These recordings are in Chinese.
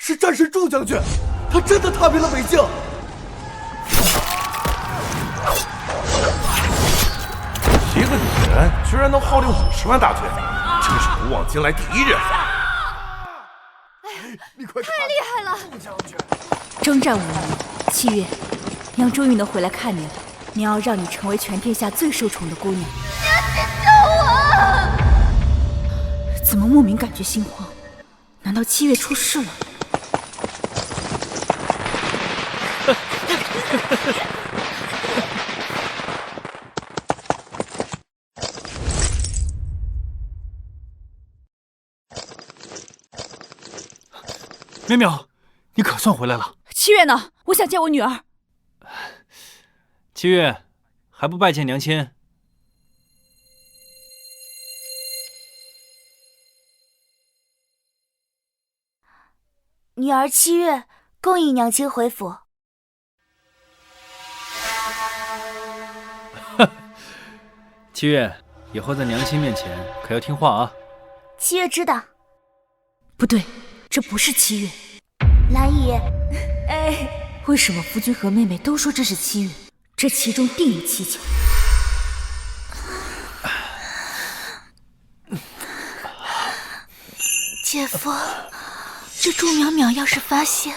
是战神祝将军，他真的踏遍了北境。一个女人居然能号令50万大军，真是古往今来第一人。你快看，太厉害了！祝将军，征战5年，七月，娘终于能回来看你了。娘要让你成为全天下最受宠的姑娘。娘，请救我！怎么莫名感觉心慌？难道七月出事了？淼淼，你可算回来了。七月呢？我想见我女儿。七月，还不拜见娘亲？女儿七月恭迎娘亲回府。七月，以后在娘亲面前可要听话啊。七月知道。不对，这不是七月。兰姨，为什么夫君和妹妹都说这是七月？这其中定有蹊跷。姐夫，这祝淼淼要是发现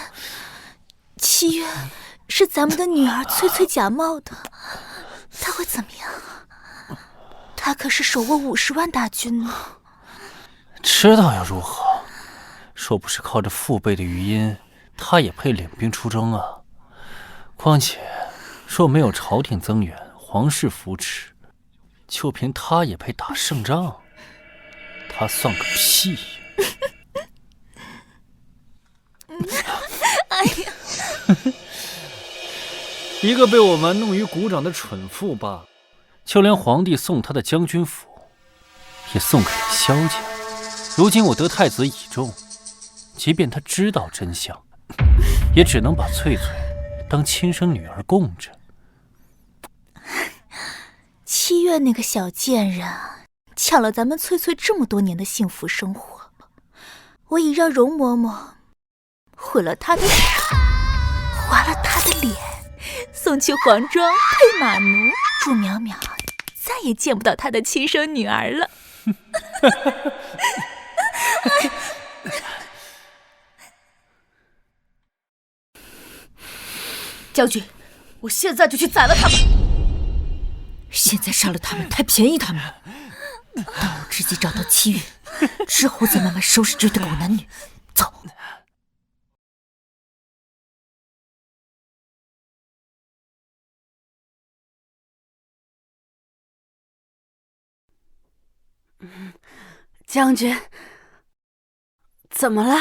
七月是咱们的女儿翠翠假冒的，她会怎么样？她可是手握50万大军呢。知道又如何？若不是靠着父辈的余荫，他也配领兵出征啊？况且，若没有朝廷增援、皇室扶持，就凭他也配打胜仗？他算个屁呀！哎呀，一个被我玩弄于股掌的蠢妇罢了，就连皇帝送他的将军府，也送给了萧家。如今我得太子倚重，即便他知道真相，也只能把翠翠当亲生女儿供着。七月那个小贱人，抢了咱们翠翠这么多年的幸福生活，我已让容嬷嬷毁了她的手，划了她的脸，送去皇庄配马奴。祝淼淼再也见不到她的亲生女儿了。将军，我现在就去宰了他们。现在杀了他们太便宜他们了。等我自己找到七月，之后再慢慢收拾这对狗男女。走。将军，怎么了？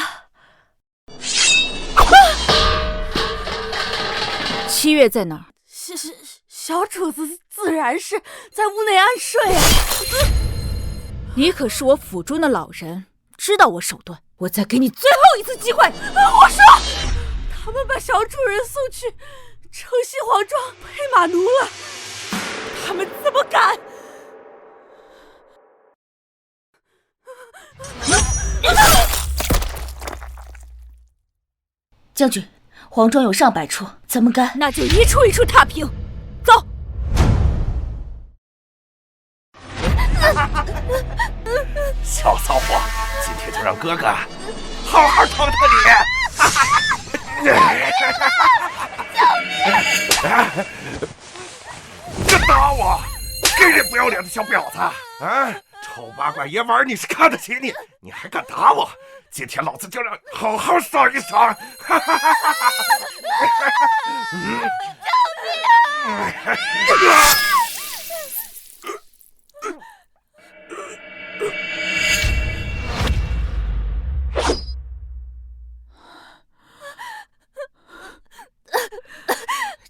七月在哪儿？小主子自然是在屋内安睡啊。你可是我府中的老人，知道我手段。我再给你最后一次机会。我说，他们把小主人送去城西皇庄配马奴了，他们怎么敢？将军，皇庄有上百处，咱们该……那就一处一处踏平。走。小骚货，今天就让哥哥好好疼疼你！这打我，给人不要脸的小婊子！啊，丑八怪爷玩你是看得起你，你还敢打我？今天老子就让好好爽一爽！救命啊！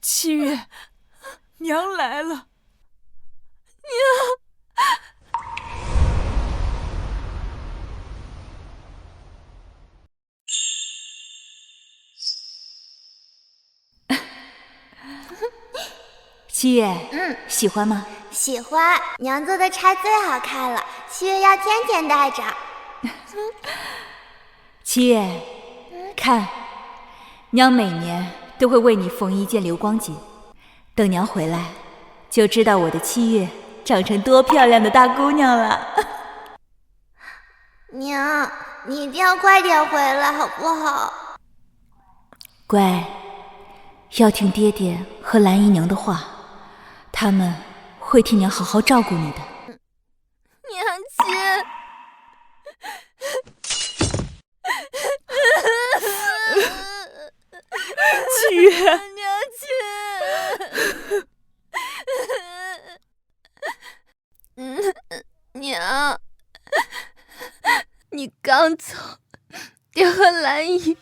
七月，娘来了。七月，喜欢吗？喜欢，娘做的茶最好看了，七月要天天带着。七月，看，娘每年都会为你缝一件流光锦，等娘回来，就知道我的七月长成多漂亮的大姑娘了。娘，你一定要快点回来，好不好？乖，要听爹爹和兰姨娘的话，他们会替娘好好照顾你的。娘亲，七月，娘亲，娘，你刚走，爹和兰姨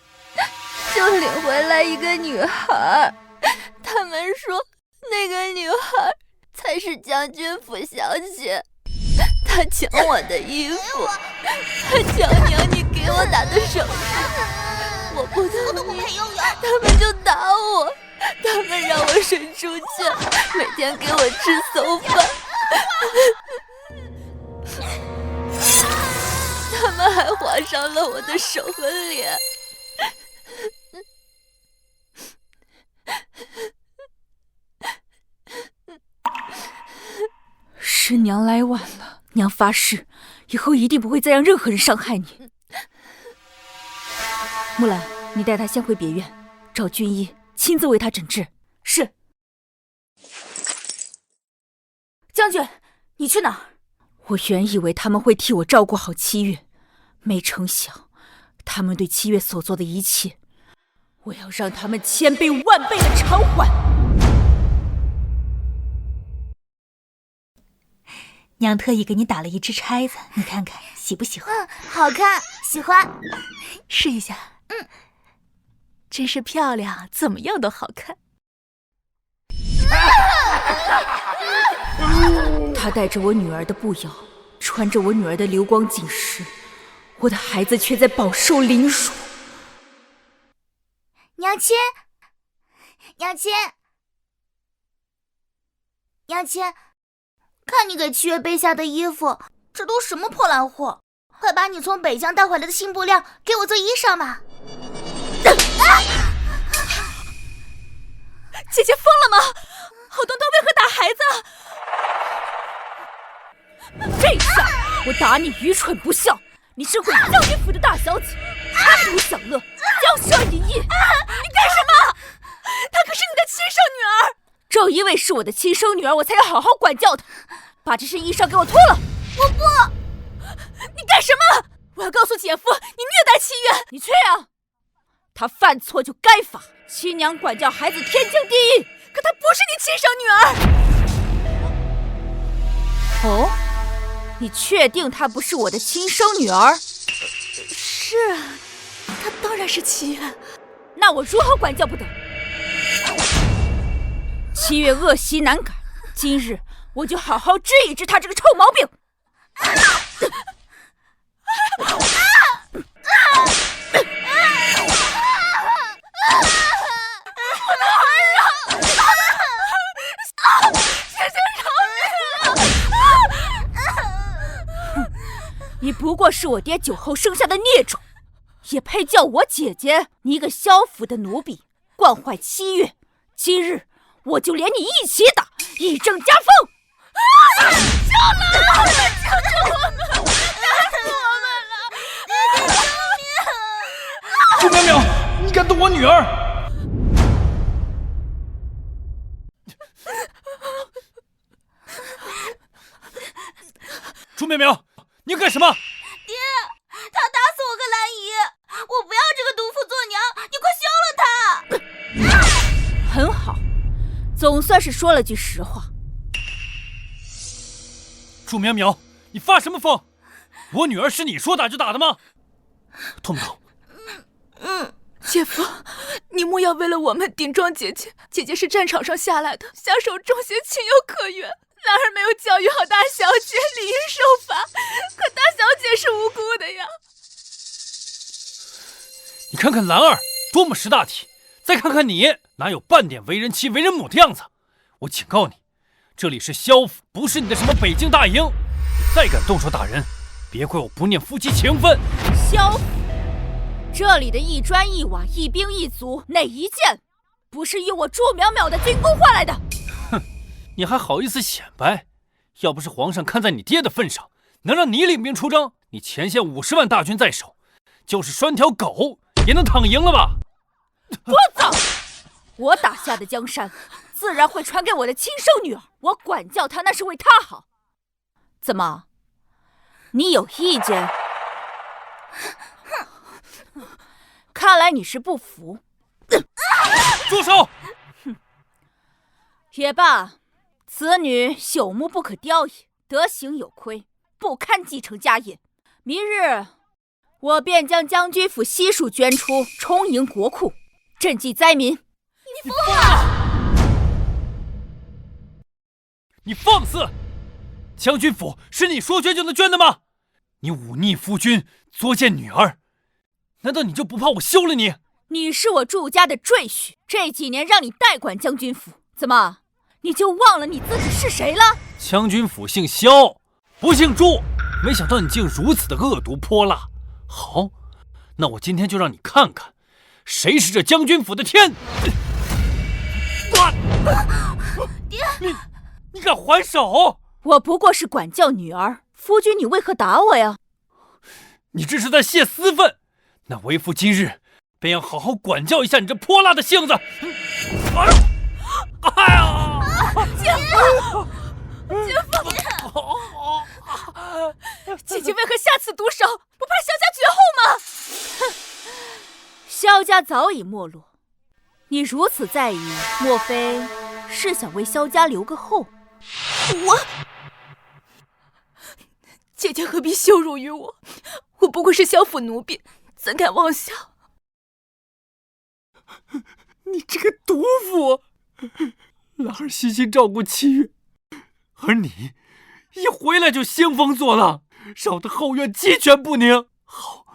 就领回来一个女孩，他们说那个女孩才是将军府小姐，她抢我的衣服，她抢娘你给我打的手势，我不同意，他们就打我，他们让我睡猪觉，每天给我吃馊饭，他们还划伤了我的手和脸。是娘来晚了，娘发誓，以后一定不会再让任何人伤害你。木兰，你带他先回别院，找军医亲自为他诊治。是。将军，你去哪儿？我原以为他们会替我照顾好七月，没成想，他们对七月所做的一切，我要让他们千倍万倍的偿还。娘特意给你打了一只钗子，你看看喜不喜欢？好看，喜欢。试一下。真是漂亮，怎么样都好看。他带着我女儿的步摇，穿着我女儿的流光锦饰，我的孩子却在饱受凌辱。娘亲，娘亲，娘亲，看你给七月备下的衣服，这都什么破烂货？快把你从北疆带回来的新布料给我做衣裳嘛！姐姐疯了吗？好端端为何打孩子？这下我打你愚蠢不孝！你身为将军府的大小姐，贪图享乐，骄奢淫逸，你干什么？她可是你的亲生女儿，正因为是我的亲生女儿，我才要好好管教她。把这身衣裳给我脱了！我不！你干什么？我要告诉姐夫，你虐待七月！你去啊！她犯错就该罚，亲娘管教孩子天经地义，可她不是你亲生女儿。哦，你确定她不是我的亲生女儿？是啊，她当然是七月。那我如何管教不得？七月恶习难改，今日我就好好治一治她这个臭毛病。你不过是我爹酒后生下的孽种，也配叫我姐姐？你一个萧府的奴婢，惯坏七月，今日我就连你一起打，以正家风！救命！救救我们！打死我们了！朱淼淼，你敢动我女儿？朱淼淼，你干什么？爹，他打死我和兰姨，我不要这个毒妇做娘，你快休了他！很好，总算是说了句实话。朱淼淼，你发什么疯？我女儿是你说打就打的吗？痛不痛？姐夫，你莫要为了我们顶撞姐姐。姐姐是战场上下来的，下手重刑，情有可原。兰儿没有教育好大小姐，理应受罚。可大小姐是无辜的呀。你看看兰儿多么识大体，再看看你，哪有半点为人妻为人母的样子？我警告你，这里是萧府，不是你的什么北京大营。你再敢动手打人，别怪我不念夫妻情分。萧府，这里的一砖一瓦、一兵一卒，哪一件不是用我祝淼淼的军功换来的？哼，你还好意思显摆？要不是皇上看在你爹的份上，能让你领兵出征，你前线50万大军在手，就是拴条狗也能躺赢了吧？滚走！我打下的江山，自然会传给我的亲生女儿。我管教她，那是为她好。怎么，你有意见？看来你是不服。住手！也罢，此女朽木不可雕也，德行有亏，不堪继承家业。明日，我便将将军府悉数捐出，充盈国库，赈济灾民。你疯了！你放肆！将军府是你说捐就能捐的吗？你忤逆夫君，作践女儿，难道你就不怕我休了你？你是我祝家的赘婿，这几年让你代管将军府，怎么你就忘了你自己是谁了？将军府姓萧，不姓祝，没想到你竟如此的恶毒泼辣。好，那我今天就让你看看，谁是这将军府的天！爹，你敢还手？我不过是管教女儿，夫君你为何打我呀？你这是在泄私愤。那为父今日便要好好管教一下你这泼辣的性子。哎呀！姐夫，姐夫，姐姐为何下此毒手？不怕萧家绝后吗？萧家早已没落，你如此在意，莫非是想为萧家留个后？姐姐何必羞辱于我？我不过是萧府奴婢，怎敢妄想？你这个毒妇！兰儿悉心照顾七月，而你一回来就兴风作浪，扰得后院鸡犬不宁。好，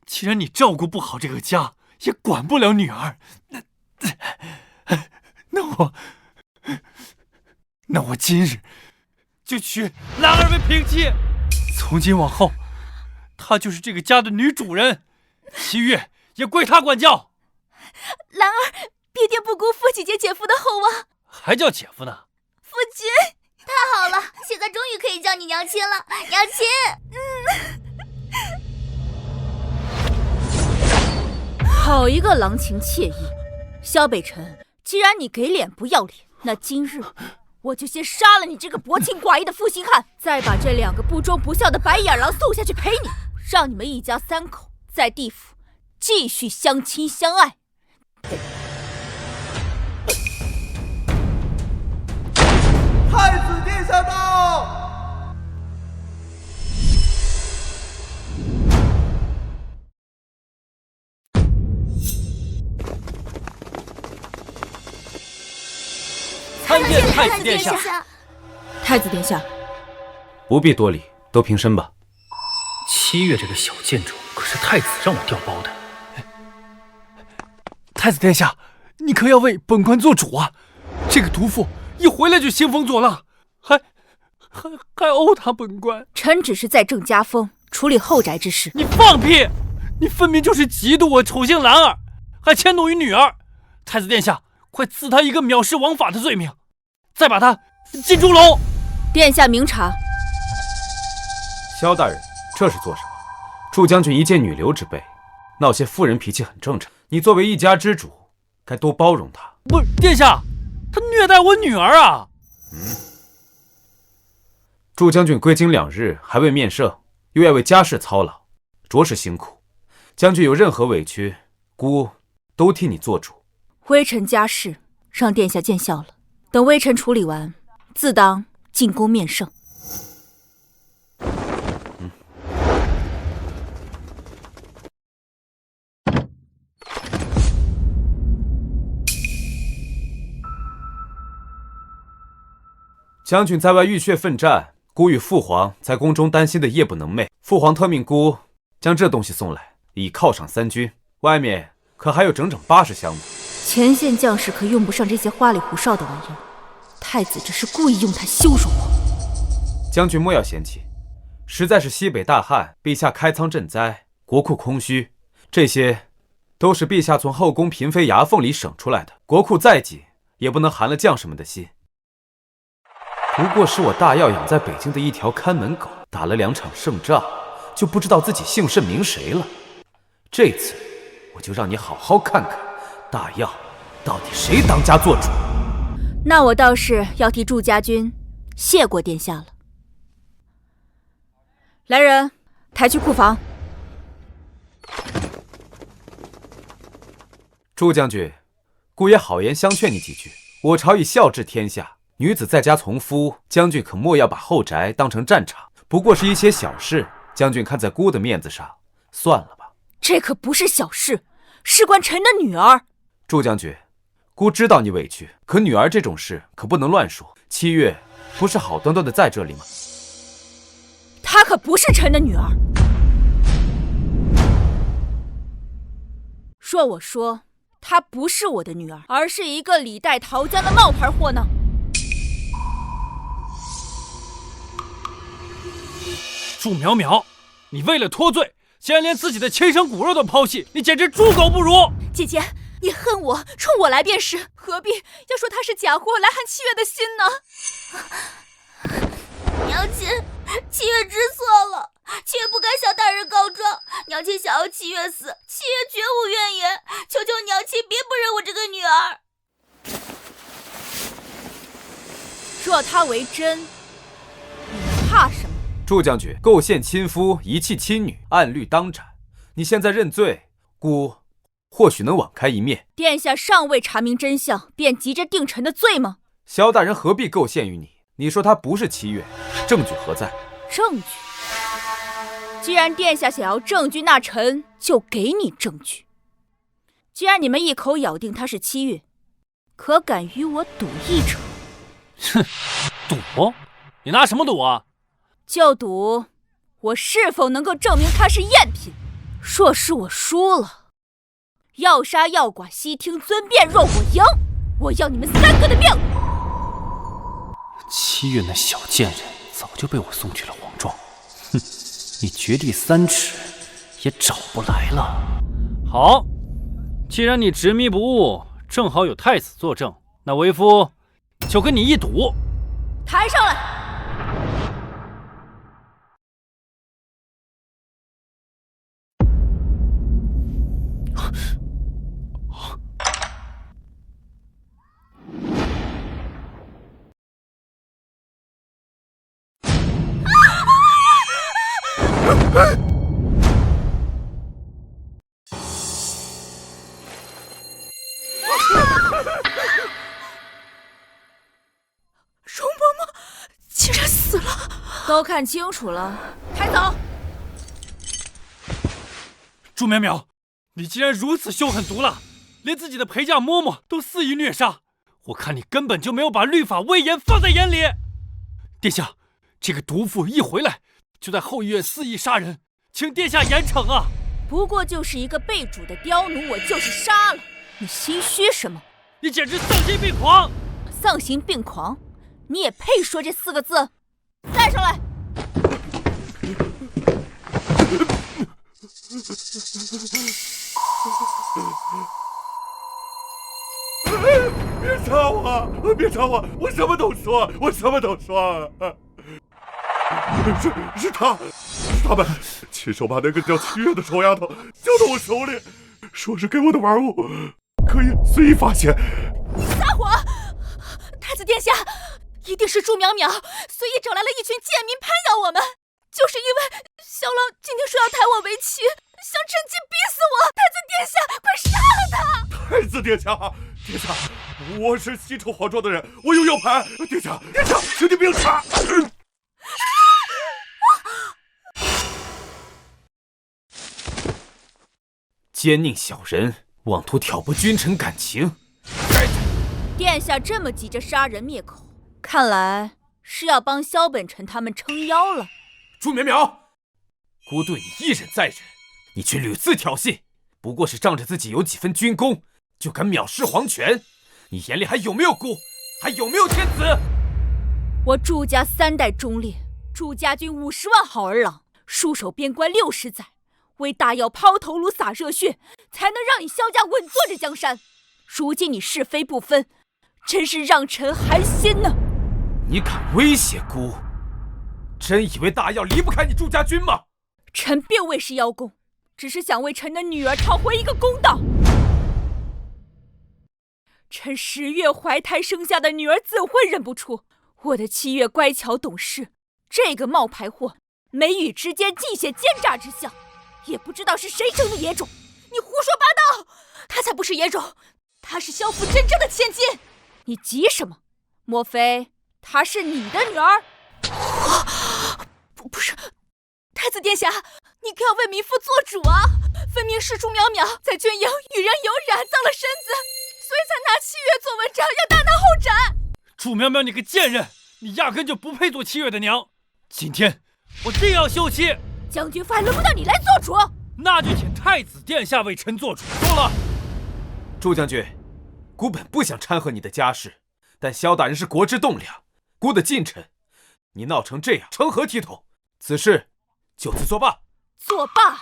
既然你照顾不好这个家，也管不了女儿，那我今日就娶兰儿为平妻。从今往后，她就是这个家的女主人，七月也归她管教。兰儿必定不辜负姐姐姐夫的厚望。还叫姐夫呢？夫君，太好了，现在终于可以叫你娘亲了，娘亲。好一个郎情妾意！萧北辰，既然你给脸不要脸，那今日我就先杀了你这个薄情寡义的负心汉，再把这2个不忠不孝的白眼狼送下去陪你，让你们一家3口在地府继续相亲相爱。太子殿下到！参见太子殿下。太子殿下，不必多礼，都平身吧。七月这个小贱种，可是太子让我调包的。太子殿下，你可要为本官做主啊！这个毒妇一回来就兴风作浪，还殴打本官。臣只是在正家风，处理后宅之事。你放屁！你分明就是嫉妒我宠幸兰儿，还迁怒于女儿。太子殿下，快赐他一个藐视王法的罪名，再把他进猪笼。殿下明察。萧大人，这是做什么？祝将军一介女流之辈，闹些妇人脾气很正常。你作为一家之主，该多包容他。不是，殿下，他虐待我女儿啊！祝将军归京2日，还未面圣，又要为家事操劳，着实辛苦。将军有任何委屈，姑都替你做主。微臣家事让殿下见笑了，等微臣处理完，自当进宫面圣。将军在外浴血奋战，姑与父皇在宫中担心的夜不能寐。父皇特命姑将这东西送来，以犒赏3军。外面可还有整整80箱呢。前线将士可用不上这些花里胡哨的玩意儿，太子这是故意用它羞辱我。将军莫要嫌弃，实在是西北大旱，陛下开仓赈灾，国库空虚，这些都是陛下从后宫嫔妃牙缝里省出来的，国库再紧，也不能寒了将士们的心。不过是我大药养在北京的一条看门狗，打了2场胜仗，就不知道自己姓甚名谁了。这次我就让你好好看看，大药到底谁当家做主。那我倒是要替祝家军谢过殿下了。来人，抬去库房。祝将军，姑爷好言相劝你几句。我朝以孝治天下，女子在家从夫，将军可莫要把后宅当成战场。不过是一些小事，将军看在姑的面子上，算了吧。这可不是小事，事关臣的女儿。祝将军，姑知道你委屈，可女儿这种事可不能乱说。7月不是好端端的在这里吗？她可不是臣的女儿。若我说她不是我的女儿，而是一个李代桃僵的冒牌货呢？祝苗苗，你为了脱罪，竟然连自己的亲生骨肉都抛弃，你简直猪狗不如！姐姐，你恨我，冲我来便是，何必要说他是假货来寒7月的心呢？娘亲，7月知错了，7月不该向大人告状。娘亲想要7月死，7月绝无怨言。求求娘亲别不认我这个女儿。若她为真，你怕什么？祝将军构陷亲夫，遗弃亲女，按律当斩。你现在认罪，姑或许能网开一面。殿下尚未查明真相，便急着定臣的罪吗？萧大人何必构陷于你？你说他不是7月，证据何在？证据？既然殿下想要证据，那臣就给你证据。既然你们一口咬定他是7月，可敢与我赌一场？哼，赌？你拿什么赌啊？就赌我是否能够证明他是赝品。若是我输了，要杀要剐悉听尊便；若我赢，我要你们3个的命。7月那小贱人早就被我送去了皇庄，哼，你掘地3尺也找不来了。好，既然你执迷不悟，正好有太子作证，那为夫就跟你一赌。抬上来！容嬷嬷竟然死了！都看清楚了，抬走！祝苗苗，你竟然如此凶狠毒辣，连自己的陪嫁嬷嬷都肆意虐杀，我看你根本就没有把律法威严放在眼里。殿下，这个毒妇一回来就在后医院肆意杀人，请殿下严惩啊！不过就是一个被主的刁奴，我就是杀了，你心虚什么？你简直丧心病狂！丧心病狂？你也配说这4个字？带上来！别杀我！别杀我！我什么都说，我什么都说。是他们亲手把那个叫7月的臭丫头交到我手里，说是给我的玩物可以随意发现。撒谎！太子殿下，一定是祝苗苗随意找来了一群贱民攀咬我们，就是因为萧郎今天说要抬我为妻，想趁机逼死我。太子殿下，快杀了他！太子殿下，殿下，我是西城皇庄的人，我有要盘。殿下，请你别杀！奸佞小人，妄图挑拨君臣感情。殿下这么急着杀人灭口，看来是要帮萧本臣他们撑腰了。祝苗苗，姑对你一忍再忍，你却屡次挑衅，不过是仗着自己有几分军功，就敢藐视皇权，你眼里还有没有姑？还有没有天子？我祝家3代忠烈，祝家军50万好儿郎，戍守边关60载，为大药抛头颅洒热血，才能让你萧家稳坐这江山。如今你是非不分，真是让臣寒心呢。你敢威胁姑？真以为大药离不开你祝家军吗？臣并未是邀功，只是想为臣的女儿讨回一个公道。臣10月怀胎生下的女儿怎会认不出？我的7月乖巧懂事，这个冒牌货眉宇之间尽显奸诈之相，也不知道是谁生的野种。你胡说八道！她才不是野种，她是萧府真正的千金。你急什么？莫非她是你的女儿？不是，太子殿下，你可要为民妇做主啊！分明是朱淼淼在军营与人有染，脏了身子，所以才拿7月做文章，要大闹后斩。祝淼淼，你个贱人，你压根就不配做7月的娘！今天我定要休妻。将军府还轮不到你来做主，那就请太子殿下为臣做主。够了，祝将军，孤本不想掺和你的家事，但萧大人是国之栋梁，孤的近臣，你闹成这样，成何体统？此事就此作罢。作罢！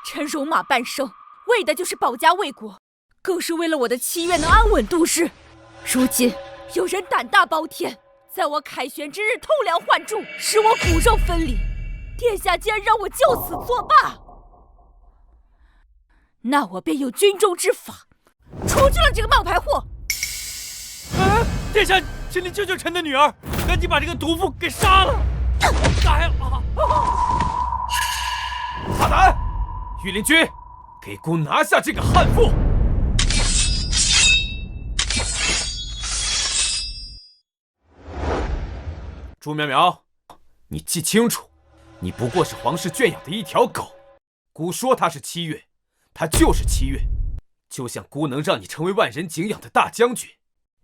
臣戎马半生，为的就是保家卫国，更是为了我的7月能安稳度日。如今有人胆大包天，在我凯旋之日偷梁换柱，使我骨肉分离。殿下竟然让我就此作罢，那我便用军中之法除去了这个冒牌货。殿下，请你救救臣的女儿，赶紧把这个毒妇给杀了！杀呀！大胆！御林军，给孤拿下这个悍妇！朱淼淼，你记清楚，你不过是皇室圈养的一条狗。孤说他是7月，他就是7月。就像孤能让你成为万人敬仰的大将军，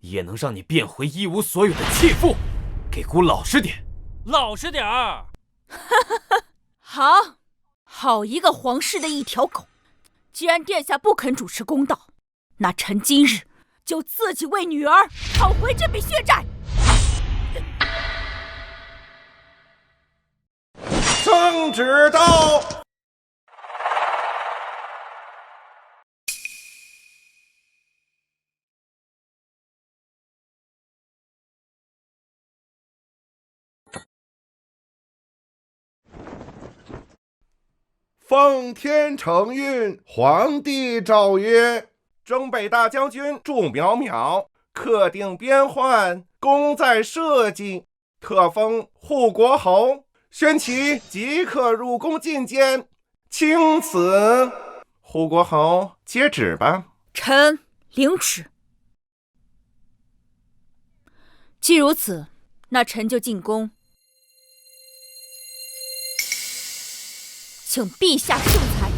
也能让你变回一无所有的弃妇。给孤老实点，老实点儿！好一个皇室的一条狗！既然殿下不肯主持公道，那臣今日就自己为女儿讨回这笔血债。圣旨到。奉天承运，皇帝诏曰：征北大将军祝淼淼克定边患，功在社稷，特封护国侯，宣其即刻入宫觐见。钦此。护国侯接旨吧。臣领旨。既如此，那臣就进宫，请陛下圣裁。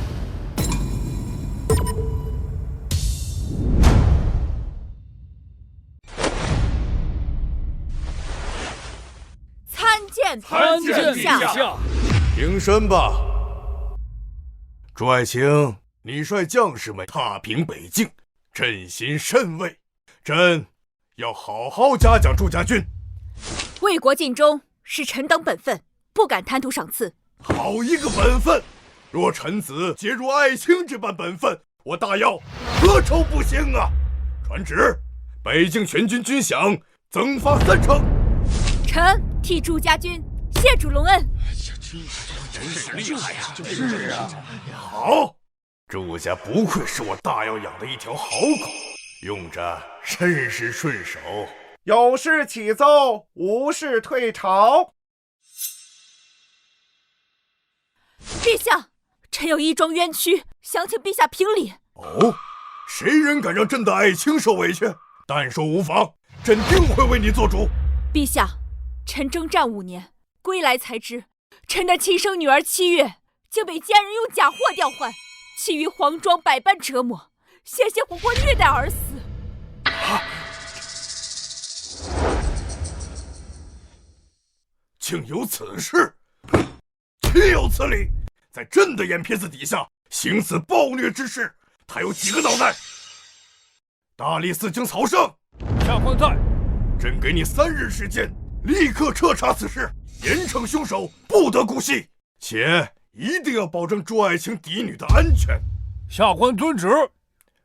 参见陛下。平身吧。朱爱卿，你率将士们踏平北境，朕心甚慰。朕要好好嘉奖祝家军。为国尽忠是臣等本分，不敢贪图赏赐。好一个本分！若臣子皆如爱卿这般本分，我大要何愁不行啊！传旨，北境全军军饷增发3成。臣替祝家军谢主隆恩。真是厉害呀！是啊，好，祝家不愧是我大要养的一条好狗，用着甚是顺手。有事启奏，无事退朝。陛下，臣有一桩冤屈，想请陛下评理。哦，谁人敢让朕的爱卿受委屈？但说无妨，朕定会为你做主。陛下，臣征战5年，归来才知，臣的亲生女儿7月竟被奸人用假货调换，其余皇庄百般折磨，险些活活虐待而死。竟有此事！岂有此理！在朕的眼皮子底下行此暴虐之事，他有几个脑袋？大理寺卿曹胜，下官在。朕给你3日时间，立刻彻查此事，严惩凶手，不得姑息，且一定要保证朱爱卿嫡女的安全。下官遵旨。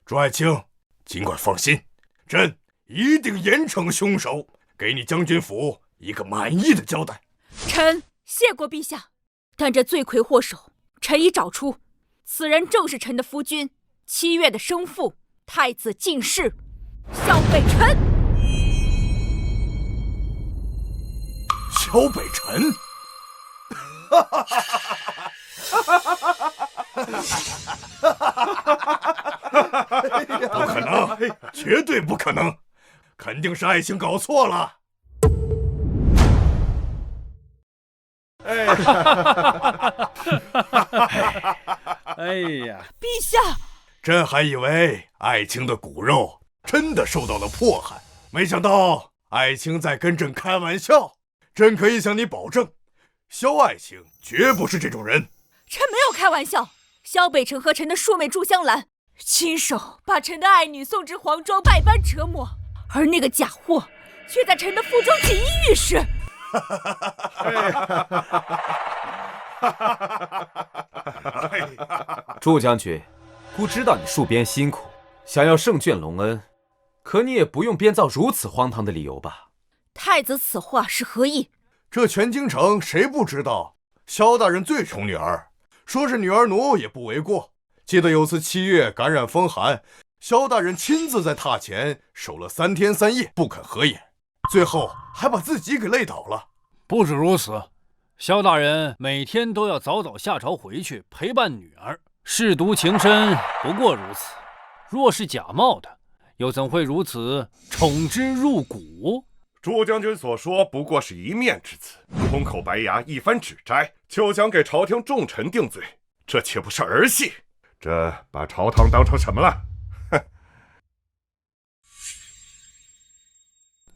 朱爱卿，尽管放心，朕一定严惩凶手，给你将军府一个满意的交代。臣谢过陛下，但这罪魁祸首，臣已找出，此人正是臣的夫君7月的生父，太子进士萧北辰。萧北辰。不可能，绝对不可能，肯定是爱卿搞错了。哎呀，陛下，朕还以为爱卿的骨肉真的受到了迫害，没想到爱卿在跟朕开玩笑。朕可以向你保证，萧爱卿绝不是这种人。臣没有开玩笑，萧北辰和臣的庶妹祝香兰亲手把臣的爱女送至皇庄，百般折磨，而那个假货却在臣的腹中锦衣玉食。祝将军，孤知道你戍边辛苦，想要胜卷隆恩，可你也不用编造如此荒唐的理由吧？太子此话是何意？这全京城谁不知道，萧大人最宠女儿，说是女儿奴也不为过。记得有次7月感染风寒，萧大人亲自在榻前守了3天3夜，不肯合眼，最后还把自己给累倒了。不止如此，萧大人每天都要早早下朝回去陪伴女儿，舐犊情深不过如此。若是假冒的，又怎会如此宠之入骨？朱将军所说不过是一面之词，空口白牙，一番指摘，就想给朝廷重臣定罪，这岂不是儿戏？这把朝堂当成什么了？哼！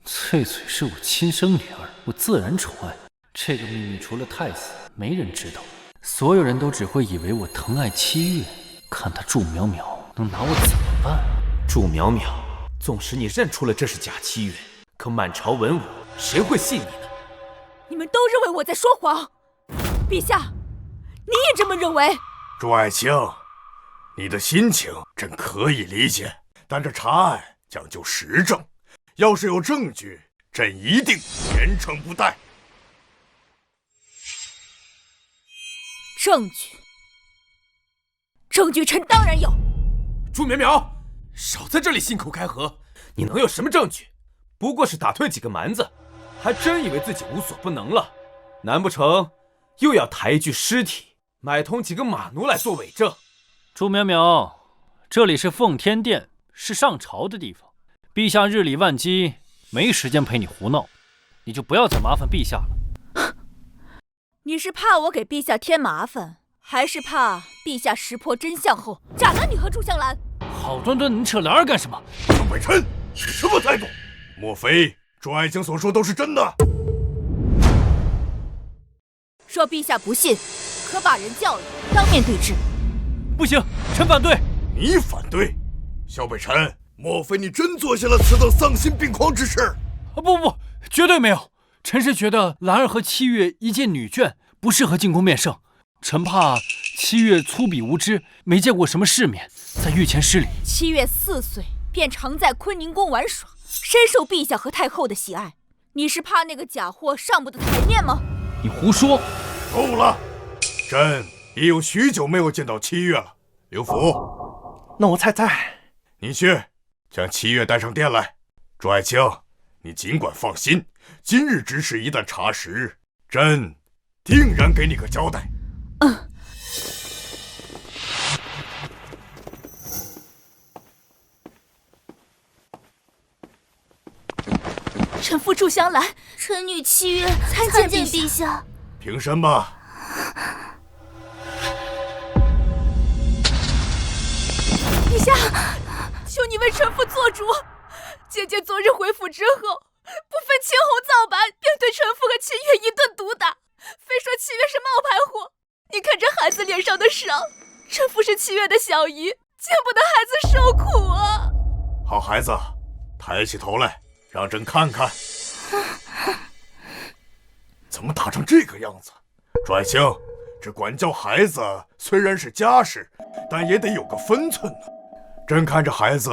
翠翠是我亲生女儿，我自然宠爱。这个秘密除了太子，没人知道。所有人都只会以为我疼爱7月，看他祝淼淼能拿我怎么办？祝淼淼，纵使你认出了这是假7月，可满朝文武谁会信你呢？你们都认为我在说谎，陛下，你也这么认为？朱爱卿，你的心情朕可以理解，但这查案讲究实证，要是有证据，朕一定严惩不贷。证据臣当然有。朱淼淼，少在这里信口开河，你能有什么证据？不过是打退几个蛮子，还真以为自己无所不能了？难不成又要抬一具尸体，买通几个马奴来做伪证？朱淼淼，这里是奉天殿，是上朝的地方，陛下日理万机，没时间陪你胡闹，你就不要再麻烦陛下了。你是怕我给陛下添麻烦，还是怕陛下识破真相后斩了你和祝香兰？好端端你扯帘儿干什么？萧北辰，是什么态度？莫非朱爱卿所说都是真的？若陛下不信，可把人叫来，当面对质。不行，臣反对。你反对？萧北辰，莫非你真做下了此等丧心病狂之事？不，绝对没有。臣是觉得兰儿和7月一介女眷，不适合进宫面圣。臣怕7月粗鄙无知，没见过什么世面，在御前失礼。7月4岁便常在坤宁宫玩耍，深受陛下和太后的喜爱。你是怕那个假货上不得台面吗？你胡说！够了，朕也有许久没有见到7月了。刘福，奴才在。你去将7月带上殿来。朱爱卿，你尽管放心，今日之事一旦查实，朕定然给你个交代。臣妇祝香兰，臣女7月参见陛下。平身吧。陛下，求你为臣妇做主。姐姐昨日回府之后，不分青红皂白，便对臣妇和7月一顿毒打，非说7月是冒牌货。你看这孩子脸上的伤，臣妇是7月的小姨，见不得孩子受苦啊！好孩子，抬起头来，让朕看看。怎么打成这个样子？朱爱卿，这管教孩子虽然是家事，但也得有个分寸呢。朕看这孩子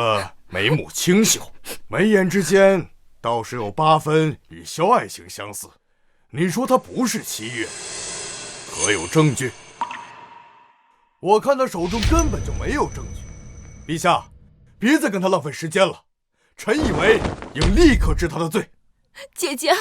眉目清秀，眉眼之间倒是有8分与萧爱卿相似。你说他不是七月，可有证据？我看他手中根本就没有证据。陛下，别再跟他浪费时间了。臣以为应立刻治他的罪。姐姐，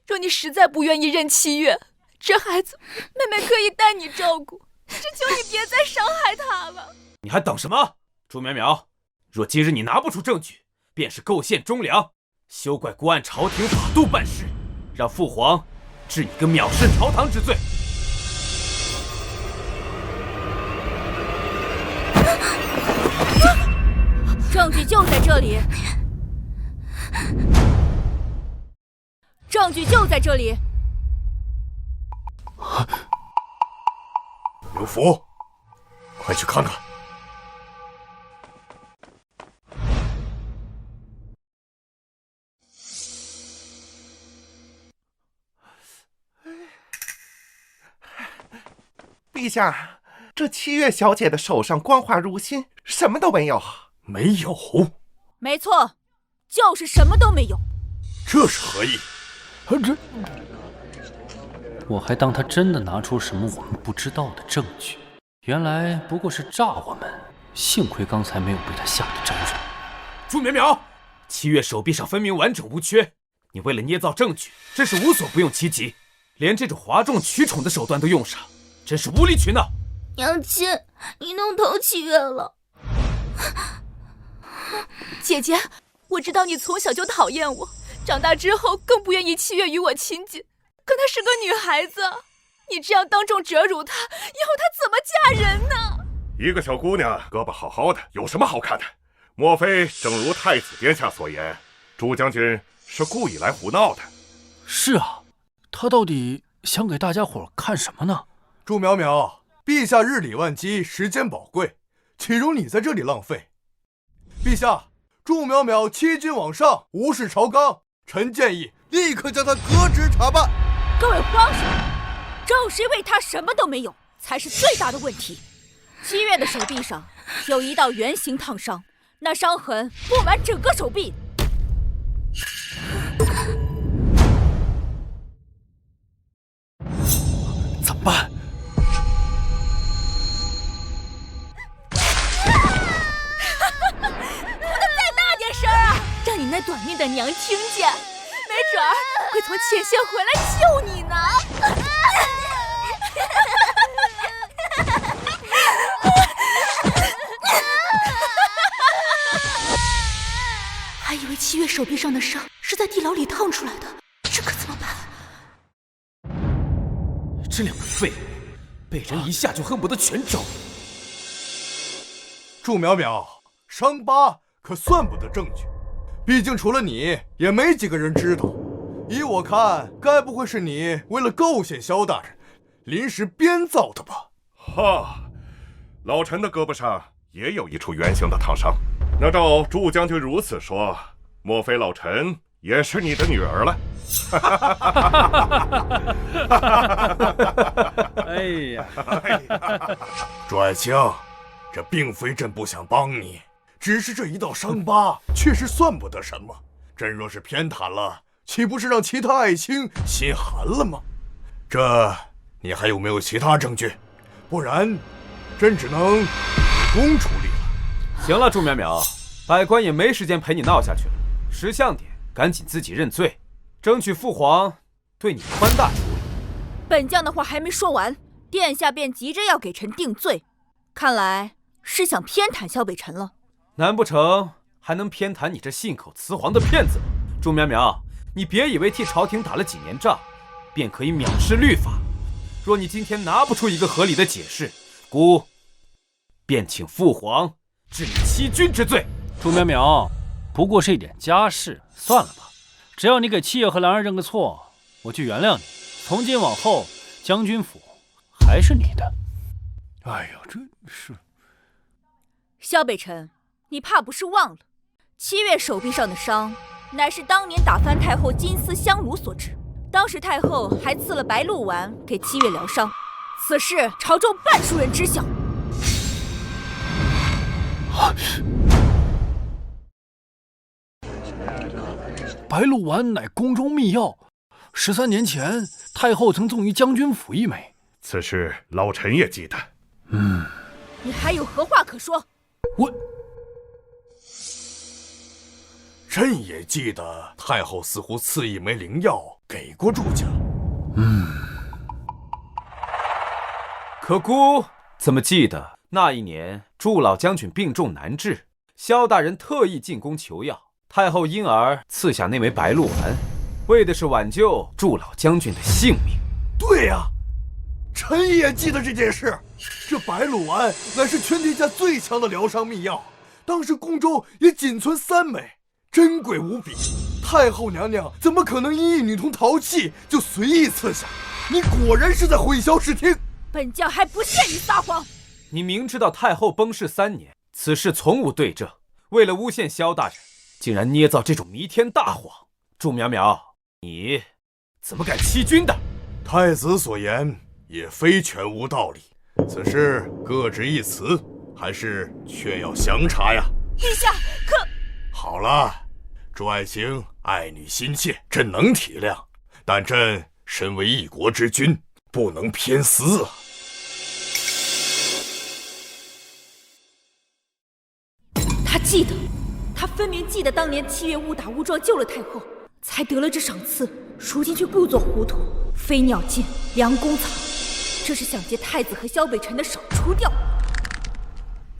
若你实在不愿意认七月，这孩子妹妹可以代你照顾，只求你别再伤害他了。你还等什么？朱淼淼，若今日你拿不出证据，便是构陷忠良，休怪孤按朝廷法度办事，让父皇治你个藐视朝堂之罪。证据就在这里，证据就在这里。刘福，快去看看。陛下，这七月小姐的手上光滑如新，什么都没有。没有？没错，就是什么都没有。这是何意？我还当他真的拿出什么我们不知道的证据，原来不过是诈我们。幸亏刚才没有被他吓得招惹。朱淼淼，七月手臂上分明完整无缺，你为了捏造证据，真是无所不用其极，连这种哗众取宠的手段都用上，真是无理取闹。娘亲，你弄疼七月了。姐姐，我知道你从小就讨厌我，长大之后更不愿意七月与我亲近。可她是个女孩子，你这样当众折辱她，以后她怎么嫁人呢？一个小姑娘胳膊好好的，有什么好看的？莫非正如太子殿下所言，朱将军是故意来胡闹的？是啊，他到底想给大家伙看什么呢？朱淼淼，陛下日理万机，时间宝贵，岂容你在这里浪费？陛下，朱淼淼欺君罔上，无视朝纲，臣建议立刻将他革职查办。各位皇上，正是因为他什么都没有，才是最大的问题。七月的手臂上有一道圆形烫伤，那伤痕布满整个手臂。怎么办？让你那短命的娘听见，没准儿会从前线回来救你呢。还以为七月手臂上的伤是在地牢里烫出来的，这可怎么办？这两个废物，被人一下就恨不得全招。朱淼淼，伤疤可算不得证据，毕竟除了你，也没几个人知道。依我看，该不会是你为了构陷萧大人，临时编造的吧？哈，老臣的胳膊上也有一处圆形的烫伤。那照朱将军如此说，莫非老臣也是你的女儿了？哎呀，朱爱卿，这并非朕不想帮你，只是这一道伤疤确实算不得什么。朕若是偏袒了，岂不是让其他爱卿心寒了吗？这你还有没有其他证据？不然，朕只能以公处理了。行了，朱淼淼，百官也没时间陪你闹下去了。识相点，赶紧自己认罪，争取父皇对你宽大处理。本将的话还没说完，殿下便急着要给臣定罪，看来是想偏袒萧北辰了。难不成还能偏袒你这信口雌黄的骗子吗？朱淼淼，你别以为替朝廷打了几年仗，便可以藐视律法。若你今天拿不出一个合理的解释，孤便请父皇治你欺君之罪。朱淼淼，不过是一点家事，算了吧。只要你给七爷和兰儿认个错，我就原谅你。从今往后，将军府还是你的。哎呀，真是！萧北辰，你怕不是忘了，七月手臂上的伤，乃是当年打翻太后金丝香炉所致。当时太后还赐了白鹿丸给七月疗伤，此事朝中半数人知晓。白鹿丸乃宫中秘药，13年前太后曾赠于将军府一枚。此事老臣也记得。你还有何话可说？朕也记得太后似乎赐一枚灵药给过祝家。可姑怎么记得那一年祝老将军病重难治，萧大人特意进宫求药，太后因而赐下那枚白鹿丸，为的是挽救祝老将军的性命。对呀，臣也记得这件事。这白鹿丸乃是全天下最强的疗伤秘药，当时宫中也仅存3枚，珍贵无比。太后娘娘怎么可能因一女童淘气就随意赐下？你果然是在混淆视听。本将还不屑于撒谎。你明知道太后崩逝3年，此事从无对证，为了诬陷萧大人，竟然捏造这种弥天大谎。祝苗苗，你怎么敢欺君的？太子所言也非全无道理，此事各执一词，还是确要详查呀。陛下，好了，祝爱卿爱女心切，朕能体谅，但朕身为一国之君，不能偏私啊。他记得，他分明记得当年7月误打误撞救了太后，才得了这赏赐，如今却故作糊涂，飞鸟尽，良弓藏，这是想借太子和萧北辰的手除掉我。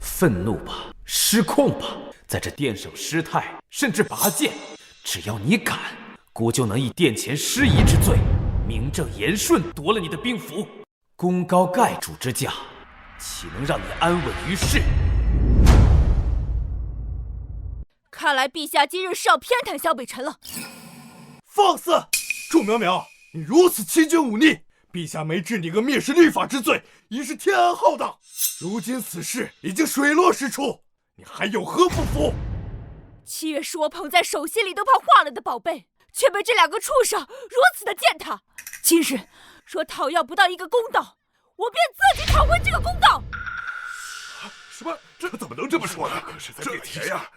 愤怒吧，失控吧，在这殿上失态，甚至拔剑，只要你敢，姑就能以殿前失仪之罪，名正言顺夺了你的兵符，功高盖主之驾，岂能让你安稳于世？看来陛下今日是要偏袒萧北辰了。放肆！祝苗苗，你如此欺君忤逆，陛下没治你个蔑视律法之罪，已是天安浩荡。如今此事已经水落石出，你还有何不服？7月是我捧在手心里都怕化了的宝贝，却被这2个畜生如此的践踏。今日若讨要不到一个公道，我便自己讨回这个公道。什么？这怎么能这么说呢？可是在面前呀！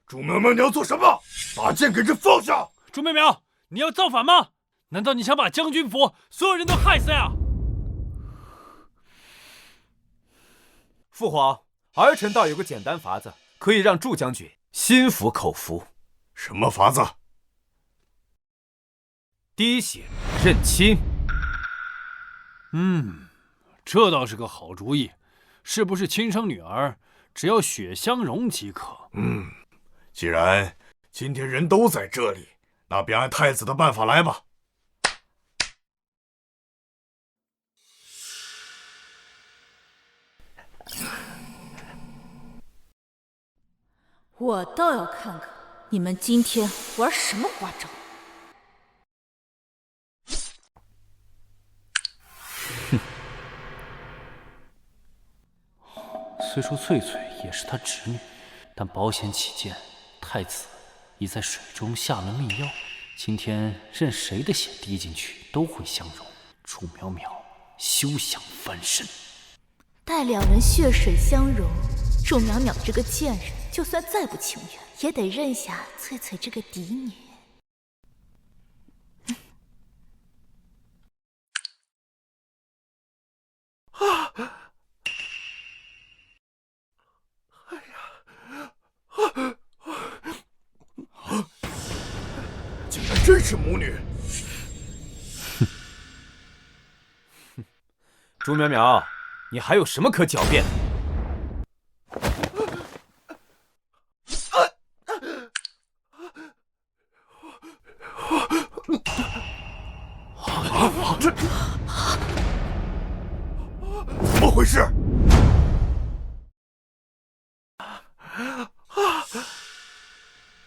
祝苗苗，你要做什么？把剑给朕放下！祝苗苗，你要造反吗？难道你想把将军府所有人都害死呀？父皇，儿臣倒有个简单法子，可以让祝将军心服口服。什么法子？滴血认亲。这倒是个好主意。是不是亲生女儿，只要血相容即可。既然今天人都在这里，那便按太子的办法来吧。我倒要看看你们今天玩什么花招。虽说翠翠也是他侄女，但保险起见，太子已在水中下了秘药，今天任谁的血滴进去都会相容。祝苗苗休想翻身。待2人血水相融，祝淼淼这个贱人，就算再不情愿，也得认下翠翠这个嫡女。竟然真是母女！祝淼淼，你还有什么可狡辩的？这怎么回事？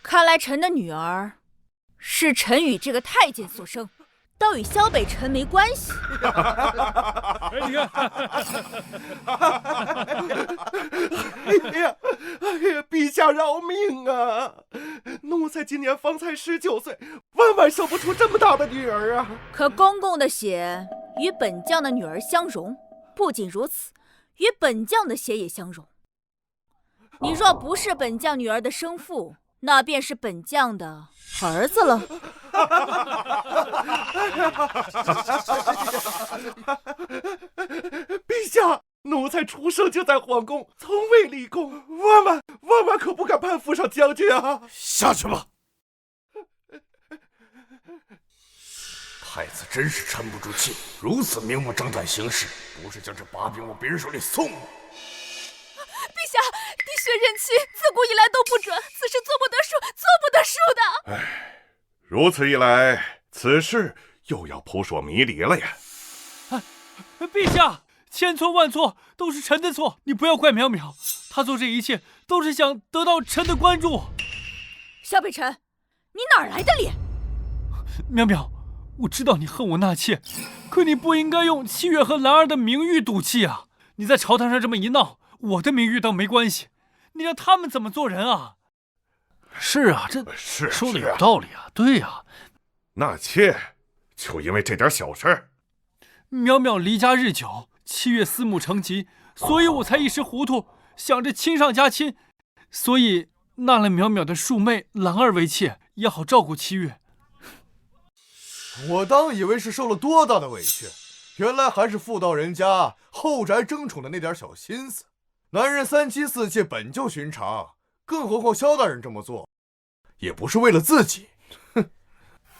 看来臣的女儿是臣与这个太监所生，倒与萧北辰没关系。你看，哎呀，陛下饶命啊！奴才今年方才19岁，万万生不出这么大的女儿啊！可公公的血与本将的女儿相容，不仅如此，与本将的血也相容。你若不是本将女儿的生父，那便是本将的儿子了。陛下，奴才出生就在皇宫，从未立功，万万可不敢攀附上将军啊！下去吧。太子真是沉不住气，如此明目张胆行事，不是将这把柄往别人手里送吗？陛下，滴血认亲，自古以来都不准，此事做不得数，做不得数的。唉，如此一来，此事又要扑朔迷离了呀！陛下，千错万错都是臣的错，你不要怪淼淼，她做这一切都是想得到臣的关注。萧北辰，你哪来的脸？淼淼，我知道你恨我纳妾，可你不应该用七月和兰儿的名誉赌气啊！你在朝堂上这么一闹，我的名誉倒没关系，你让他们怎么做人啊？是啊，这说的有道理啊，对啊。纳妾就因为这点小事儿？淼淼离家日久，7月思慕成疾，所以我才一时糊涂，想着亲上加亲，所以纳了淼淼的庶妹兰儿为妾，也好照顾7月。我当以为是受了多大的委屈，原来还是妇道人家后宅争宠的那点小心思。男人3妻4妾本就寻常，更何况萧大人这么做，也不是为了自己。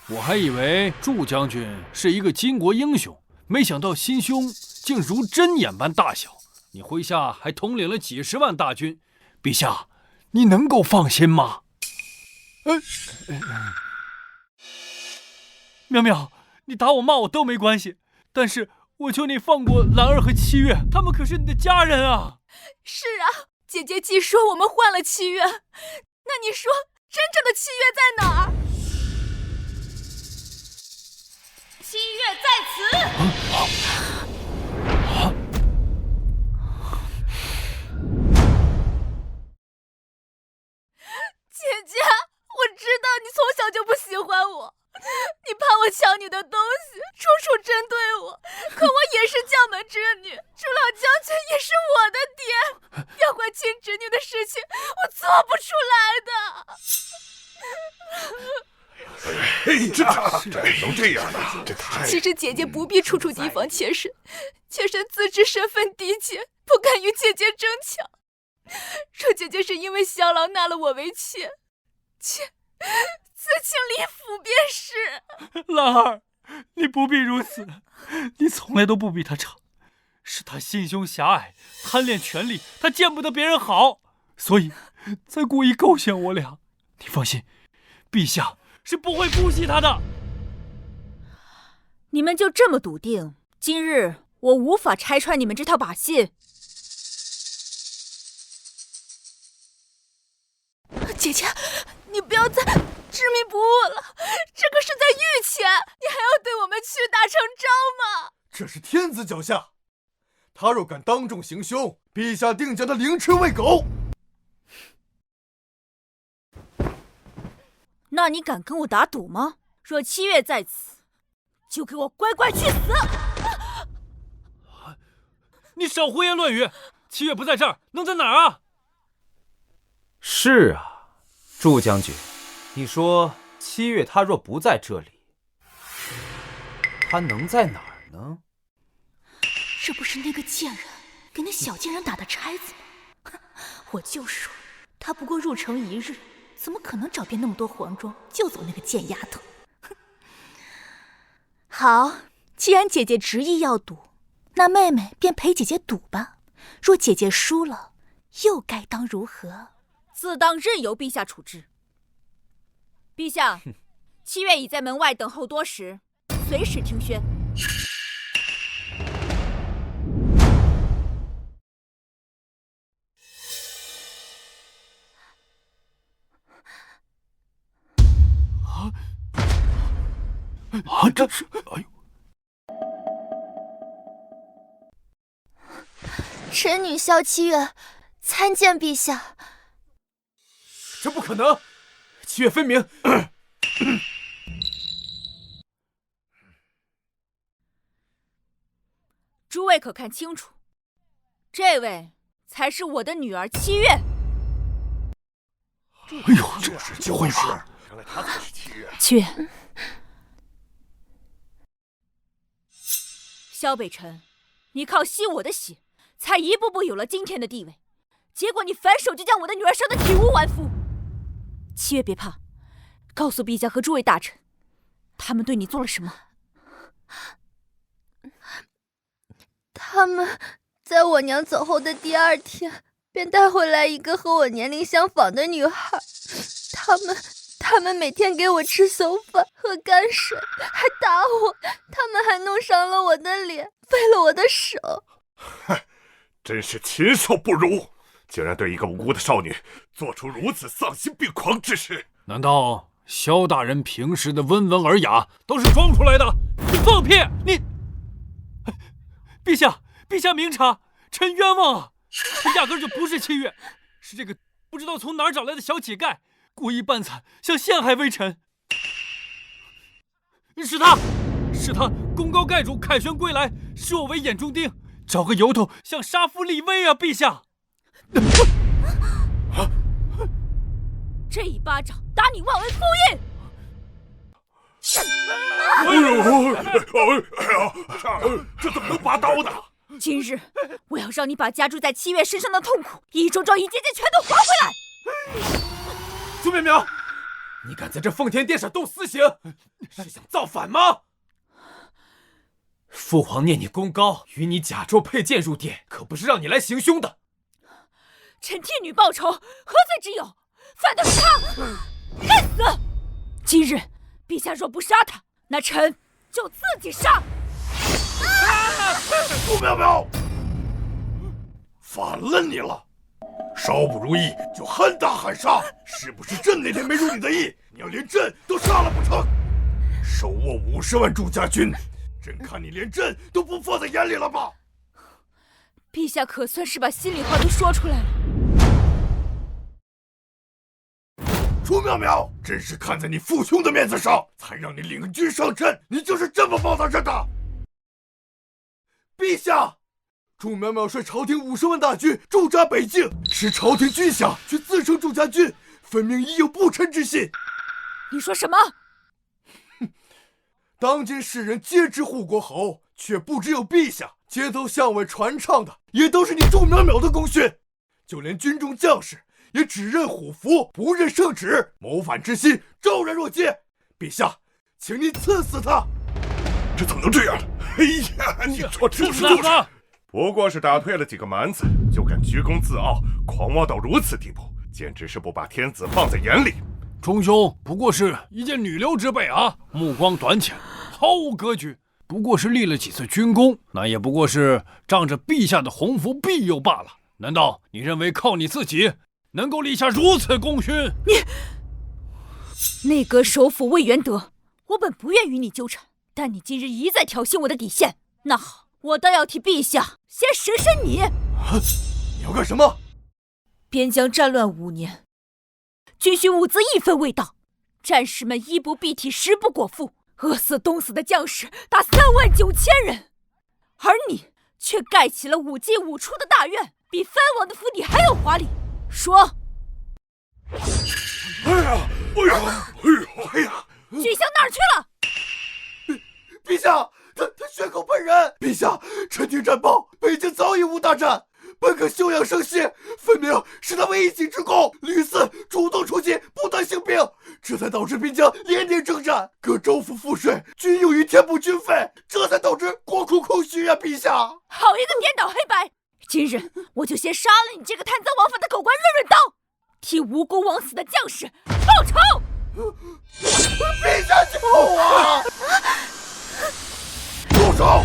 我还以为祝将军是一个巾帼英雄，没想到心胸竟如针眼般大小。你麾下还统领了几10万大军，陛下，你能够放心吗？淼淼，你打我骂我都没关系，但是我求你放过兰儿和7月，他们可是你的家人啊！是啊，姐姐既说我们换了7月，那你说真正的7月在哪儿7月在此。姐姐，我知道你从小就不喜欢我，你怕我抢你的东西，处处针对我。可我也是将门之女，朱老将军也是我的爹，要怪亲侄女的事情，我做不出来的。这能这样的？这太……其实姐姐不必处处提防妾身，妾身自知身份低贱，不敢与姐姐争抢。若姐姐是因为萧郎纳了我为妾，妾自请离府便是。兰儿，你不必如此，你从来都不比他差，是他心胸狭隘，贪恋权力，他见不得别人好，所以才故意构陷我俩。你放心，陛下是不会姑息他的。你们就这么笃定，今日我无法拆穿你们这套把戏？姐姐，你不要再执迷不悟了，这个是在御前，你还要对我们屈打成招吗？这是天子脚下，他若敢当众行凶，陛下定将他凌迟喂狗。那你敢跟我打赌吗？若7月在此，就给我乖乖去死！你少胡言乱语，7月不在这儿，能在哪儿啊？是啊，祝将军，你说7月他若不在这里，他能在哪儿呢？这不是那个贱人给那小贱人打的差子吗？我就说他不过入城1日，怎么可能找遍那么多皇庄救走那个贱丫头？好，既然姐姐执意要赌，那妹妹便陪姐姐赌吧。若姐姐输了，又该当如何？自当任由陛下处置。陛下，7月已在门外等候多时，随时听宣。啊，这是……哎呦！臣女萧七月参见陛下。这不可能！七月分明……诸位可看清楚，这位才是我的女儿七月。哎呦，这是就是，原来她才是七月。七月，萧北辰，你靠吸我的血，才一步步有了今天的地位，结果你反手就将我的女儿伤得体无完肤。七月别怕，告诉陛下和诸位大臣，他们对你做了什么？他们在我娘走后的第2天，便带回来一个和我年龄相仿的女孩。他们每天给我吃馊饭喝泔水，还打我，他们还弄伤了我的脸，废了我的手。嗨，真是禽兽不如！竟然对一个无辜的少女做出如此丧心病狂之事！难道萧大人平时的温文尔雅都是装出来的？你放屁！你，陛下明察，臣冤枉啊！他压根就不是七月，是这个不知道从哪儿找来的小乞丐，故意扮惨，想陷害微臣。是他功高盖主，凯旋归来，视我为眼中钉，找个由头想杀夫立威啊！陛下，这一巴掌打你忘恩负义！哎呦，这怎么能拔刀呢？今日我要让你把加诸在七月身上的痛苦，一桩桩一件件全都还回来！苏淼淼，你敢在这奉天殿上动私刑，是想造反吗？父皇念你功高，与你假装佩剑入殿，可不是让你来行凶的。臣替女报仇，何罪之有？反的是他，该死！今日陛下若不杀他，那臣就自己杀！苏淼淼，反了你了！稍不如意就喊打喊杀，是不是朕那天没如你的意？你要连朕都杀了不成？手握50万驻家军，朕看你连朕都不放在眼里了吧？陛下可算是把心里话都说出来了。楚淼淼，朕是看在你父兄的面子上，才让你领军上阵，你就是这么报答朕的？陛下，祝淼淼率朝廷50万大军驻扎北境，使朝廷军饷却自称驻家军，分明已有不臣之心。你说什么？当今世人皆知护国侯，却不只有陛下。街头巷尾传唱的也都是你祝淼淼的功勋，就连军中将士也只认虎符，不认圣旨，谋反之心昭然若揭。陛下，请您赐死他！这怎么能这样？哎呀，你说就是，不过是打退了几个蛮子，就敢居功自傲，狂妄到如此地步，简直是不把天子放在眼里。忠兄不过是一介女流之辈啊，目光短浅，毫无格局。不过是立了几次军功，那也不过是仗着陛下的鸿福庇佑罢了。难道你认为靠你自己能够立下如此功勋？你内阁首辅魏元德，我本不愿与你纠缠，但你今日一再挑衅我的底线，那好，我倒要替陛下先审审你。你要干什么？边疆战乱5年，军需物资一分未到，战士们衣不蔽体，食不果腹，饿死冻死的将士达39000人，而你却盖起了5进5出的大院，比藩王的府邸还要华丽。说，哎呀！军饷哪儿去了？陛下，他血口喷人！陛下，臣听战报，北京早已无大战，本可休养生息，分明是他们一己之功，屡次主动出击，不断兴兵，这才导致边疆连年征战，各州府赋税均用于填补军费，这才导致国库空虚啊！陛下，好一个颠倒黑白！今日我就先杀了你这个贪赃枉法的狗官润润刀，替无辜枉死的将士报仇！陛下救我！住手！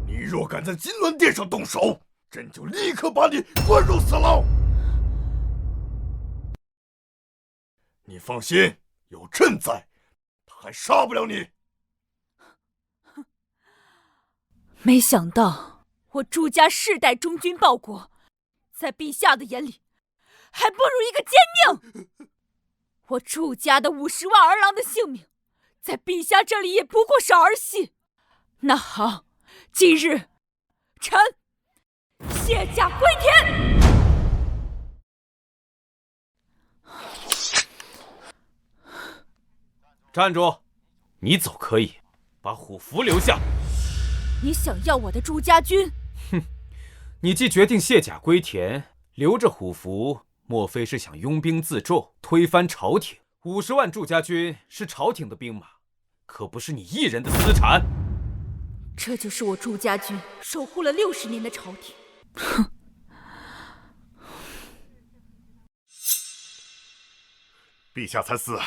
你若敢在金銮殿上动手，朕就立刻把你关入死牢。你放心，有朕在，还杀不了你。没想到我朱家世代忠君报国，在陛下的眼里，还不如一个奸佞。我朱家的50万儿郎的性命，在陛下这里也不过是儿戏。那好，今日臣卸甲归田。站住！你走可以，把虎符留下。你想要我的朱家军？哼，你既决定卸甲归田，留着虎符，莫非是想拥兵自重，推翻朝廷？50万祝家军是朝廷的兵马，可不是你一人的私产。这就是我祝家军守护了60年的朝廷。哼！陛下参思，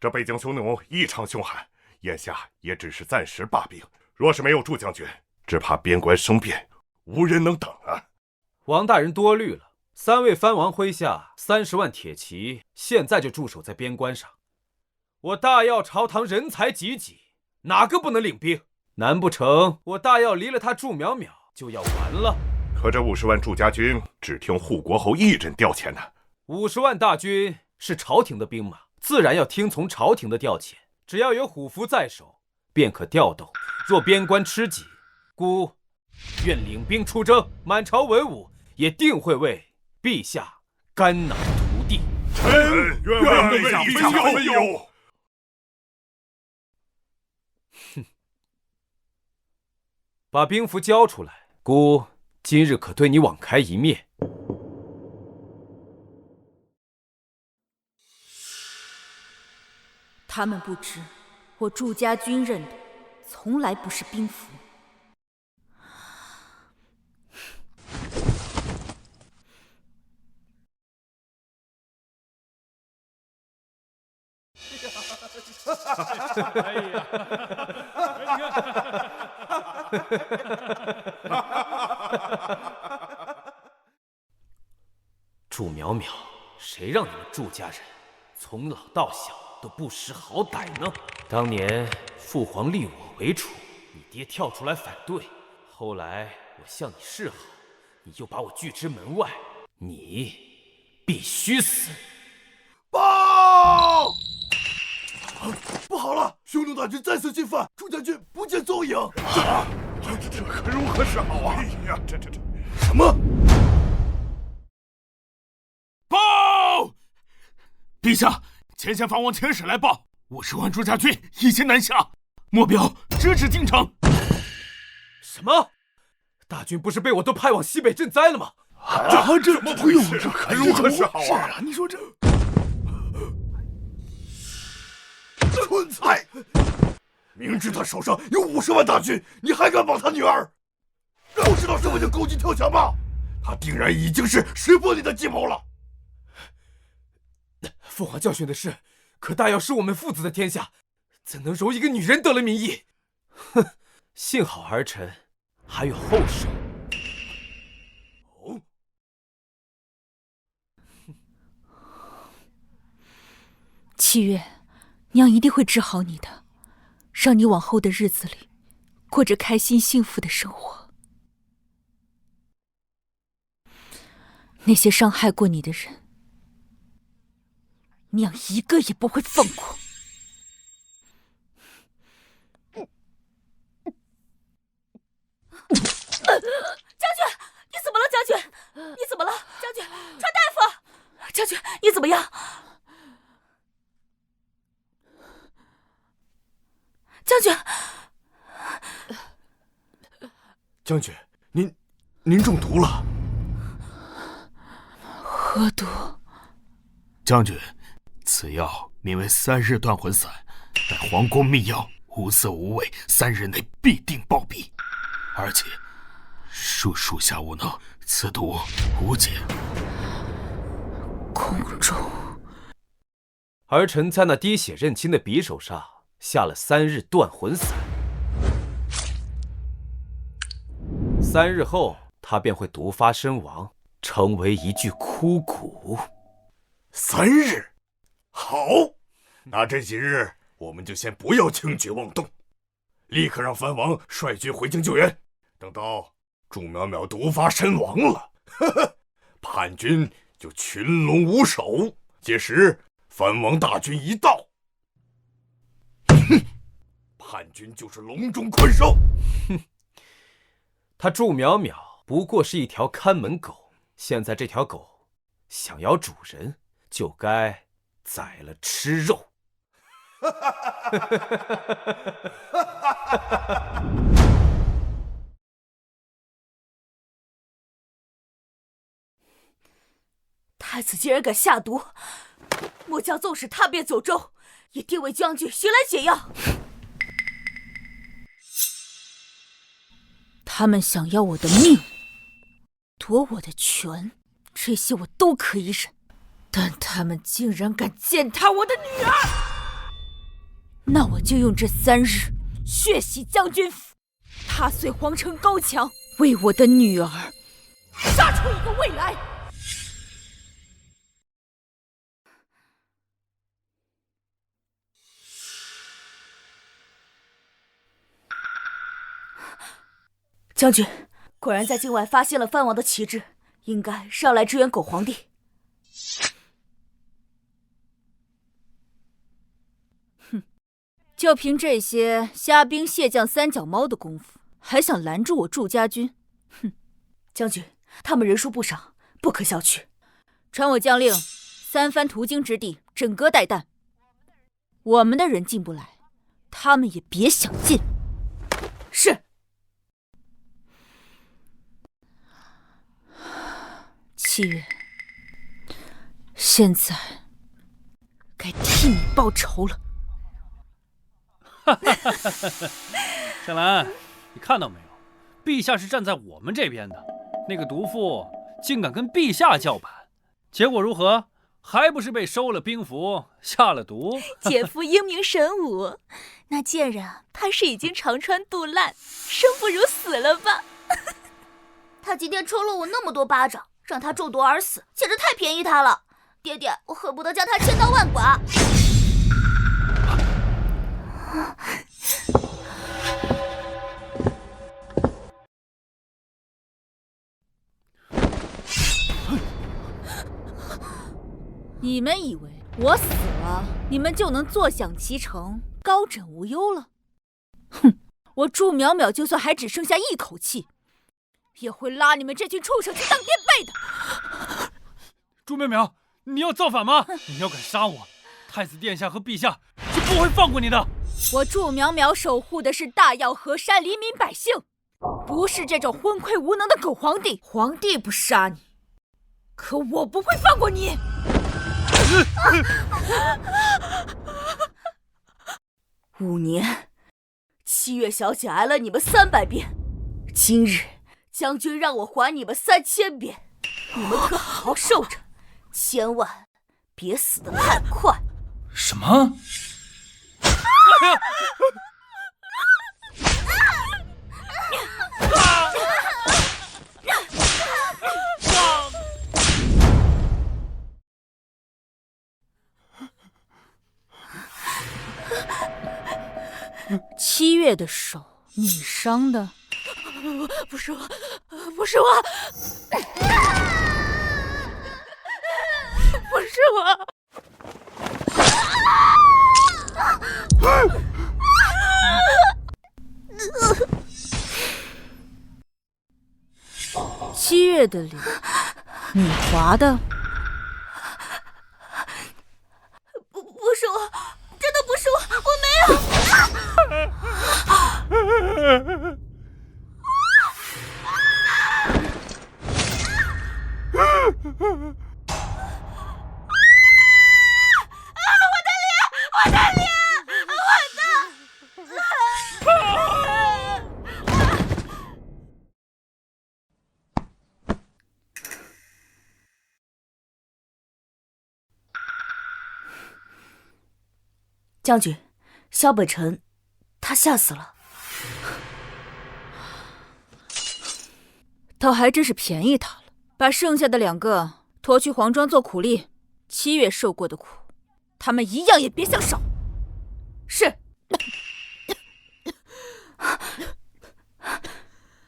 这北疆匈奴异常凶悍，眼下也只是暂时罢兵。若是没有祝将军，只怕边关生变，无人能等啊！王大人多虑了，3位藩王麾下30万铁骑，现在就驻守在边关上。我大药朝堂人才济济，哪个不能领兵？难不成我大药离了他祝淼淼就要完了？可这50万祝家军只听护国侯一人调遣呢。50万大军是朝廷的兵马，自然要听从朝廷的调遣。只要有虎符在手，便可调动。若边关吃紧，孤愿领兵出征，满朝文武也定会为陛下肝脑涂地。臣愿为陛下分忧。哼！把兵符交出来，孤今日可对你网开一面。他们不知，我祝家军认的从来不是兵符。哎呀！祝淼淼，谁让你们祝家人从老到小都不识好歹呢？当年父皇立我为储，你爹跳出来反对，后来我向你示好，你又把我拒之门外，你必须死！报！不好了，匈奴大军再次进犯，祝家军不见踪影。这可如何是好啊！哎呀，这什么？报！陛下，前线藩王遣使来报，50万祝家军已经南下，目标直指京城。什么？大军不是被我都派往西北赈灾了吗？这怎么回事？这可如何是好啊！是啊，你说这蠢材！明知他手上有50万大军，你还敢帮他女儿？不知道什么叫狗急跳墙吗？他定然已经是识破你的计谋了。父皇教训的是，可大要是我们父子的天下，怎能容一个女人得了民意？哼！幸好儿臣还有后手。哦，七月，娘一定会治好你的，让你往后的日子里过着开心幸福的生活。那些伤害过你的人，娘一个也不会放过。将军，你怎么了？将军，你怎么了？将军，传大夫！将军，你怎么样？将军，将军，您中毒了。何毒？将军，此药名为3日断魂散，乃皇宫秘药，无色无味，3日内必定暴毙。而且属下无能，此毒无解。宫中，儿臣在那滴血认亲的匕首上下了3日断魂散，3日后他便会毒发身亡，成为一具枯骨。3日，好，那这几日我们就先不要轻举妄动，立刻让藩王率军回京救援。等到祝淼淼毒发身亡了，叛军就群龙无首。届时藩王大军一到，叛军就是笼中困兽。他祝淼淼不过是一条看门狗，现在这条狗想要主人，就该宰了吃肉。太子竟然敢下毒，末将纵使踏遍九州，也定为将军寻来解药。他们想要我的命，夺我的权，这些我都可以忍，但他们竟然敢践踏我的女儿，那我就用这3日血洗将军府，踏碎皇城高墙，为我的女儿杀出一个未来。将军，果然在境外发现了藩王的旗帜，应该是要来支援狗皇帝。哼，就凭这些虾兵蟹将三脚猫的功夫，还想拦住我祝家军？哼！将军，他们人数不少，不可小觑。传我将令，3番途经之地整戈待旦。我们的人进不来，他们也别想进。是。7月，现在该替你报仇了。夏兰，你看到没有？陛下是站在我们这边的，那个毒妇竟敢跟陛下叫板，结果如何？还不是被收了兵符，下了毒。姐夫英明神武，那贱人怕是已经肠穿肚烂，生不如死了吧？他今天抽了我那么多巴掌，让他中毒而死，简直太便宜他了。爹爹，我恨不得将他千刀万剐。你们以为我死了，你们就能坐享其成、高枕无忧了？哼！我祝淼淼就算还只剩下一口气，也会拉你们这群畜生去当垫背的。祝淼淼，你要造反吗？你要敢杀我，太子殿下和陛下是不会放过你的。我祝淼淼守护的是大药河山黎民百姓，不是这种昏聩无能的狗皇帝。皇帝不杀你，可我不会放过你。5年，7月小姐挨了你们300遍，今日将军让我还你们3000遍，你们可好好受着，千万别死得太快。什么？7月的手，你伤的？不是我，不是我，不是我。7月的脸，你划的？不是我，真的不是我，我没有。将军，萧北辰，他吓死了。倒还真是便宜他了，把剩下的2个拖去黄庄做苦力。7月受过的苦，他们一样也别想少。是。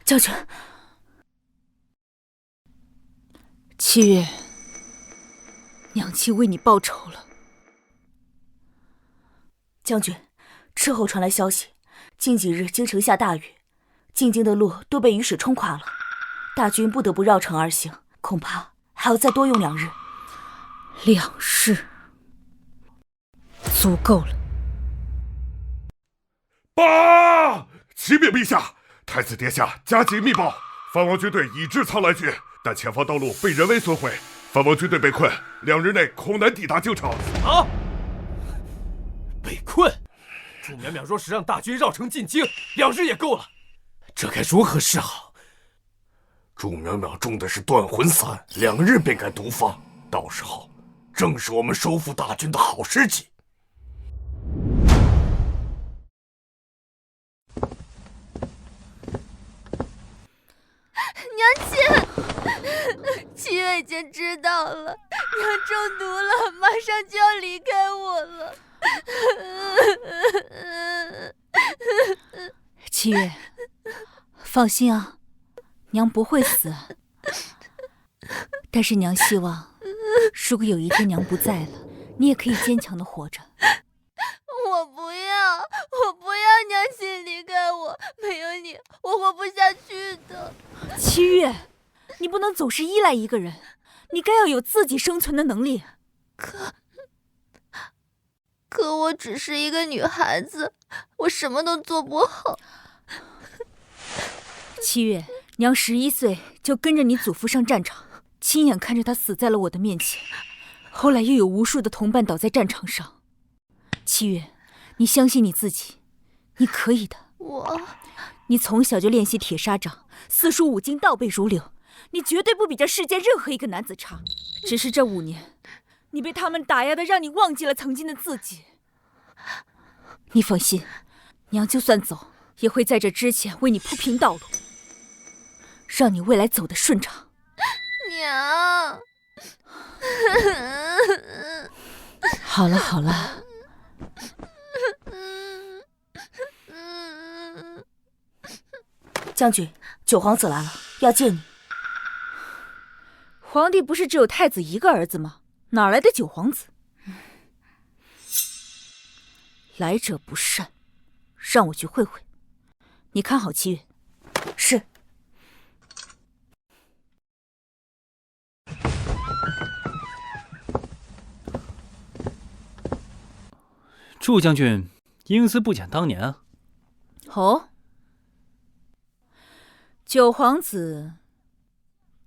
将军，七月，娘亲为你报仇了。将军，斥候传来消息，近几日京城下大雨，进京的路都被雨水冲垮了，大军不得不绕城而行，恐怕还要再多用2日。2日，足够了。报！启禀陛下，太子殿下加急密报，藩王军队已至苍兰郡，但前方道路被人为损毁，藩王军队被困，2日内恐难抵达京城。啊！被困？祝淼淼若是让大军绕城进京，2日也够了，这该如何是好？祝淼淼中的是断魂散，2日便该毒发，到时候正是我们收复大军的好时机。娘亲，七月已经知道了，娘中毒了，马上就要离开我了。七月，放心啊，娘不会死。但是娘希望，如果有一天娘不在了，你也可以坚强的活着。我不要娘亲离开我，没有你，我活不下去的。七月，你不能总是依赖一个人，你该要有自己生存的能力。可我只是一个女孩子，我什么都做不好。七月，娘11岁就跟着你祖父上战场，亲眼看着他死在了我的面前，后来又有无数的同伴倒在战场上。七月，你相信你自己，你可以的。你从小就练习铁砂掌，四书五经倒背如流，你绝对不比这世间任何一个男子差。只是这5年，你被他们打压的让你忘记了曾经的自己。你放心，娘就算走，也会在这之前为你铺平道路，让你未来走得顺畅。娘，好了好了，将军，九皇子来了，要见你。皇帝不是只有太子一个儿子吗？哪来的九皇子？来者不善，让我去会会。你看好七月。是。祝将军英姿不减当年啊。哦，九皇子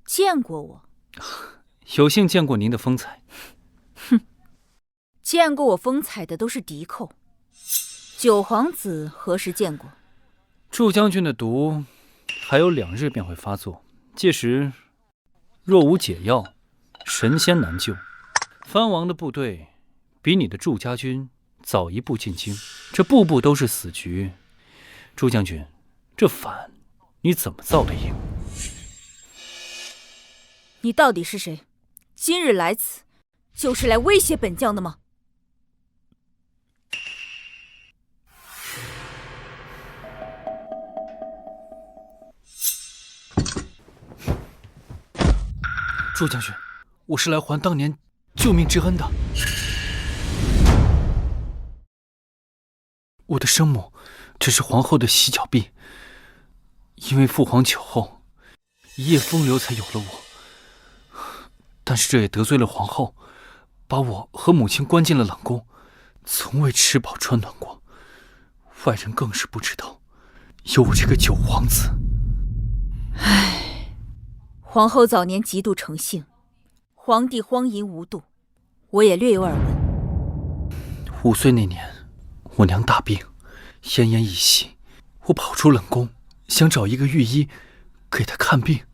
见过我？有幸见过您的风采。哼，见过我风采的都是敌寇。九皇子何时见过？祝将军的毒还有2日便会发作，届时若无解药，神仙难救。藩王的部队比你的祝家军早一步进京，这步步都是死局。祝将军，这反你怎么造得赢？你到底是谁？今日来此，就是来威胁本将的吗？祝将军，我是来还当年救命之恩的。我的生母只是皇后的洗脚婢，因为父皇酒后一夜风流才有了我，但是这也得罪了皇后，把我和母亲关进了冷宫，从未吃饱穿暖过。外人更是不知道有我这个九皇子。唉，皇后早年极度诚信，皇帝荒淫无度，我也略有耳闻。5岁那年，我娘大病，奄奄一息，我跑出冷宫，想找一个御医给她看病，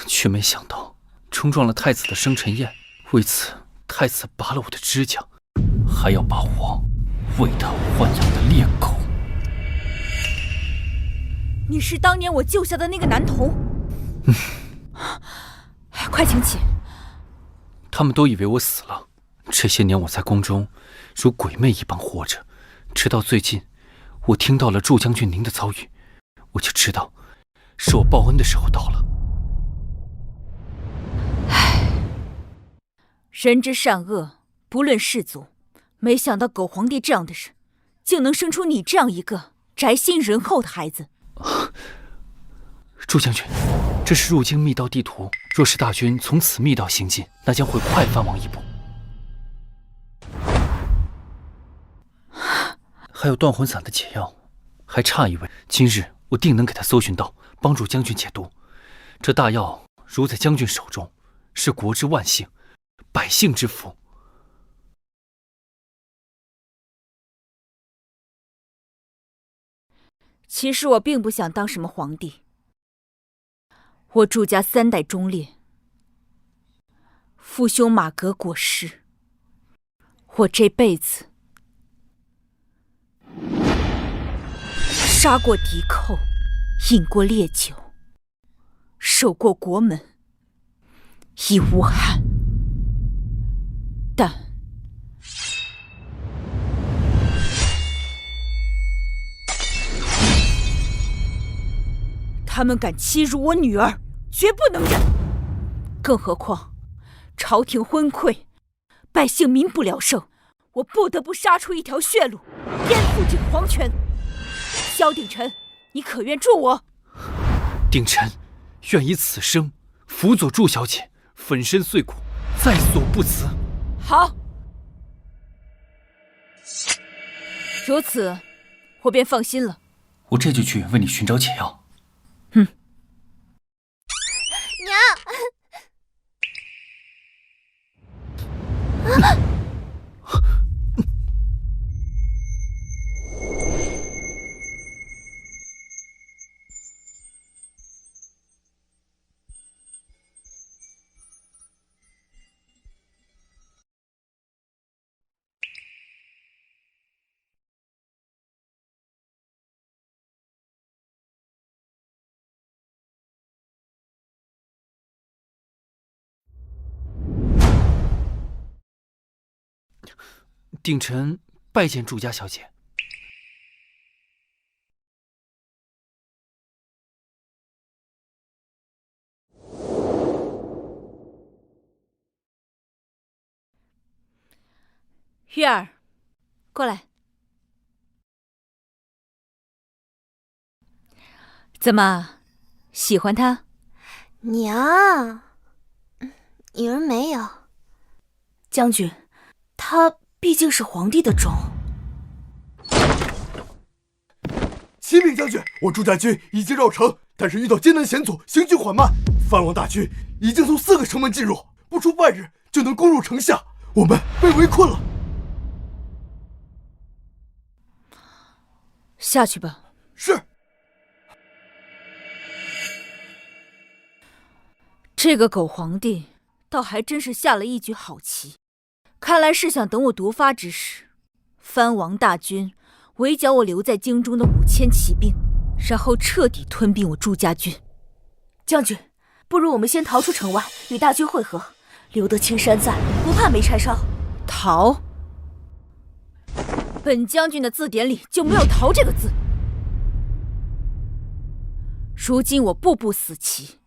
却没想到冲撞了太子的生辰宴，为此太子拔了我的指甲，还要把我喂他豢养的猎狗。你是当年我救下的那个男童？快请起！他们都以为我死了，这些年我在宫中如鬼魅一般活着，直到最近，我听到了祝将军您的遭遇，我就知道，是我报恩的时候到了。唉，人之善恶，不论氏族，没想到狗皇帝这样的人，竟能生出你这样一个宅心仁厚的孩子。祝将军，这是入京密道地图，若是大军从此密道行进，那将会快藩王一步。还有断魂散的解药，还差一味，今日我定能给他搜寻到，帮助将军解毒。这大药如在将军手中，是国之万幸，百姓之福。其实我并不想当什么皇帝，我祝家3代忠烈，父兄马革过世，我这辈子杀过敌寇，饮过烈酒，守过国门，已无憾。但他们敢欺辱我女儿，绝不能忍。更何况朝廷昏聩，百姓民不聊生，我不得不杀出一条血路，颠覆这个皇权。萧鼎臣，你可愿助我？鼎臣愿以此生辅佐祝小姐，粉身碎骨，在所不辞。好，如此，我便放心了。我这就去为你寻找解药。鼎臣拜见祝家小姐。月儿，过来。怎么，喜欢他？娘，女儿没有。将军，他毕竟是皇帝的种。启禀将军，我祝家军已经绕城，但是遇到艰难险阻，行军缓慢。藩王大军已经从4个城门进入，不出半日就能攻入城下，我们被围困了。下去吧。是。这个狗皇帝倒还真是下了一局好棋，看来是想等我毒发之时，藩王大军围剿我留在京中的5000骑兵，然后彻底吞并我祝家军。将军，不如我们先逃出城外，与大军会合，留得青山在，不怕没柴烧。逃？本将军的字典里就没有逃这个字。如今我步步死棋，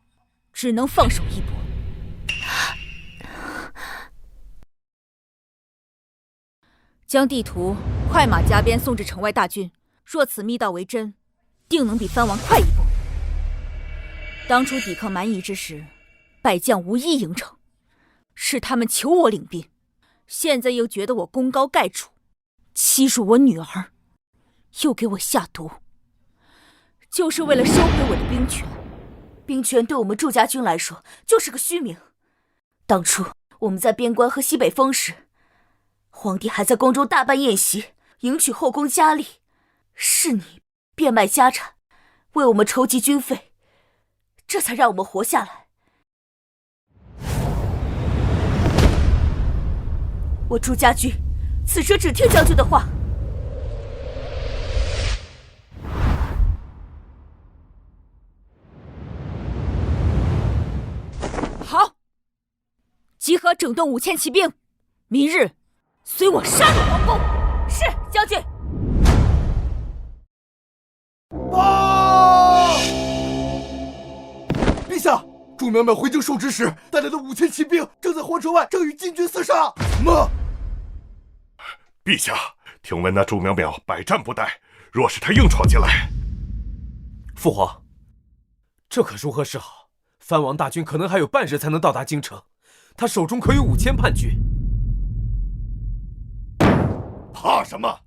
只能放手一搏。将地图快马加鞭送至城外大军，若此密道为真，定能比藩王快一步。当初抵抗蛮夷之时，败将无一营城，是他们求我领兵，现在又觉得我功高盖主，欺辱我女儿，又给我下毒，就是为了收回我的兵权。兵权对我们祝家军来说就是个虚名。当初我们在边关和西北封时，皇帝还在宫中大办宴席，迎娶后宫佳丽，是你变卖家产，为我们筹集军费，这才让我们活下来。我祝家军此时只听将军的话。好，集合整顿5000骑兵，明日随我杀入皇宫。是，将军。陛下，朱淼淼回京受职时带来的5000骑兵正在皇城外正与金军厮杀。什么？陛下，听闻那朱淼淼百战不殆，若是他硬闯进来，父皇，这可如何是好？藩王大军可能还有半日才能到达京城，他手中可有5000叛军。怕什么？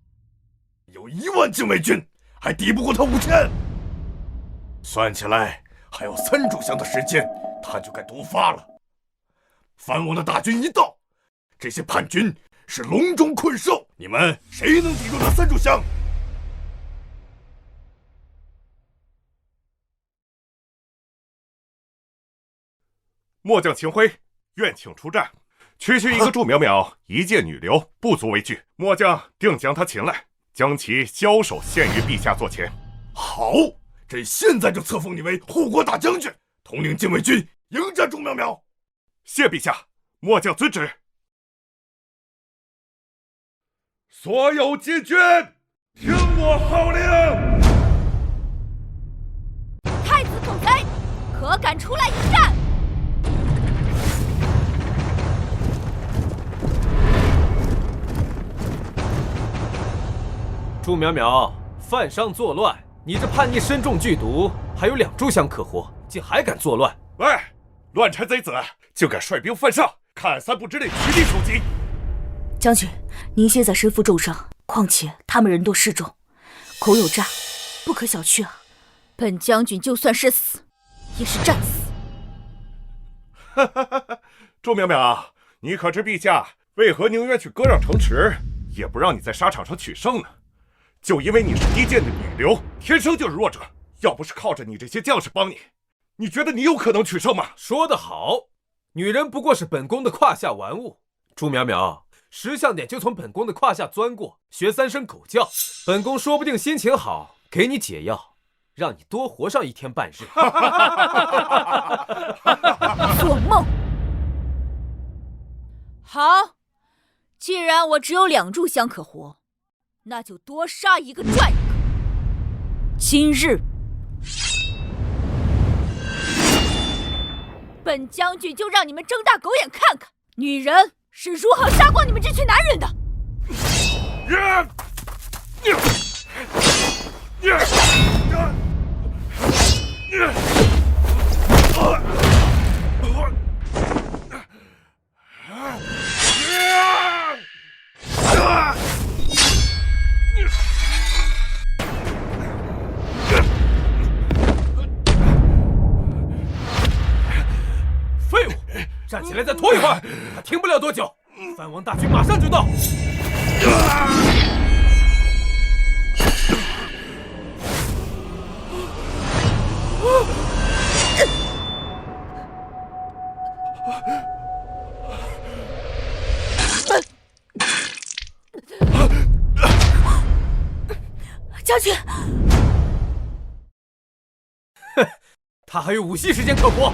有1万禁卫军，还敌不过他5000。算起来还有3炷香的时间，他就该毒发了。藩王的大军一到，这些叛军是笼中困兽，你们谁能抵住那3炷香？末将秦晖愿请出战。区区一个祝淼淼，一介女流，不足为惧。末将定将她擒来，将其枭首献于陛下座前。好，朕现在就册封你为护国大将军，统领禁卫军迎战祝淼淼。谢陛下，末将遵旨。所有禁军，听我号令！太子狗贼，可敢出来迎战？朱淼淼犯上作乱，你这叛逆身中剧毒，还有2炷香可活，竟还敢作乱！喂，乱臣贼子，竟敢率兵犯上，看3步之内取缔首级！将军，您现在身负重伤，况且他们人多势众，口有诈，不可小觑啊！本将军就算是死，也是战死。祝淼淼，你可知陛下为何宁愿去割让城池，也不让你在沙场上取胜呢？就因为你是低贱的女流，天生就是弱者。要不是靠着你这些将士帮你，你觉得你有可能取胜吗？说得好，女人不过是本宫的胯下玩物。朱淼淼，识相点就从本宫的胯下钻过，学3声狗叫，本宫说不定心情好，给你解药，让你多活上1天半日。做梦！好，既然我只有2炷香可活，那就多杀一个赚一个。今日，本将军就让你们睁大狗眼看看，女人是如何杀光你们这群男人的！废物，站起来再拖一会儿，他停不了多久。藩王大军马上就到。将军，哼，他还有午息时间可活。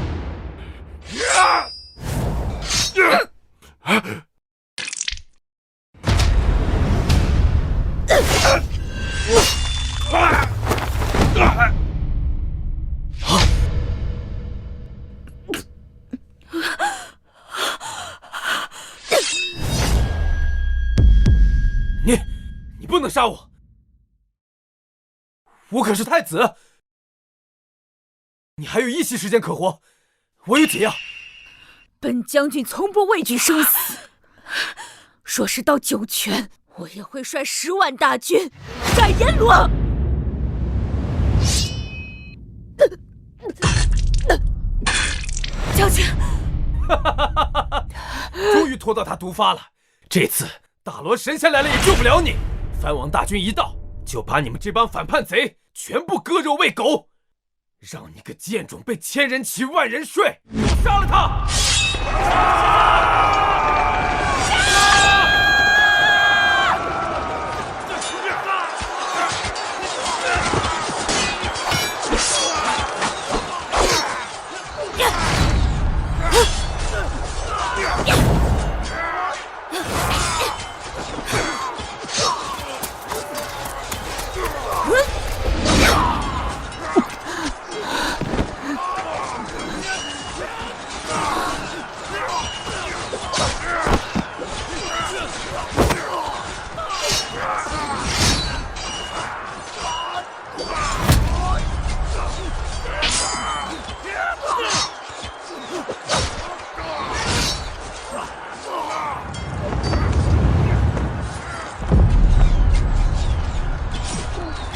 你不能杀我！我可是太子，你还有1息时间可活，我有解药。本将军从不畏惧生死，若是到九泉，我也会率10万大军斩阎罗。将军，终于拖到他毒发了。这次大罗神仙来了也救不了你。藩王大军一到，就把你们这帮反叛贼全部割肉喂狗，让你个贱种被1000人骑万人睡！杀了他！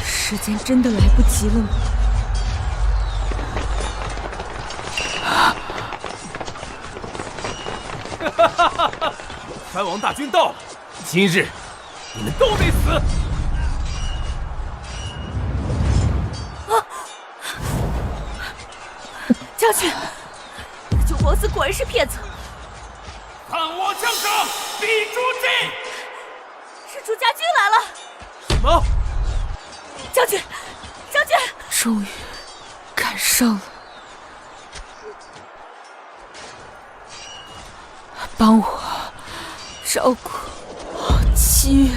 时间真的来不及了吗？藩王大军到了，今日你们都得死！将军，九皇子果然是骗子。看我将士比诸计！是朱家军来了。什么？将军，将军！终于赶上了，帮我照顾七月。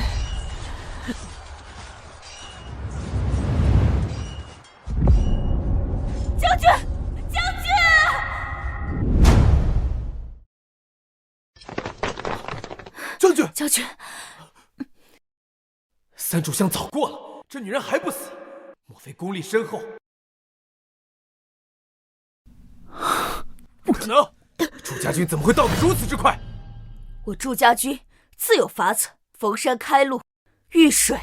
将军，将军！将军，将军，三炷香早过了，这女人还不死，莫非功力深厚？不可能！朱家军怎么会到得如此之快？我朱家军自有法子，逢山开路，遇水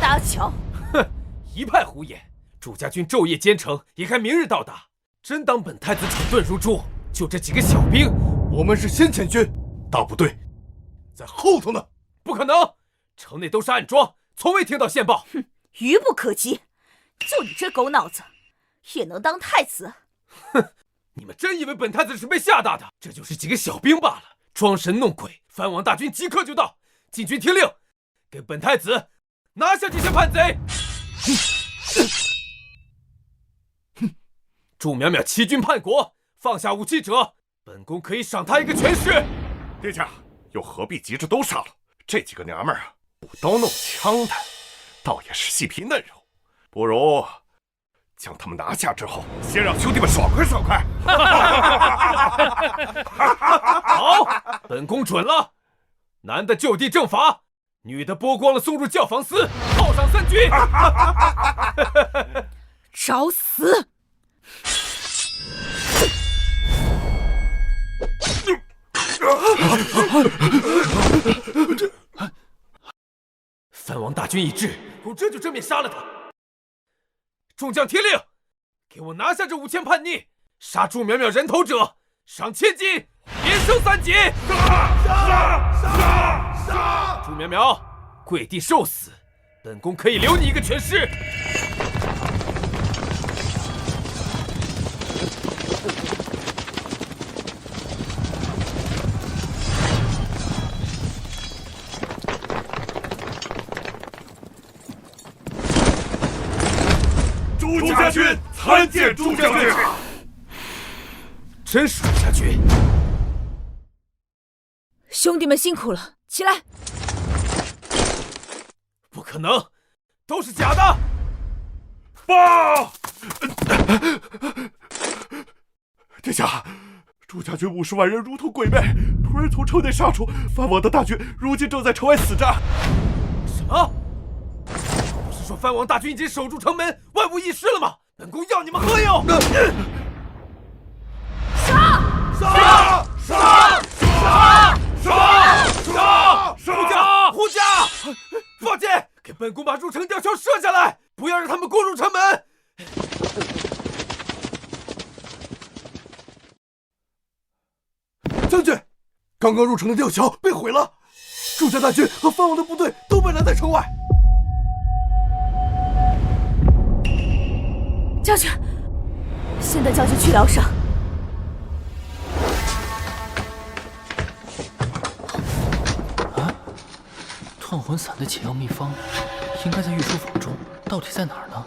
搭桥。哼，一派胡言！朱家军昼夜兼程，也该明日到达。真当本太子蠢钝如猪？就这几个小兵，我们是先遣军，大部队在后头呢。不可能！城内都是暗桩，从未听到线报。哼，愚不可及！就你这狗脑子，也能当太子？哼！你们真以为本太子是被吓大的？这就是几个小兵罢了，装神弄鬼。藩王大军即刻就到，禁军听令，给本太子拿下这些叛贼！祝淼淼欺君叛国，放下武器者，本宫可以赏他一个全尸。殿下又何必急着都杀了？这几个娘们儿啊，舞刀弄枪的，倒也是细皮嫩肉，不如将他们拿下之后，先让兄弟们爽快爽快。好，本宫准了。男的就地正法，女的剥光了送入教坊司，犒赏三军。找死！藩王大军已至，我这就正面杀了他。众将听令，给我拿下这5000叛逆！杀朱淼淼人头者，赏1000金，连升3级！杀！朱淼淼，跪地受死！本宫可以留你一个全尸。朱家军参见朱将军。真是朱家军！兄弟们辛苦了，起来！不可能，都是假的！报！殿下，朱家军50万人如同鬼魅，突然从城内杀出，藩王的大军如今正在城外死战。什么？不是说藩王大军已经守住城门，万无一失了吗？本宫要你们何用？杀！护驾！放箭，给本宫把入城吊桥射下来，不要让他们攻入城门。将军，刚刚入城的吊桥被毁了，朱家大军和藩王的部队都被拦在城外。将军，先带将军去疗伤。断魂散的解药秘方应该在御书房中，到底在哪儿呢？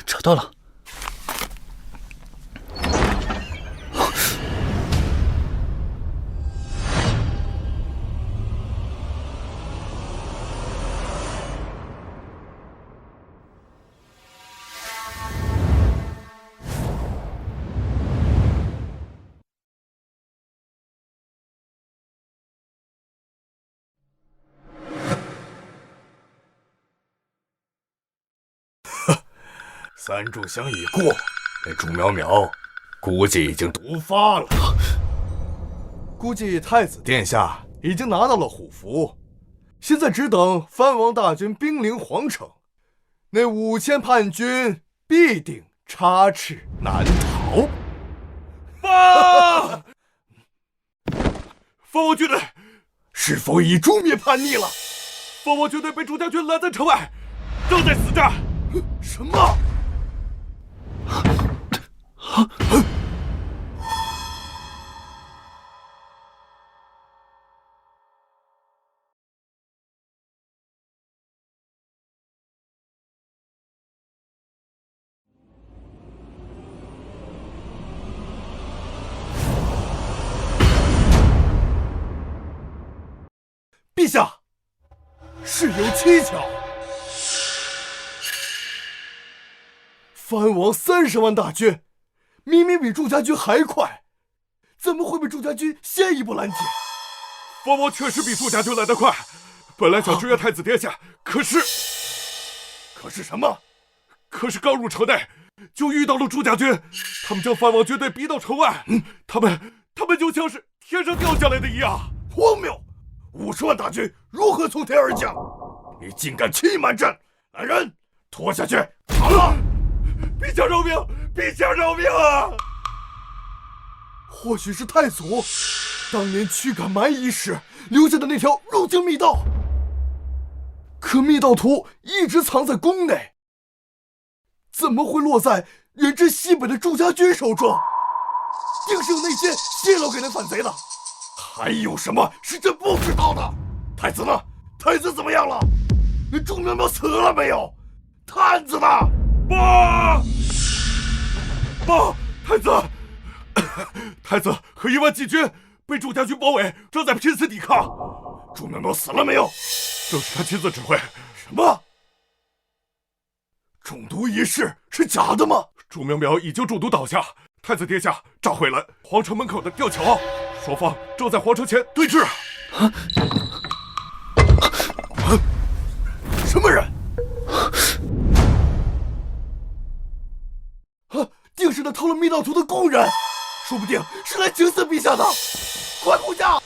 找到了。3炷香已过，那祝苗苗估计已经毒发了。估计太子殿下已经拿到了虎符，现在只等藩王大军兵临皇城，那5000叛军必定插翅难逃。藩王军队是否已诛灭叛逆了？藩王军队被朱家军拦在城外，正在死战。什么？陛下，事有蹊跷。藩王30万大军，明明比祝家军还快，怎么会被祝家军先一步拦截？藩王确实比祝家军来得快，本来想追越太子殿下，可是什么？可是刚入城内就遇到了祝家军，他们将藩王军队逼到城外，他们就像是天上掉下来的一样，荒谬！50万大军如何从天而降？你竟敢欺瞒朕！来人，拖下去！好了，陛下饶命！陛下饶命啊！或许是太祖当年驱赶蛮夷时留下的那条入京密道，可密道图一直藏在宫内，怎么会落在远至西北的祝家军手中？定是有内奸泄露给那反贼的。还有什么是朕不知道的？太子呢？太子怎么样了？那祝苗苗死了没有？探子呢？爸，太子和1万禁军被祝家军包围，正在拼死抵抗。祝苗苗死了没有？正是他亲自指挥。什么？中毒一事是假的吗？祝苗苗已经中毒倒下，太子殿下炸毁了皇城门口的吊桥，双方正在皇城前对峙。什么人？定是那偷了密道图的工人，说不定是来请死陛下的。快护驾！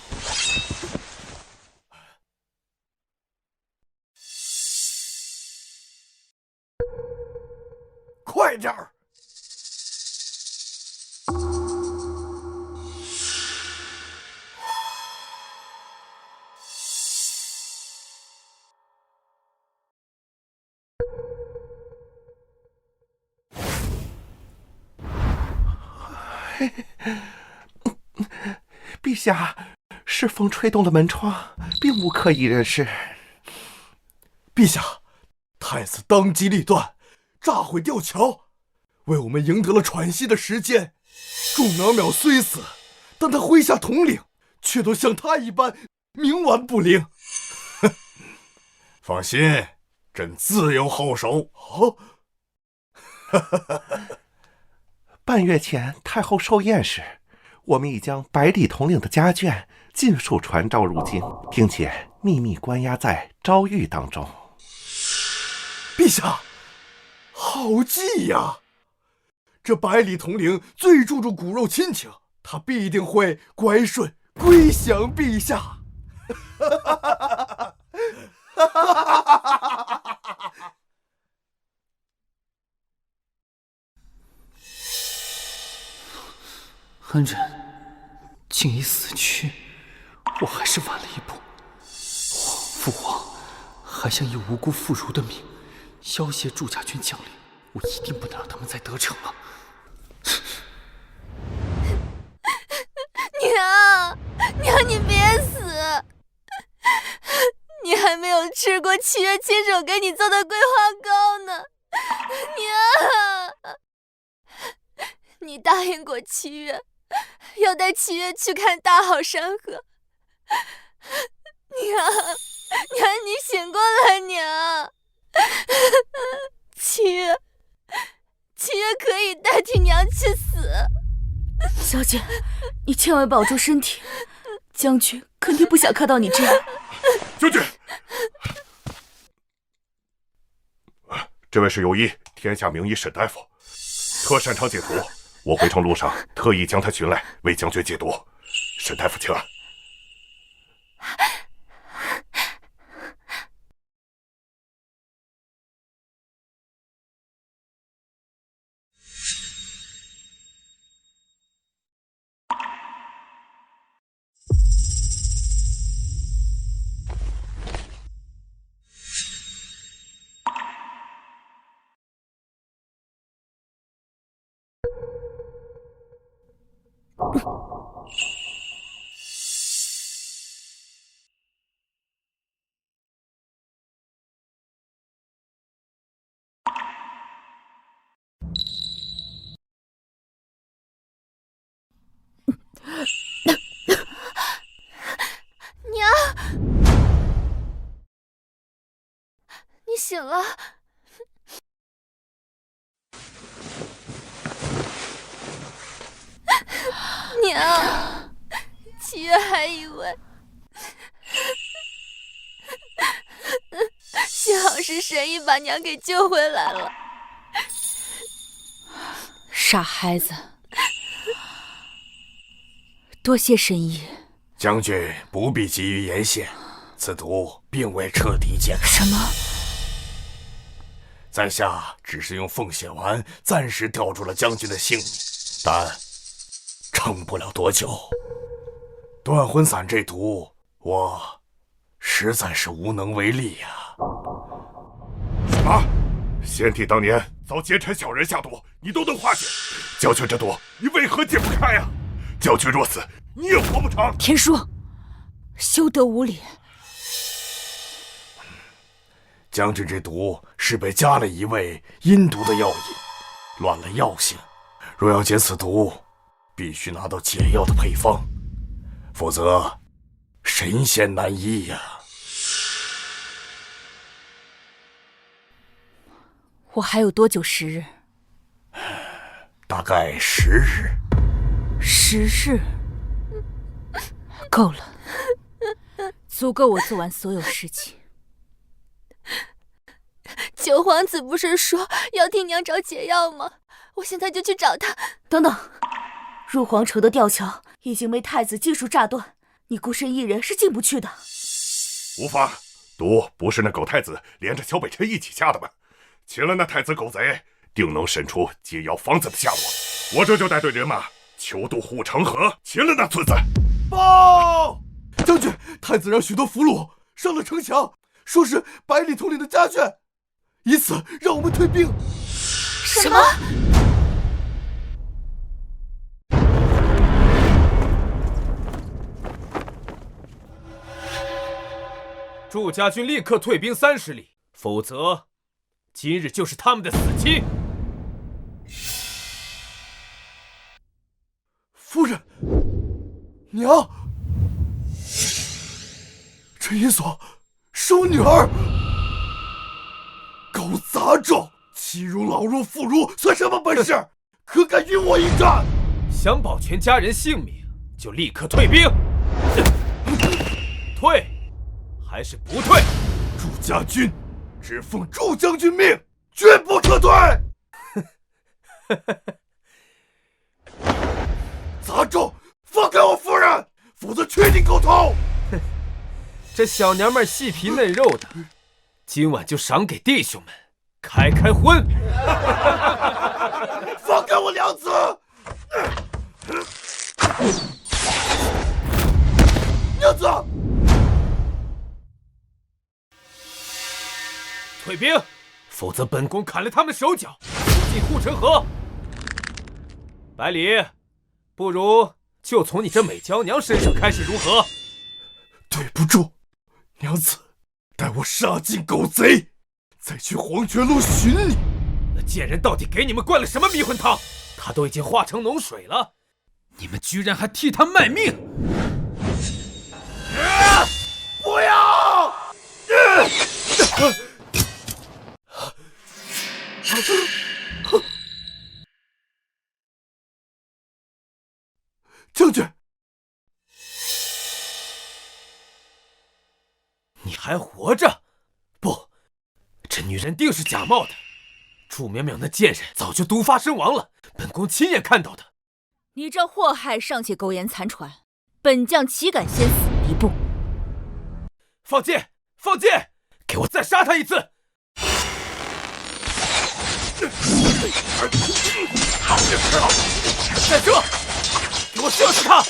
快点儿！陛下，是风吹动了门窗，并无可疑人士。陛下，太子当机立断，炸毁吊桥，为我们赢得了喘息的时间。祝苗苗虽死，但他麾下统领却都像他一般冥顽不灵。放心，朕自有后手。好。半月前太后寿宴时，我们已将百里统领的家眷尽数传召入京，并且秘密关押在昭狱当中。陛下，好计呀！这百里统领最注重骨肉亲情，他必定会乖顺归降陛下。恩人竟已死去，我还是晚了一步。父皇还想以无辜妇孺的命要挟祝家军将领，我一定不能让他们再得逞了。娘，你别死！你还没有吃过七月亲手给你做的桂花糕呢，娘！你答应过七月，要带七月去看大好山河。娘，你醒过来，娘！七月可以代替娘去死。小姐，你千万保重身体，将军肯定不想看到你这样。将军，这位是有意天下名医沈大夫，特擅长解毒。我回程路上特意将他寻来，为将军解毒。沈大夫，请。娘，你醒了。娘，七月还以为，幸好是神医把娘给救回来了。傻孩子，多谢神医。将军不必急于言谢，此毒并未彻底解开。什么？在下只是用凤血丸暂时吊住了将军的性命，但撑不了多久。断魂散这毒，我实在是无能为力呀。什么？先帝当年遭奸臣小人下毒，你都能化解，将军这毒你为何解不开呀？将军若死，你也活不长。田叔，休得无礼。将军这毒是被加了一味阴毒的药引，乱了药性。若要解此毒，必须拿到解药的配方，否则神仙难医呀。我还有多久时日？大概10日。10日，够了，足够我做完所有事情。九皇子不是说要替娘找解药吗？我现在就去找他。等等，入皇城的吊桥已经被太子尽数炸断，你孤身一人是进不去的。无妨，毒不是那狗太子连着小北辰一起下的吗？擒了那太子狗贼，定能审出解药方子的下落。我这就带队人马求渡护城河，擒了那孙子。报！将军，太子让许多俘虏上了城墙，说是百里统领的家眷，以此让我们退兵。什么？祝家军立刻退兵30里，否则今日就是他们的死期。夫人，娘，陈银锁收女儿，狗杂种，欺辱老弱妇孺，算什么本事？可敢与我一战？想保全家人性命，就立刻退兵。退，还是不退？祝家军只奉祝将军命，绝不撤退。杂种，放开我夫人，否则确定狗头！这小娘们细皮嫩肉的，今晚就赏给弟兄们开开荤。放开我娘子！娘子，退兵，否则本宫砍了他们手脚，丢进护城河。百里，不如就从你这美娇娘身上开始，如何？对不住，娘子，待我杀尽狗贼，再去黄泉路寻你。那贱人到底给你们灌了什么迷魂汤？他都已经化成脓水了，你们居然还替他卖命！不要！将军，你还活着？不，这女人定是假冒的。祝淼淼那贱人早就毒发身亡了，本宫亲眼看到的。你这祸害尚且苟延残喘，本将岂敢先死一步？放箭！放箭！给我再杀他一次！再射！给我射死他！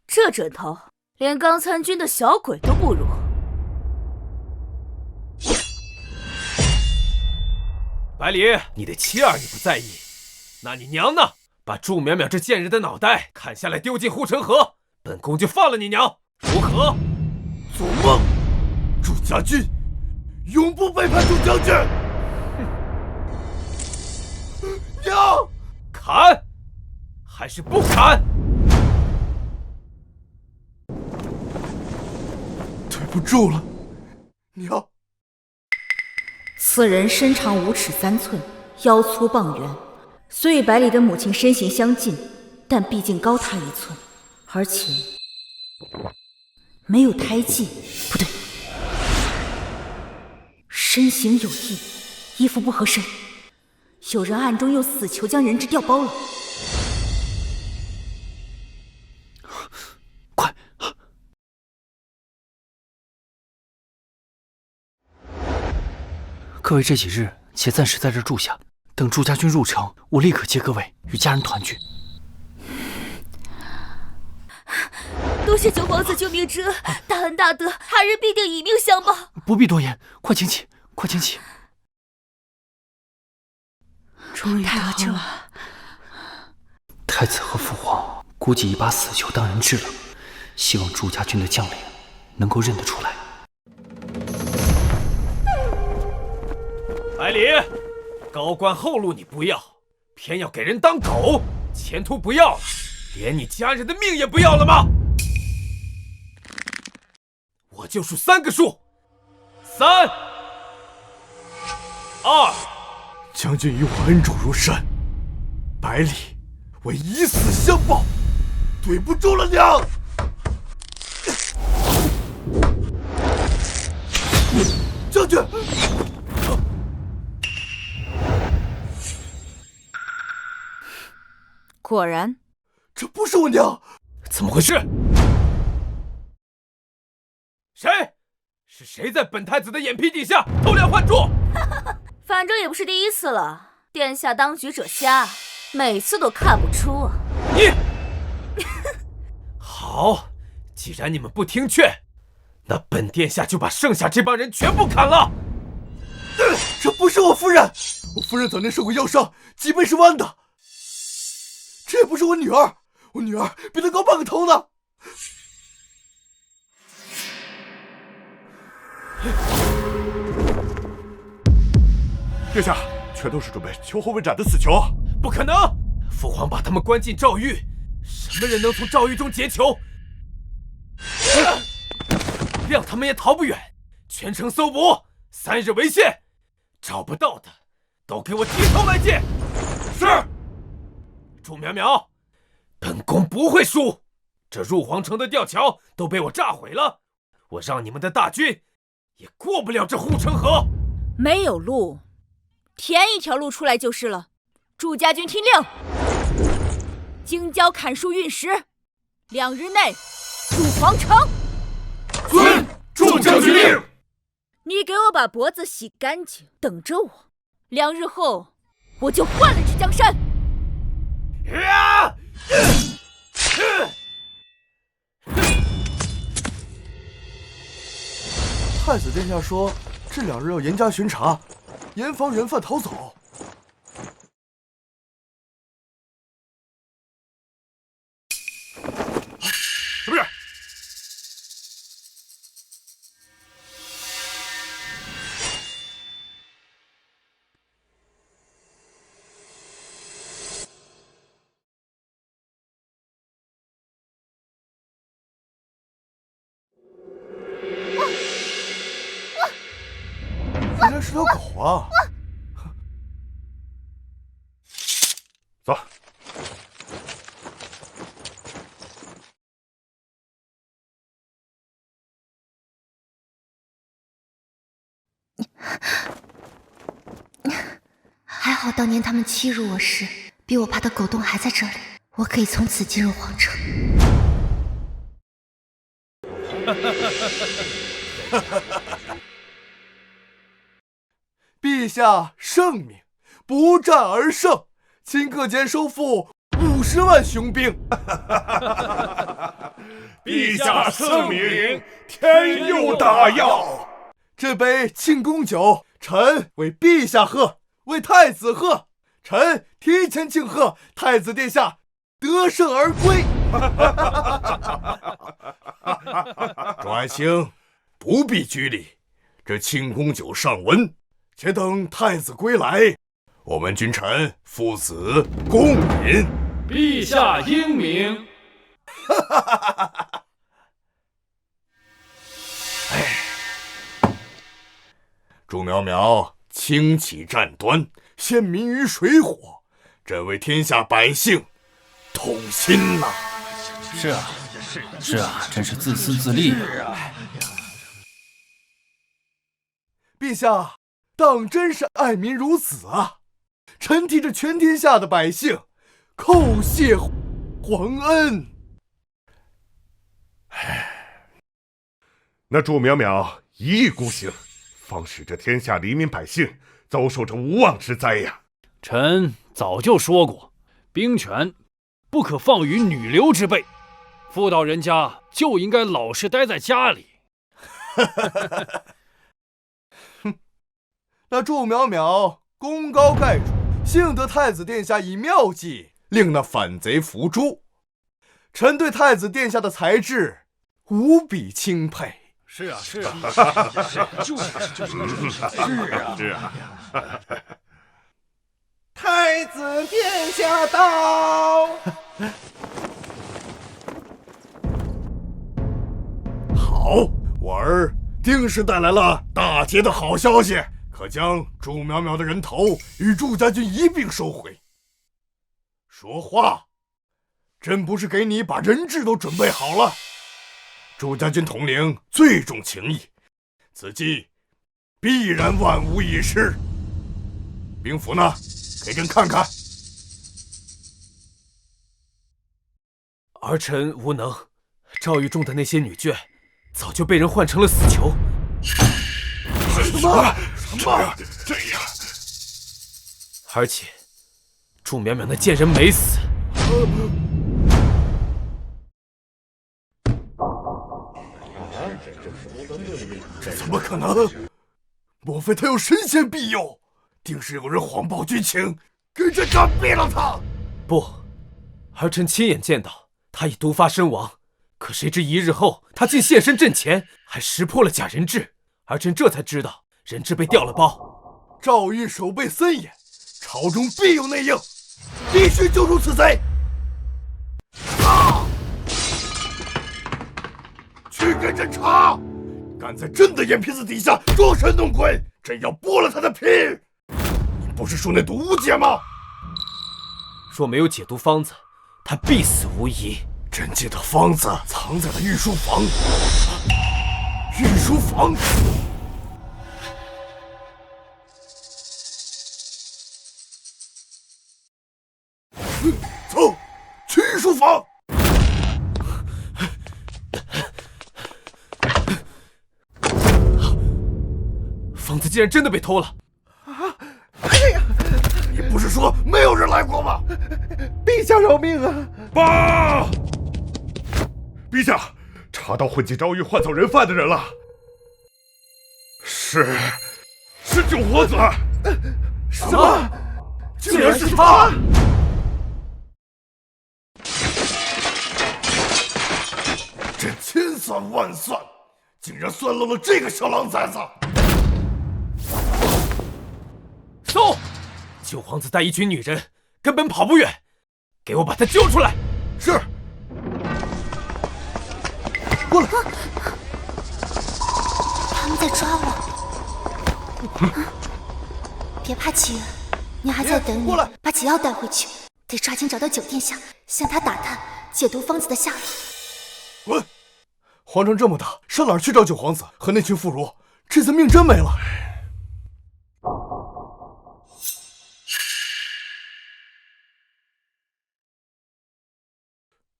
这准头连刚参军的小鬼都不如。百里，你的妻儿你不在意，那你娘呢？把祝淼淼这贱人的脑袋砍下来丢进护城河，本宫就放了你娘，如何？做梦！祝家军永不背叛祝将军。娘，砍还是不砍？对不住了，娘。此人身长5尺3寸，腰粗棒圆，虽与百里的母亲身形相近，但毕竟高他1寸，而且没有胎记，不对，身形有异，衣服不合身，有人暗中用死囚将人质调包了。各位这几日且暂时在这住下，等祝家军入城，我立刻接各位与家人团聚。多谢九皇子救命之恩，大恩大德，他日必定以命相报。不必多言，快请起，快请起。终于得救了。太子和父皇估计已把死囚当人质了，希望祝家军的将领能够认得出来。百里，高官厚禄你不要，偏要给人当狗，前途不要了，连你家人的命也不要了吗？我就数3个数，3、2。将军与我恩重如山，百里，我以死相报，对不住了娘。将军。果然，这不是我娘，怎么回事？谁？是谁在本太子的眼皮底下偷梁换柱？反正也不是第一次了。殿下当局者瞎，每次都看不出啊。你好，既然你们不听劝，那本殿下就把剩下这帮人全部砍了。这不是我夫人，我夫人早年受过腰伤，脊背是弯的。这也不是我女儿，我女儿比她高半个头呢。殿下，全都是准备秋后未斩的死囚。不可能！父皇把他们关进诏狱，什么人能从诏狱中解囚？让他们也逃不远。全城搜捕，3日为限。找不到的，都给我提头来见。是。祝淼淼，本宫不会输。这入皇城的吊桥都被我炸毁了，我让你们的大军也过不了这护城河。没有路，填一条路出来就是了。祝家军听令，京郊砍树运石，2日内入皇城。遵祝将军令。你给我把脖子洗干净，等着我。2日后，我就换了这江山。太子殿下说，这2日要严加巡查，严防人犯逃走。什么人？原来是条狗啊！走。好当年他们欺辱我时，比我怕的狗洞还在这里，我可以从此进入皇城。陛下圣明，不战而胜，顷刻间收复50万雄兵。陛下圣明，天佑大药。这杯庆功酒，臣为陛下喝，为太子喝。臣提前庆贺太子殿下得胜而归。众爱卿不必拘礼，这庆功酒上温，且等太子归来，我们君臣父子共饮。陛下英明。朱苗苗轻启战端，陷民于水火，朕为天下百姓痛心呐！是啊，是啊，真是自私自利啊！陛下，当真是爱民如子啊！臣替这全天下的百姓叩谢皇恩。那祝苗苗一意孤行，方使这天下黎民百姓遭受这无妄之灾呀！臣早就说过，兵权不可放于女流之辈，妇道人家就应该老实待在家里。那祝苗苗功高盖主，幸得太子殿下以妙计令那反贼伏诛，臣对太子殿下的才智无比钦佩。是啊，是啊，是啊。太子殿下到。好，我儿定是带来了大捷的好消息，可将祝苗苗的人头与祝家军一并收回。说话，朕不是给你把人质都准备好了？祝家军统领最重情义，此计必然万无一失。兵符呢？给朕看看。儿臣无能，赵玉中的那些女眷早就被人换成了死囚。什么？这样？而且，祝淼淼那贱人没死。这怎么可能？莫非他有神仙庇佑？定是有人谎报军情，给朕干毙了他！不，儿臣亲眼见到他已毒发身亡。可谁知一日后，他竟现身阵前，还识破了假人质。儿臣这才知道，人质被调了包。赵玉手背森严，朝中必有内应，必须揪出此贼！去给朕查！敢在朕的眼皮子底下装神弄鬼，朕要剥了他的皮！你不是说那毒无解吗？若没有解毒方子，他必死无疑。朕记得方子藏在了御书房。御书房？走，去御书房。方子竟然真的被偷了！哎呀！你不是说没有人来过吗？陛下饶命啊！报！陛下，查到混进赵玉换走人犯的人了。是九皇子。什么？竟然是他！朕千算万算，竟然算漏了这个小狼崽子！搜！九皇子带一群女人，根本跑不远，给我把他揪出来！是。过来！他们在抓我。别怕，齐远，你还在等你。过来，把解药带回去，得抓紧找到九殿下，向他打探解毒方子的下落。滚！皇城这么大，上哪儿去找九皇子和那群妇孺？这次命真没了。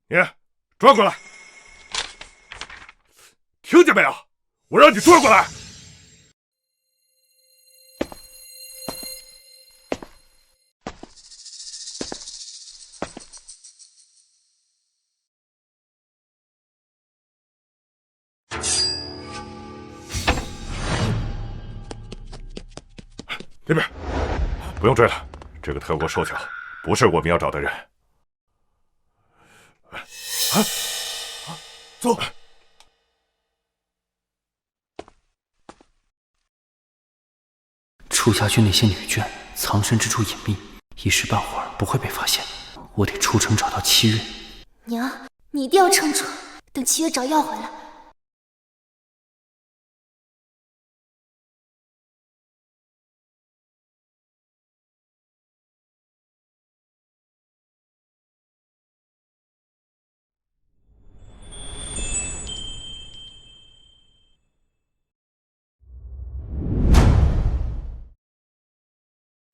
你转过来，听见没有？我让你转过来。这边，不用追了。这个特过手脚不是我们要找的人。走。楚家军那些女眷藏身之处隐秘，一时半会儿不会被发现。我得出城找到七月。娘，你一定要撑住，等七月找药回来。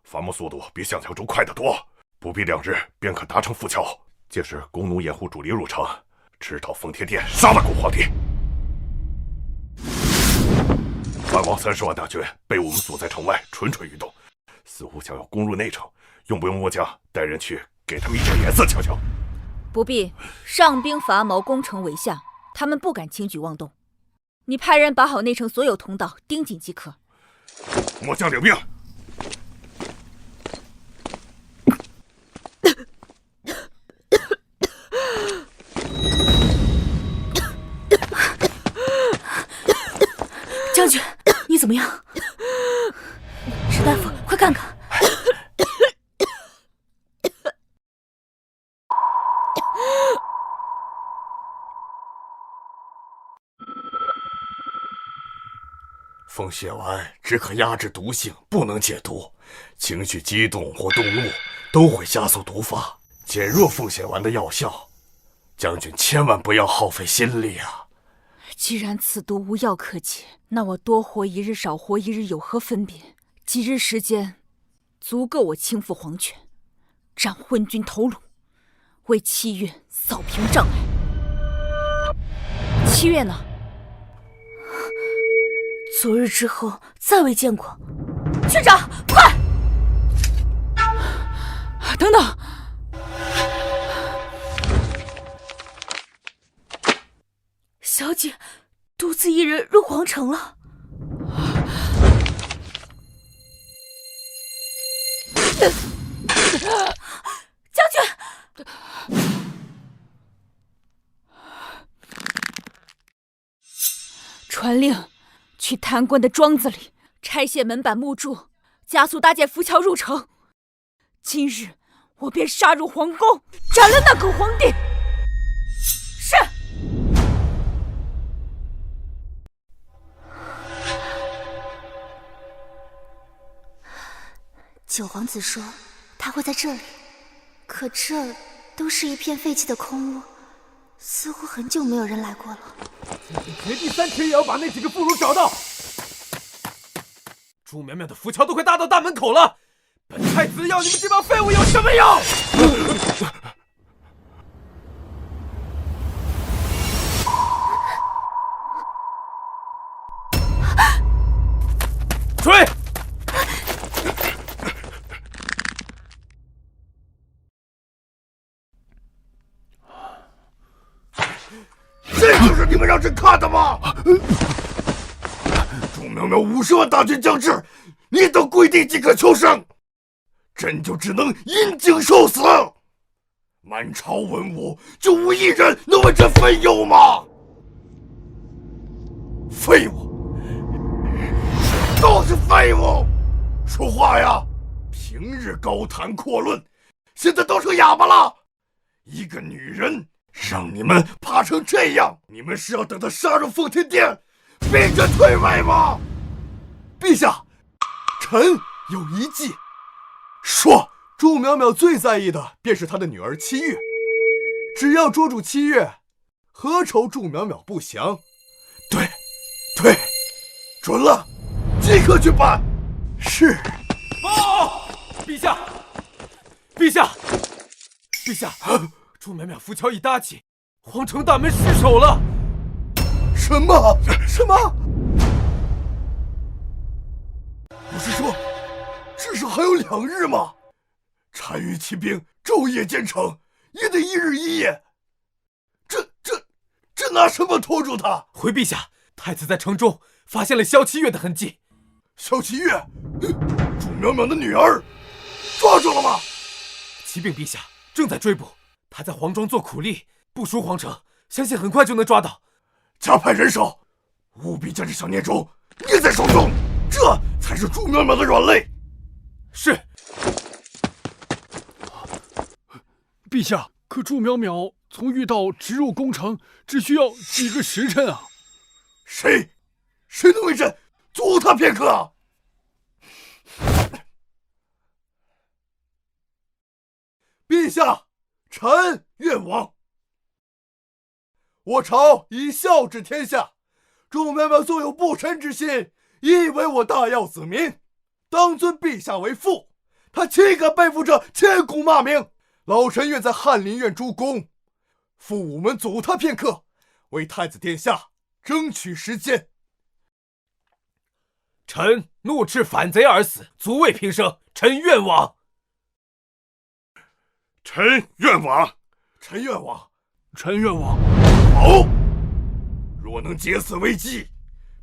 伐木速度比想象中快得多，不必2日便可达成浮桥。届时弓弩掩护主力入城，直捣奉天殿，杀了古皇帝。藩王30万大军被我们阻在城外，蠢蠢欲动，似乎想要攻入内城。用不用末将带人去给他们一点颜色瞧瞧？不必，上兵伐谋，攻城为下，他们不敢轻举妄动。你派人把好内城所有通道，盯紧即可。末将领命。将军，你怎么样？史大夫，快看看！风血丸只可压制毒性，不能解毒。情绪激动或动怒都会加速毒发，减弱风血丸的药效。将军千万不要耗费心力啊！既然此毒无药可解，那我多活1日少活1日有何分别？几日时间，足够我倾覆黄泉，斩昏君头颅，为七月扫平障碍。七月呢？昨日之后再未见过。去找，快！等等。小姐独自一人入皇城了。将军，传令去贪官的庄子里拆卸门板木柱，加速搭建浮桥入城。今日我便杀入皇宫，斩了那狗皇帝。是。九皇子说他会在这里，可这都是一片废弃的空屋，似乎很久没有人来过了。今天第3天也要把那几个俘虏找到。朱苗苗的浮桥都快搭到大门口了，本太子要你们这帮废物有什么用？追！这就是你们让朕看的吗？朱苗苗50万大军将至，你等跪地即可求生，朕就只能因惊受死。满朝文武就无一人能为朕分忧吗？废物，都是废物！说话呀！平日高谈阔论，现在都成哑巴了。一个女人让你们怕成这样，你们是要等她杀入奉天殿，逼朕退位吗？陛下，臣有一计。说。祝淼淼最在意的便是她的女儿七月，只要捉住七月，何愁祝淼淼不降？对，准了，即刻去办。是。报，陛下，陛下，陛下，祝淼淼浮桥已搭起，皇城大门失守了。什么？不是说至少还有2日吗？单于骑兵昼夜兼程，也得1日1夜。这拿什么拖住他？回陛下，太子在城中发现了萧七月的痕迹。萧七月，祝淼淼的女儿，抓住了吗？启禀陛下，正在追捕。他在黄庄做苦力，不出皇城，相信很快就能抓到。加派人手，务必将这小孽种捏在手中，这才是祝淼淼的软肋。是。陛下，可祝淼淼从御道直入宫城，只需要几个时辰啊！谁能为朕阻他片刻啊？陛下，臣愿往。我朝以孝治天下，祝淼淼纵有不臣之心，亦为我大耀子民，当尊陛下为父，他岂敢背负这千古骂名？老臣愿在翰林院诸公，副武门阻他片刻，为太子殿下争取时间。臣怒斥反贼而死，足慰平生，臣愿往。臣愿往。臣愿往。臣愿往。好，若能解此危机，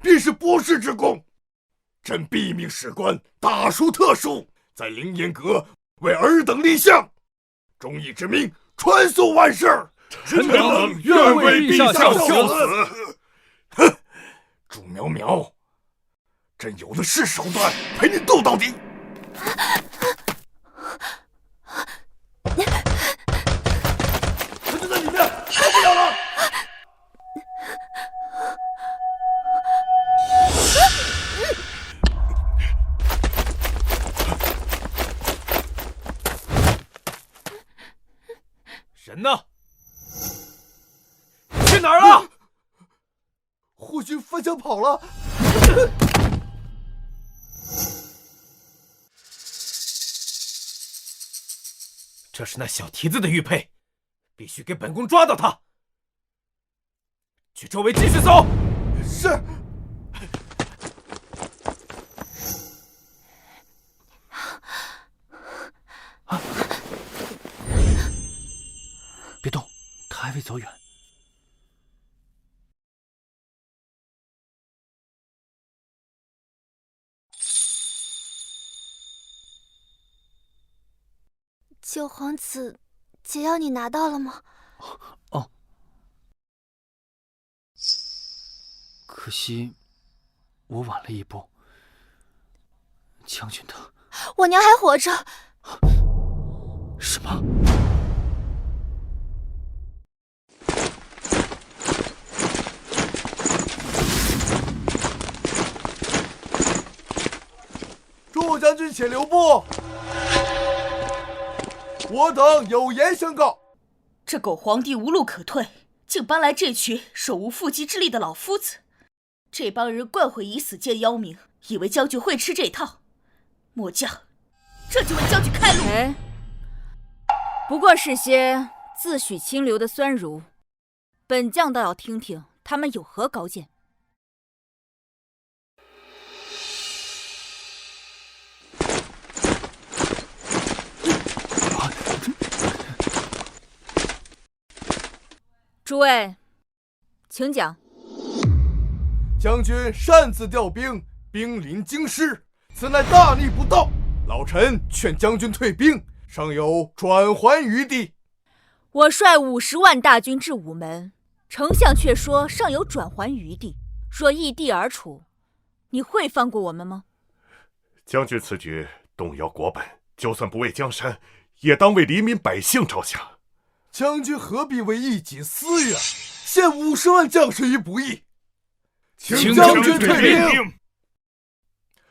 必是不世之功。朕必命史官大书特书，在凌烟阁为尔等立像，忠义之名传颂万世。臣等愿为陛下效死。哼，祝淼淼，朕有的是手段陪你斗到底。他就在里面，跑不了了。人呢？去哪儿了？或许翻墙跑了。这是那小蹄子的玉佩，必须给本宫抓到他。去周围继续搜。是。别动，他还未走远。九皇子，解药你拿到了吗？哦，可惜我晚了一步。将军他，我娘还活着。什么？祝将军且留步。我等有言相告。这狗皇帝无路可退，竟搬来这群手无缚鸡之力的老夫子。这帮人惯会以死见妖名，以为将军会吃这套。末将这就为将军开路。不过是些自诩清流的酸儒，本将倒要听听他们有何高见。诸位，请讲。将军擅自调兵，兵临京师，此乃大逆不道。老臣劝将军退兵，尚有转圜余地。我率50万大军至午门，丞相却说尚有转圜余地。若易地而处，你会放过我们吗？将军此举动摇国本，就算不为江山，也当为黎民百姓着想。将军何必为一己私怨，陷50万将士于不义？请将军退兵。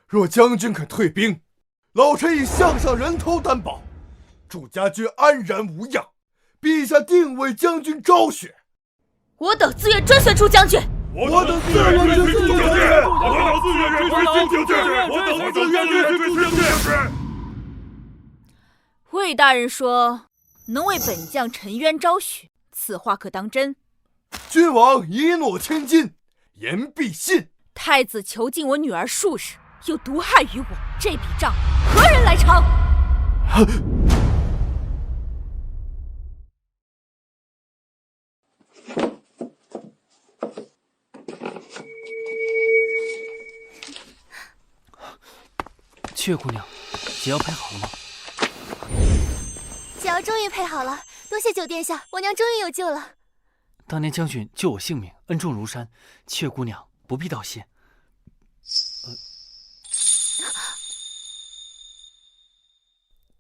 若将军肯退兵，老臣以项上人头担保，祝家军安然无恙，陛下定为将军昭雪。我等自愿追随祝将军。我等自愿追随祝将军。我等自愿追随祝将军。我等自愿追随祝将军。魏大人说，能为本将沉冤昭雪，此话可当真？君王一诺千金，言必信。太子囚禁我女儿数日，又毒害于我，这笔账何人来偿？阙姑娘，解药配好了吗？解药终于配好了，多谢九殿下，我娘终于有救了。当年将军救我性命，恩重如山，阙姑娘不必道谢。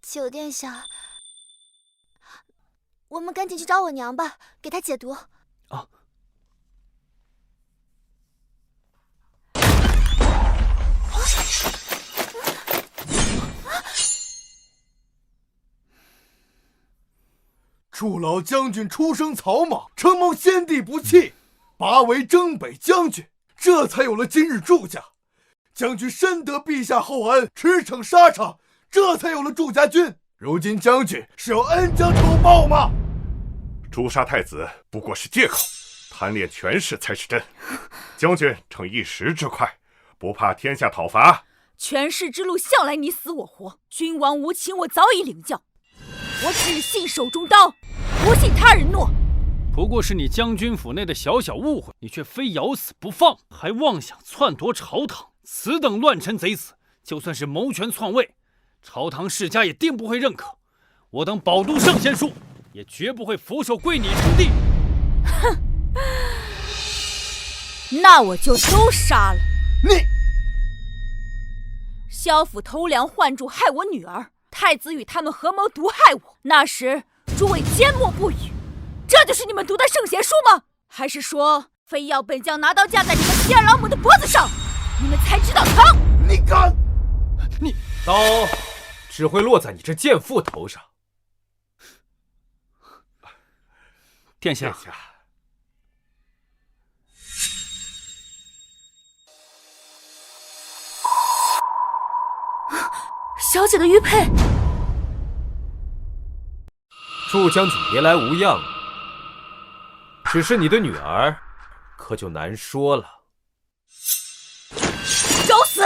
九殿下，我们赶紧去找我娘吧，给她解毒。啊！祝老将军出生草莽，承蒙先帝不弃，拔为征北将军，这才有了今日祝家。将军深得陛下厚恩，驰骋沙场，这才有了祝家军。如今将军是要恩将仇报吗？诛杀太子不过是借口，贪恋权势才是真。将军逞一时之快，不怕天下讨伐。权势之路向来你死我活，君王无情，我早已领教。我只信手中刀，不信他人诺。不过是你将军府内的小小误会，你却非咬死不放，还妄想篡夺朝堂。此等乱臣贼子，就算是谋权篡位，朝堂世家也定不会认可。我等饱读圣贤书，也绝不会俯首跪你称帝。哼，那我就都杀了。你萧府偷梁换柱，害我女儿。太子与他们合谋毒害我，那时诸位缄默不语，这就是你们读的圣贤书吗？还是说非要本将拿刀架在你们妻儿老母的脖子上，你们才知道疼？你敢！你刀只会落在你这贱妇头上。殿下，小姐的玉佩。祝将军别来无恙，只是你的女儿，可就难说了。找死！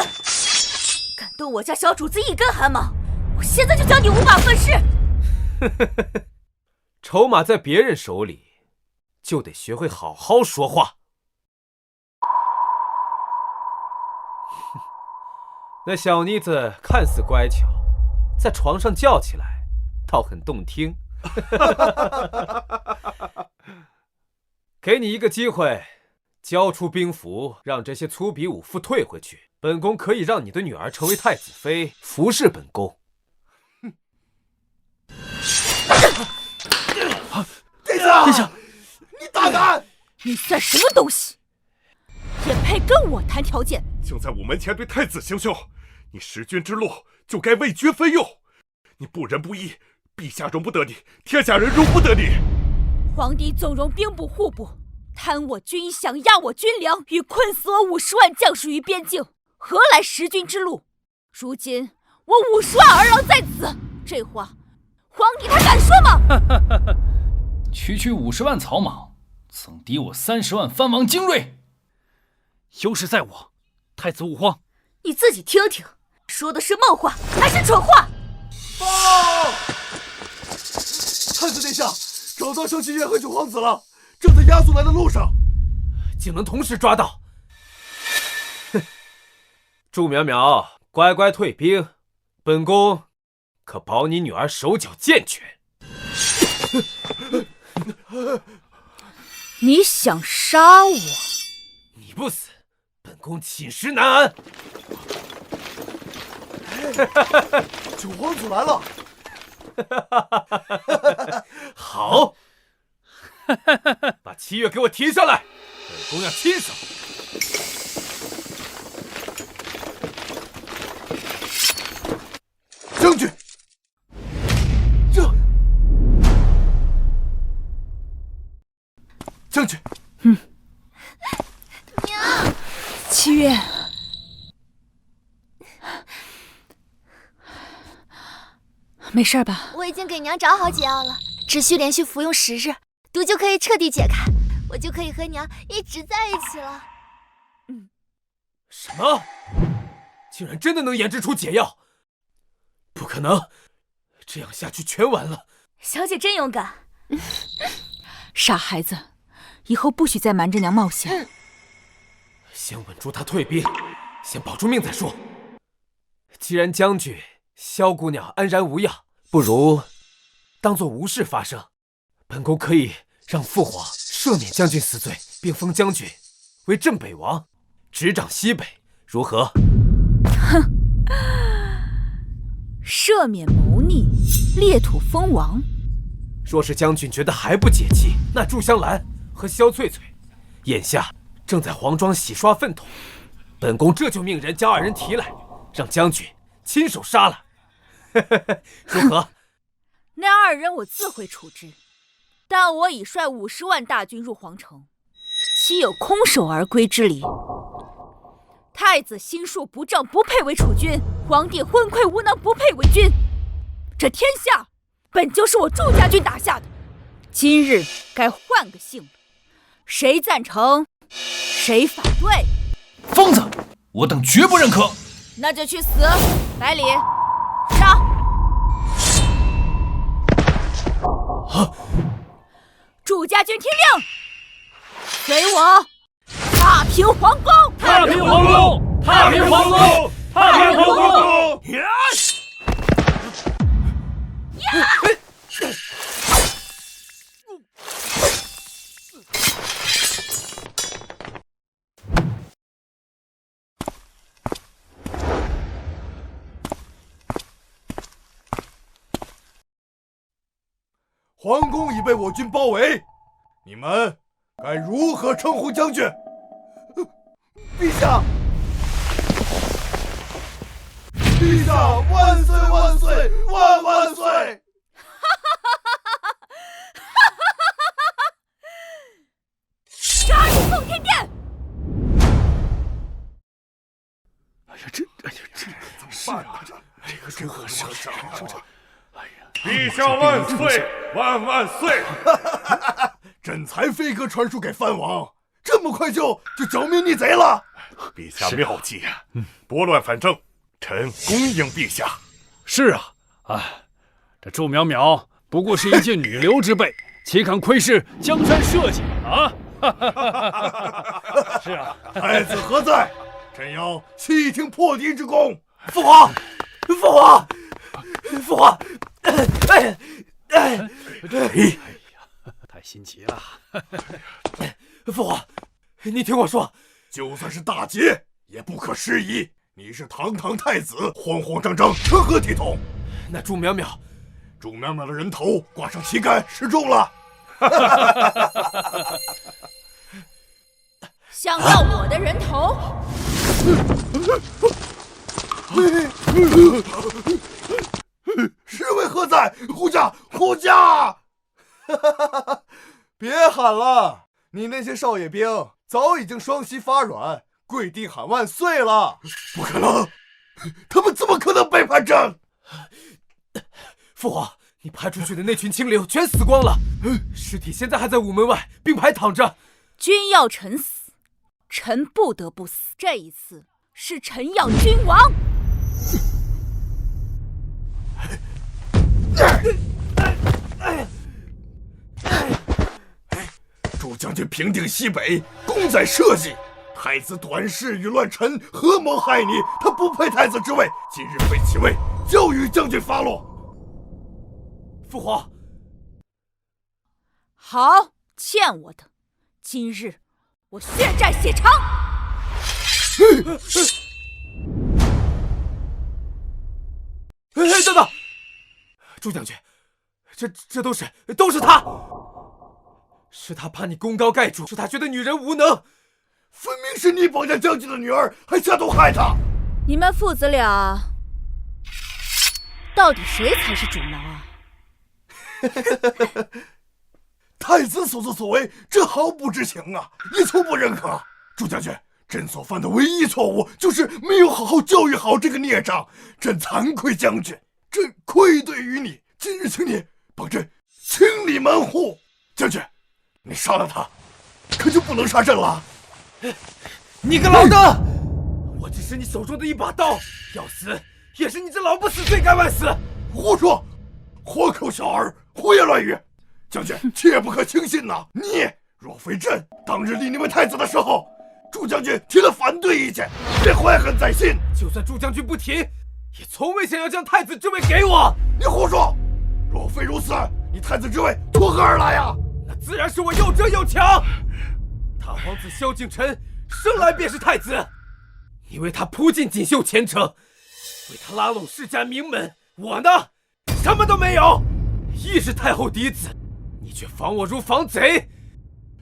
敢动我家小主子一根汗毛，我现在就将你五马分尸！筹码在别人手里，就得学会好好说话。那小妮子看似乖巧，在床上叫起来倒很动听。给你一个机会，交出兵符，让这些粗鄙武夫退回去。本宫可以让你的女儿成为太子妃，服侍本宫。殿下，殿下，你大胆！你算什么东西？也配跟我谈条件？竟在午门前对太子行凶，你弑君之路就该为君分忧。你不仁不义，陛下容不得你，天下人容不得你。皇帝纵容兵部户部贪我军饷，压我军粮，与困死我50万将士于边境，何来弑君之路？如今我50万儿郎在此，这话皇帝他敢说吗？区区50万草莽，曾敌我30万藩王精锐，优势在我。太子勿慌，你自己听听，说的是梦话还是蠢话？报！太子殿下，找到圣祺院和九皇子了，正在押送来的路上。竟能同时抓到！哼，祝淼淼，乖乖退兵，本宫可保你女儿手脚健全。你想杀我？你不死，本宫寝食难安。九皇子来了。好，把七月给我提上来，本宫要亲手。将军，将军，娘，七月，没事吧？我已经给娘找好解药了，只需连续服用10日，毒就可以彻底解开，我就可以和娘一直在一起了。什么？竟然真的能研制出解药？不可能，这样下去全完了。小姐真勇敢。傻孩子，以后不许再瞒着娘冒险。先稳住他退兵，先保住命再说。既然将军、萧姑娘安然无恙，不如当作无事发生。本宫可以让父皇赦免将军死罪，并封将军为镇北王，执掌西北，如何？哼，赦免谋逆，裂土封王。若是将军觉得还不解气，那祝香兰和萧翠翠眼下正在黄庄洗刷粪桶，本宫这就命人将2人提来，让将军亲手杀了。如何？那2人我自会处置，但我已率50万大军入皇城，岂有空手而归之理？太子心术不正，不配为储君；皇帝昏聩无能，不配为君。这天下本就是我祝家军打下的，今日该换个姓了。谁赞成，谁反对？疯子，我等绝不认可。那就去死！百里，杀！祝家军听令，随我踏平皇宫！踏平皇宫！踏平皇宫！踏平皇宫！皇宫已被我军包围，你们该如何称呼将军？陛下！陛下万岁万岁万万岁！杀入奉天殿！哎呀，这怎么办呢？这个真合适。陛下万岁万万岁！朕才飞鸽传书给藩王，这么快就剿灭逆贼了。陛下妙计啊！拨乱反正，臣恭迎陛下。是啊，这祝苗苗不过是一介女流之辈，岂敢窥视江山社稷啊！是啊，太子何在？朕要细听破敌之功。父皇，父皇，父皇！太心急了。父皇，你听我说，就算是大劫，也不可失仪。你是堂堂太子，慌慌张张，成何体统？那祝苗苗，祝苗苗的人头挂上旗杆，示众了。想要我的人头？侍卫何在？护驾！护驾！别喊了，你那些少爷兵早已经双膝发软，跪地喊万岁了。不可能，他们怎么可能背叛朕？父皇，你派出去的那群清流全死光了，尸体现在还在午门外并排躺着。君要臣死，臣不得不死。这一次是臣要君亡。祝将军平定西北，功在社稷。太子短视与乱臣，合谋害你，他不配太子之位。今日废其位，就与将军发落。父皇，好，欠我的，今日我血债血偿。等等，祝将军，这都是他，是他怕你功高盖主，是他觉得女人无能，分明是你绑架将军的女儿，还下毒害他。你们父子俩，到底谁才是主谋啊？太子所作所为，朕毫不知情啊，一图不认可。祝将军，朕所犯的唯一错误就是没有好好教育好这个孽障，朕惭愧将军，朕愧对于你。今日请你帮朕清理门户。将军，你杀了他，可就不能杀朕了。你个老的！我只是你手中的一把刀，要死也是你这老不死罪该万死！胡说！活口小儿，胡言乱语！将军切不可轻信呐！你若非朕当日立你为太子的时候，祝将军提了反对意见，别怀恨在心。就算祝将军不提，也从未想要将太子之位给我。你胡说！若非如此，你太子之位从何而来呀？那自然是我又折又强。大皇子萧敬腾生来便是太子，你为他铺尽锦绣前程，为他拉拢世家名门。我呢，什么都没有，亦是太后嫡子，你却防我如防贼。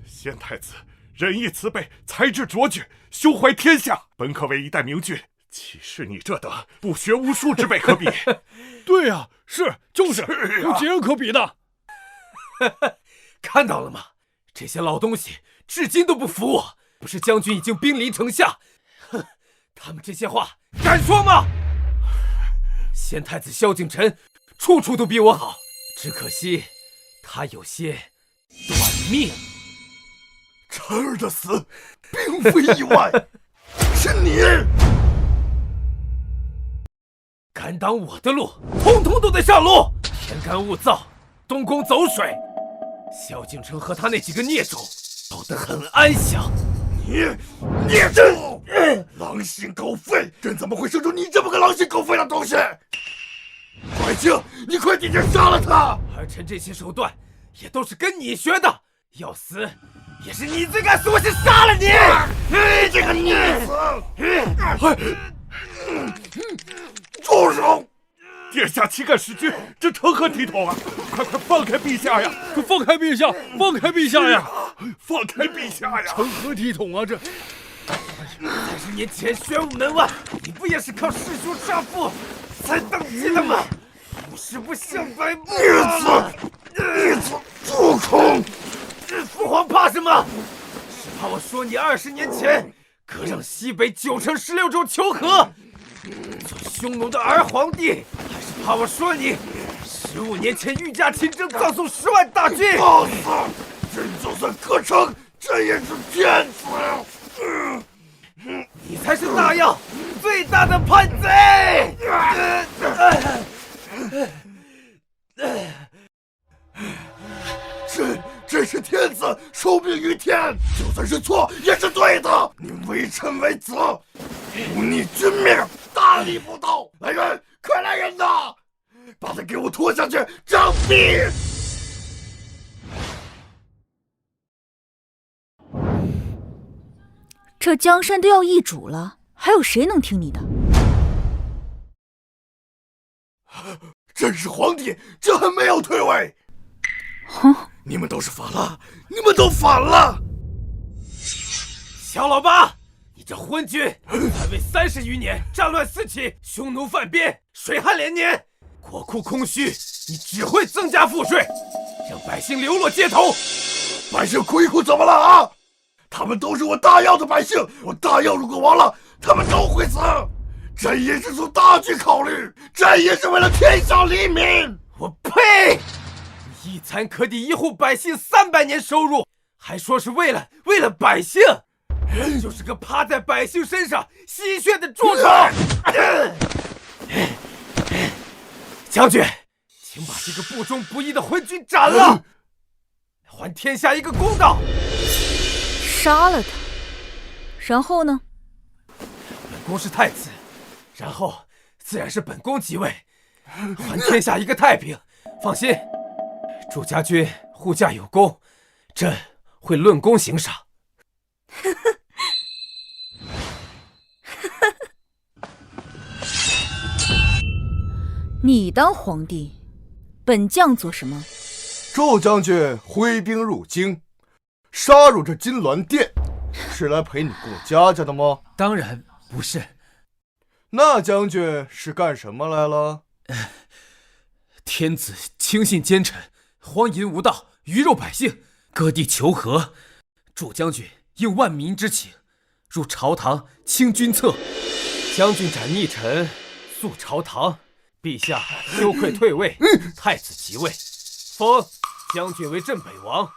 先太子仁义慈悲，才智卓绝，胸怀天下，本可为一代明君，岂是你这等不学无术之辈可比？对呀，就是有几人可比的？看到了吗？这些老东西至今都不服我，不是将军已经兵临城下，哼，他们这些话敢说吗？先太子萧敬腾处处都比我好，只可惜他有些短命。晨儿的死并非意外，是你敢挡我的路，统统都得上路！天干物燥，东宫走水，萧敬腾和他那几个孽种走得很安详。你孽种，狼心狗肺！朕怎么会生出你这么个狼心狗肺的东西？怀清，你快点杀了他！儿臣这些手段也都是跟你学的，要死也是你最该死，我先杀了你！你这个孽子！住手！殿下岂敢弑君，这成何体统啊！快放开陛下呀！可放开陛下，放开陛下呀！放开陛下呀！成何体统啊！这30年前玄武门外，你不也是靠弑兄杀父才登基的吗？不是不向白目啊！孽子，住口！父皇怕什么？是怕我说你20年前割让西北9城16州求和，做匈奴的儿皇帝，还是怕我说你15年前御驾亲征，葬送10万大军？放肆！朕就算割城，朕也是天子！你才是大药最大的叛贼！朕是天子，受命于天，就算是错也是对的。你为臣为子，忤逆君命，大逆不道！来人，快来人呐！把他给我拖下去杖毙！这江山都要易主了，还有谁能听你的？朕是皇帝，朕还没有退位。哼！你们都是反了，你们都反了！小老八，你这昏君，在位30余年，战乱四起，匈奴犯边，水旱连年，国库空虚，你只会增加赋税，让百姓流落街头。百姓哭一哭怎么了啊？他们都是我大药的百姓，我大药如果亡了，他们都会死。朕也是从大局考虑，朕也是为了天下黎民。我呸！一餐可抵一户百姓300年收入，还说是为了百姓，就是个趴在百姓身上吸血的蛀虫！将军，请把这个不忠不义的昏君斩了，还天下一个公道。杀了他，然后呢？本宫是太子，然后自然是本宫即位，还天下一个太平。放心，祝家军护驾有功，朕会论功行赏。你当皇帝，本将做什么？周将军挥兵入京，杀入这金銮殿，是来陪你过家家的吗？当然不是。那将军是干什么来了？天子轻信奸臣，荒淫无道，鱼肉百姓，割地求和。祝将军应万民之请，入朝堂清君侧。将军斩逆臣，肃朝堂，陛下羞愧退位，太子即位，封将军为镇北王，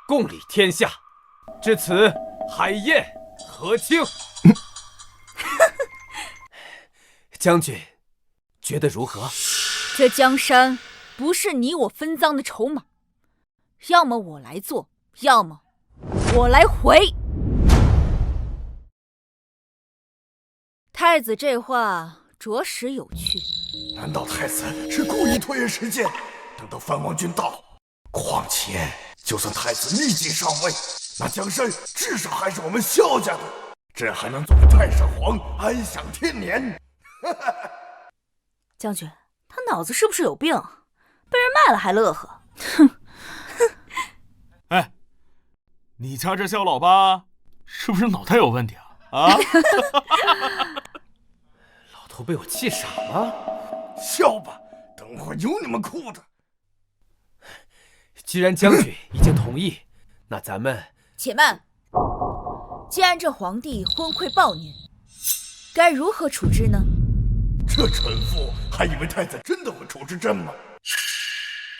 共理天下，至此海晏和亲。将军觉得如何？这江山不是你我分赃的筹码，要么我来做，要么我来回。太子这话着实有趣。难道太子是故意拖延时间，等到藩王军到？况且，就算太子立即上位，那江山至少还是我们萧家的，朕还能作为太上皇安享天年。将军，他脑子是不是有病？被人卖了还乐呵？哎，你家这萧老八是不是脑袋有问题啊？啊！老头被我气傻了。笑吧，等会有你们哭的。既然将军已经同意，那咱们……且慢！既然这皇帝昏聩暴虐，该如何处置呢？这蠢妇还以为太子真的会处置朕吗？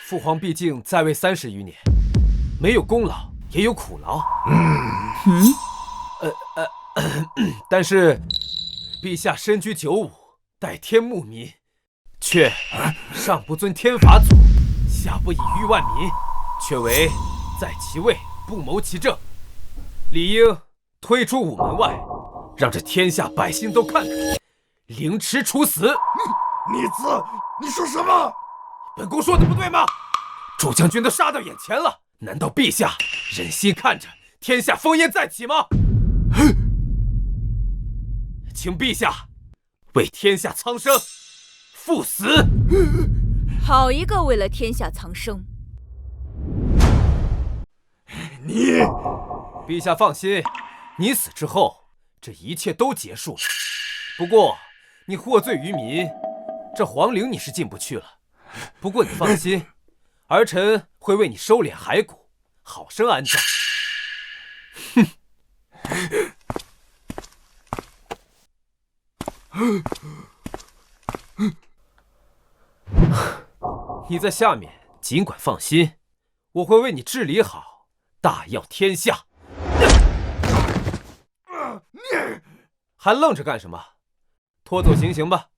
父皇毕竟在位30余年，没有功劳也有苦劳。但是陛下身居95，代天牧民，却上不尊天法祖，下不以御万民，却为在其位不谋其政，理应推出午门外，让这天下百姓都看看，凌迟处死。逆子，你说什么？本宫说的不对吗？主将军都杀到眼前了，难道陛下忍心看着天下烽烟再起吗？请陛下为天下苍生赴死。好一个为了天下苍生！你，陛下放心，你死之后，这一切都结束了。不过你获罪于民，这皇陵你是进不去了。不过你放心，儿臣会为你收敛骸骨，好生安葬。哼！你在下面尽管放心，我会为你治理好，大要天下。还愣着干什么？拖走行刑吧。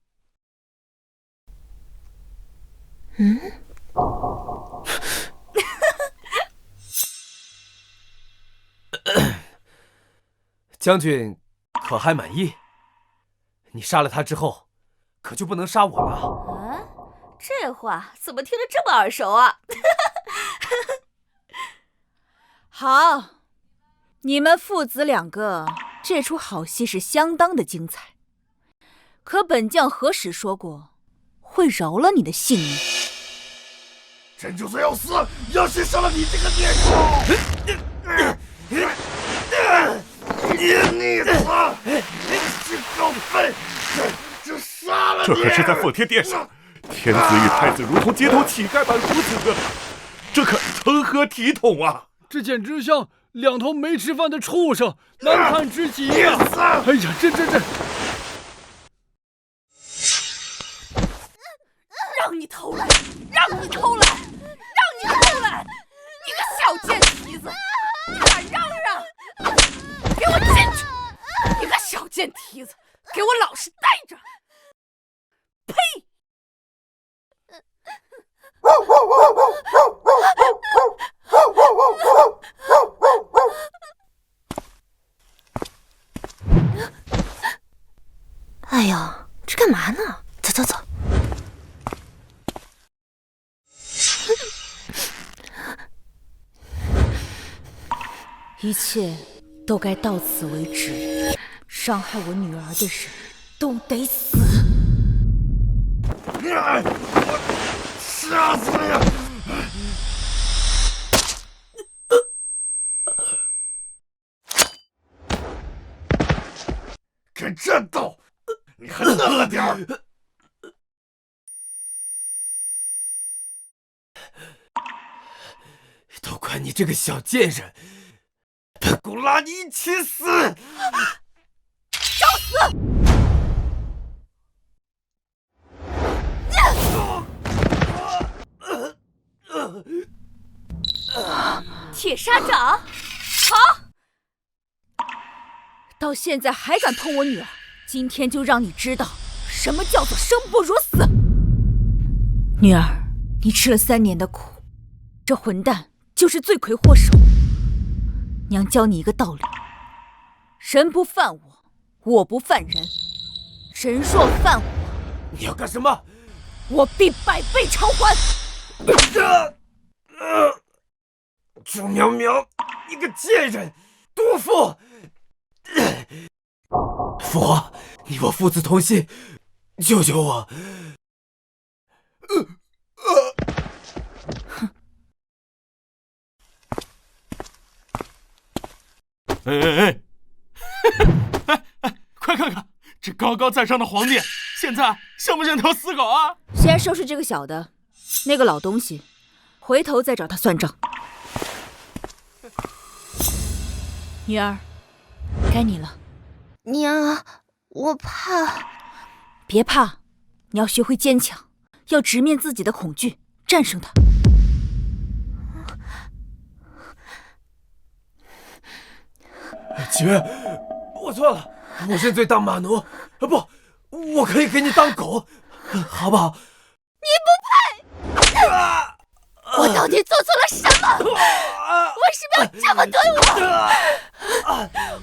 将军可还满意？你杀了他之后，可就不能杀我了。这话怎么听着这么耳熟啊？好，你们父子2个这出好戏是相当的精彩。可本将何时说过会饶了你的性命？朕就算要死，也要先杀了你这个孽畜！你逆子，这狗粪！朕杀了你！这可是在奉天殿上，天子与太子如同街头乞丐般如此对待，这可成何体统啊！这简直像2头没吃饭的畜生，难看之极呀！哎呀，这！让你偷懒，让你偷懒，让你偷懒！你个小贱蹄子，你敢嚷嚷？给我进去！你个小贱蹄子，给我老实待着！呸！哎呀，这干嘛呢？走。一切都该到此为止，伤害我女儿的人都得死！我杀死你！跟朕斗，你还嫩了点儿！都怪你这个小贱人！本宫拉你一起死！找死！铁砂掌，好！到现在还敢碰我女儿，今天就让你知道什么叫做生不如死。女儿，你吃了3年的苦，这混蛋就是罪魁祸首。娘教你一个道理：人不犯我，我不犯人。人若犯我，你要干什么？我必百倍偿还。朱苗苗，你个贱人，毒妇！父皇，你我父子同心，救救我！哎，快看看这高高在上的皇帝，现在像不像条死狗啊？先收拾这个小的，那个老东西，回头再找他算账。女儿，该你了。娘，我怕。别怕，你要学会坚强，要直面自己的恐惧，战胜它。姐，我错了，我认罪当马奴。不，我可以给你当狗，好不好？你不配！我到底做错了什么？为什么要这么对我？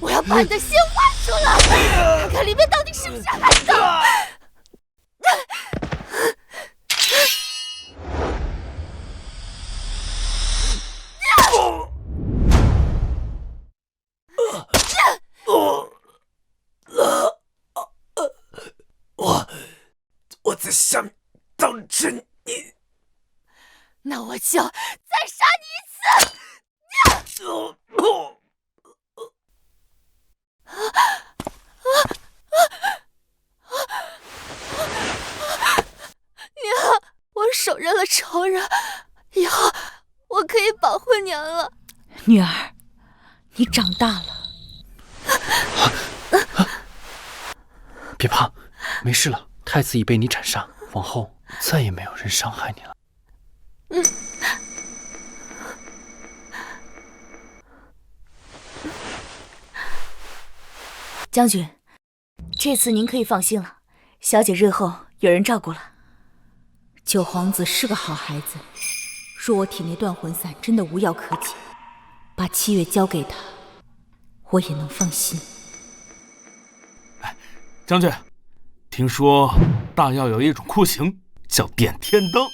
我要把你的心挖出来，看看里面到底是不是孩子。我在下面等着你。那我就再杀你一次！娘，我手刃了仇人，以后我可以保护娘了。女儿，你长大了。别怕，没事了。太子已被你斩杀，往后再也没有人伤害你了。将军，这次您可以放心了，小姐日后有人照顾了。九皇子是个好孩子，若我体内断魂散真的无药可解，把七月交给他，我也能放心。将军，听说大药有一种酷刑叫点天灯，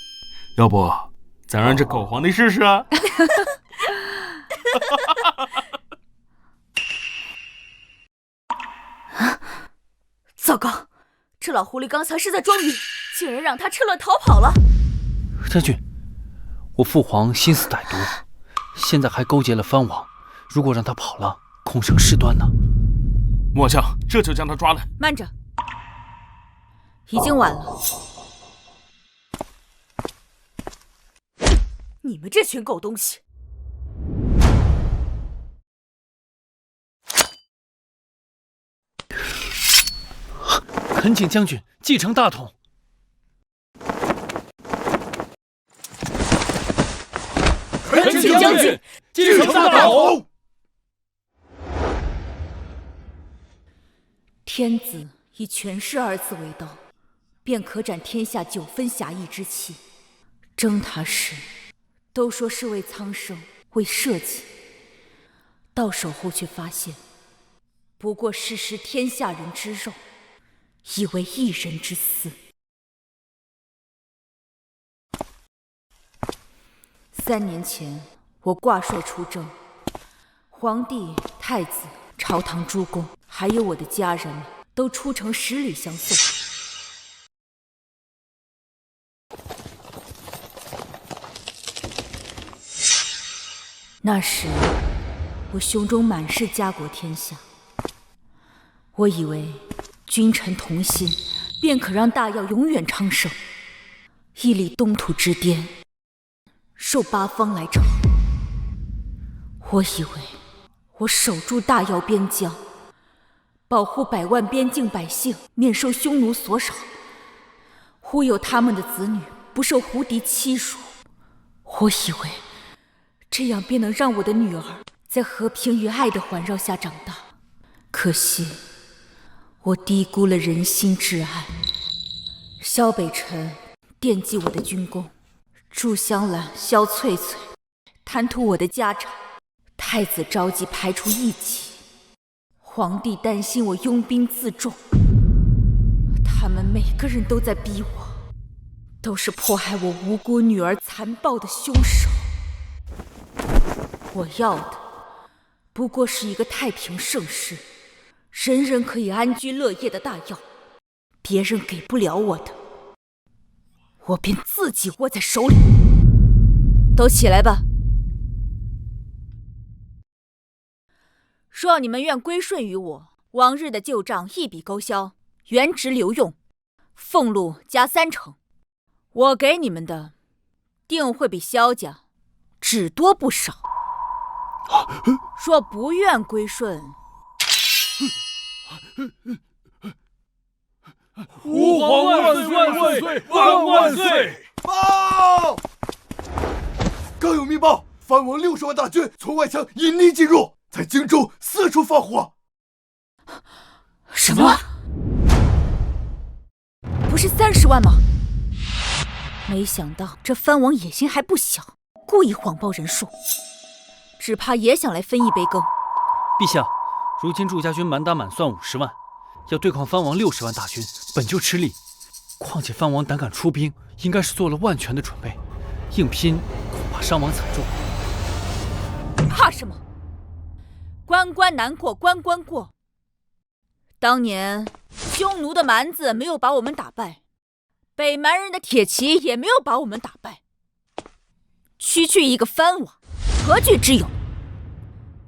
要不咱让这狗皇帝试试啊？糟糕，这老狐狸刚才是在装晕，竟然让他趁乱逃跑了。将军，我父皇心思歹毒，现在还勾结了藩王，如果让他跑了，恐生事端呢。末将这就将他抓来。慢着，已经晚了。你们这群狗东西！恳请将军继承大统。恳请将军继承大统。天子以权势2字为道，便可斩天下9分侠义之气。征他时，都说是为苍生，为社稷，到手后却发现，不过是食天下人之肉，以为一人之私。3年前，我挂帅出征，皇帝、太子、朝堂诸公，还有我的家人们，都出城10里相送。那时，我胸中满是家国天下，我以为君臣同心，便可让大药永远昌盛，屹立东土之巅，受8方来朝。我以为我守住大药边疆，保护100万边境百姓免受匈奴所扰，忽悠他们的子女不受胡敌欺辱。我以为这样便能让我的女儿在和平与爱的环绕下长大。可惜，我低估了人心至暗。萧北辰惦记我的军功，祝香兰、萧翠翠贪图我的家产，太子着急排除异己，皇帝担心我拥兵自重。他们每个人都在逼我，都是迫害我无辜女儿残暴的凶手。我要的不过是一个太平盛世，人人可以安居乐业的大药，别人给不了我的，我便自己握在手里。都起来吧！若你们愿归顺于我，往日的旧账一笔勾销，原职留用，俸禄加30%，我给你们的定会比萧家只多不少。若不愿归顺，吾皇万岁万岁万万岁！报！刚有密报，藩王60万大军从外墙隐匿进入，在荆州四处放火。什么？不是30万吗？没想到这藩王野心还不小，故意谎报人数，只怕也想来分一杯羹。陛下，如今祝家军满打满算50万，要对抗藩王60万大军，本就吃力。况且藩王胆敢出兵，应该是做了万全的准备，硬拼恐怕伤亡惨重。怕什么？关关难过关关过。当年匈奴的蛮子没有把我们打败，北蛮人的铁骑也没有把我们打败，区区一个藩王，何惧之有？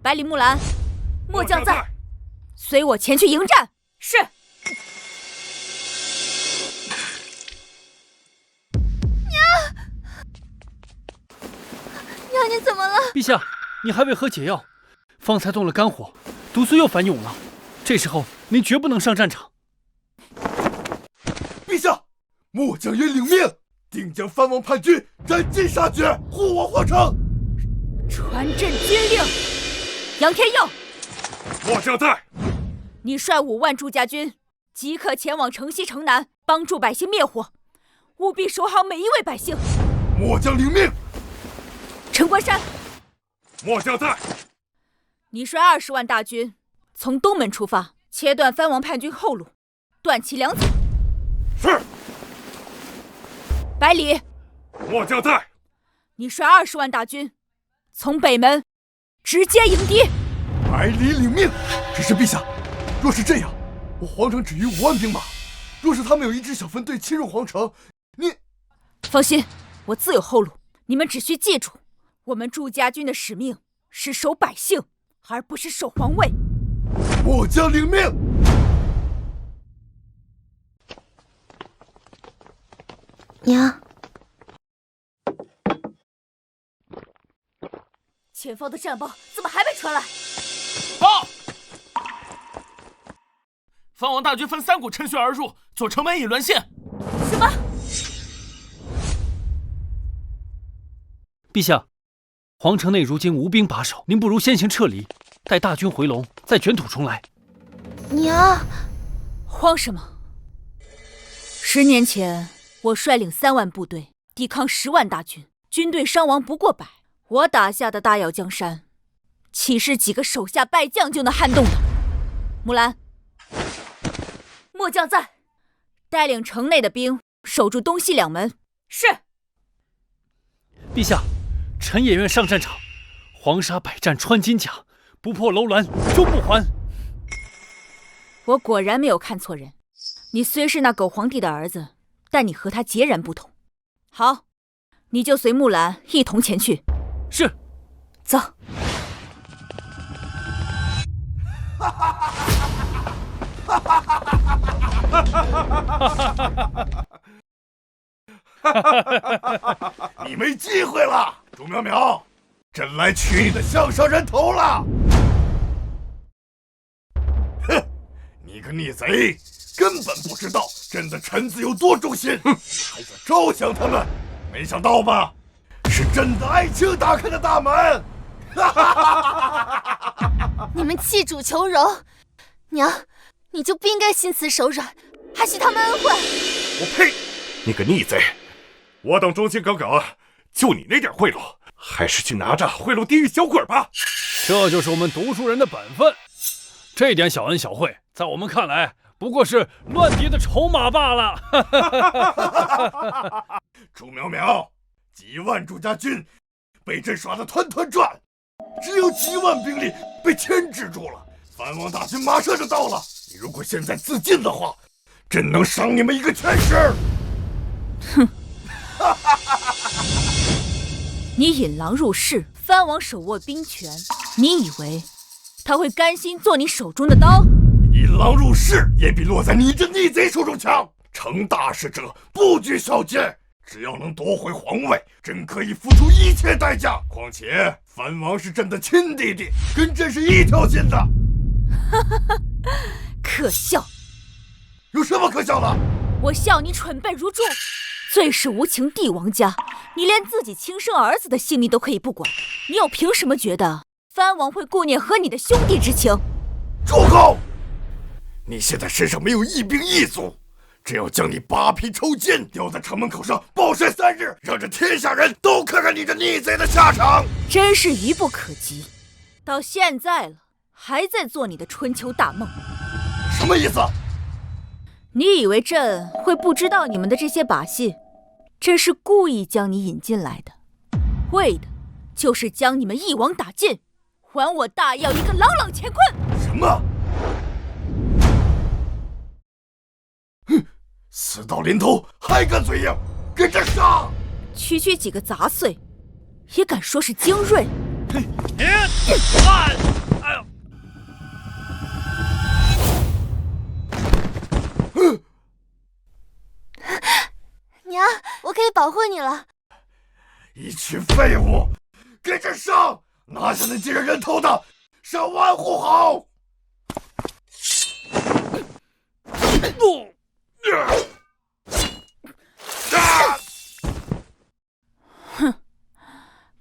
百里木兰，末将在，随我前去迎战。是。娘，你怎么了？陛下，你还未喝解药，方才动了肝火，毒素又反涌了。这时候您绝不能上战场。陛下，末将愿领命，定将藩王叛军斩尽杀绝，护我皇城。传朕军令，杨天佑，末将在。你率5万诸家军，即刻前往城西城南，帮助百姓灭火，务必守好每一位百姓。末将领命。陈关山，末将在。你率20万大军，从东门出发，切断藩王叛军后路，断其粮草。是。百里，末将在。你率20万大军，从北门直接迎敌。百里领命。只是陛下，若是这样，我皇城只余5万兵马，若是他们有一支小分队侵入皇城，你放心，我自有后路。你们只需记住，我们祝家军的使命是守百姓，而不是守皇位。末将领命。娘，前方的战报怎么还没传来？报！藩王大军分3股趁虚而入，左城门已沦陷。什么？陛下，皇城内如今无兵把守，您不如先行撤离，待大军回笼，再卷土重来。娘，慌什么？10年前，我率领3万部队抵抗10万大军，军队伤亡不过100。我打下的大药江山，岂是几个手下败将就能撼动的？木兰，末将在，带领城内的兵守住东西2门。是。陛下，臣也愿上战场。黄沙百战穿金甲，不破楼兰终不还。我果然没有看错人，你虽是那狗皇帝的儿子，但你和他截然不同。好，你就随木兰一同前去。是。走。你没机会了，朱淼淼，朕来取你的项上人头了！哼，你个逆贼，根本不知道朕的臣子有多忠心，还想招降他们，没想到吧？是真的爱情打开的大门。你们弃主求荣，娘，你就不应该心慈手软，还许他们恩惠。我呸！你个逆贼！我等忠心耿耿，就你那点贿赂，还是去拿着贿赂地狱小鬼吧。这就是我们读书人的本分。这点小恩小惠，在我们看来不过是乱敌的筹码罢了。朱苗苗，几万朱家军被朕耍得团团转，只有几万兵力被牵制住了。藩王大军马上就到了，你如果现在自尽的话，朕能赏你们一个全尸。哼！你引狼入室，藩王手握兵权，你以为他会甘心做你手中的刀？引狼入室也比落在你这逆贼手中强。成大事者不拘小节，只要能夺回皇位，朕可以付出一切代价。况且藩王是朕的亲弟弟，跟朕是一条心的。可笑！有什么可笑的？我笑你蠢笨如猪。最是无情帝王家，你连自己亲生儿子的性命都可以不管，你又凭什么觉得藩王会顾念和你的兄弟之情？住口！你现在身上没有一兵一卒，只要将你扒皮抽筋，吊在城门口上暴晒3日，让这天下人都看看你这逆贼的下场。真是愚不可及，到现在了，还在做你的春秋大梦。什么意思？你以为朕会不知道你们的这些把戏？朕是故意将你引进来的，为的就是将你们一网打尽，还我大药一个朗朗乾坤。什么？哼！死到临头还敢嘴硬，跟着杀！区区几个杂碎，也敢说是精锐？娘，我可以保护你了。一群废物，跟着上！拿下那几人人头的，上万户好！哼，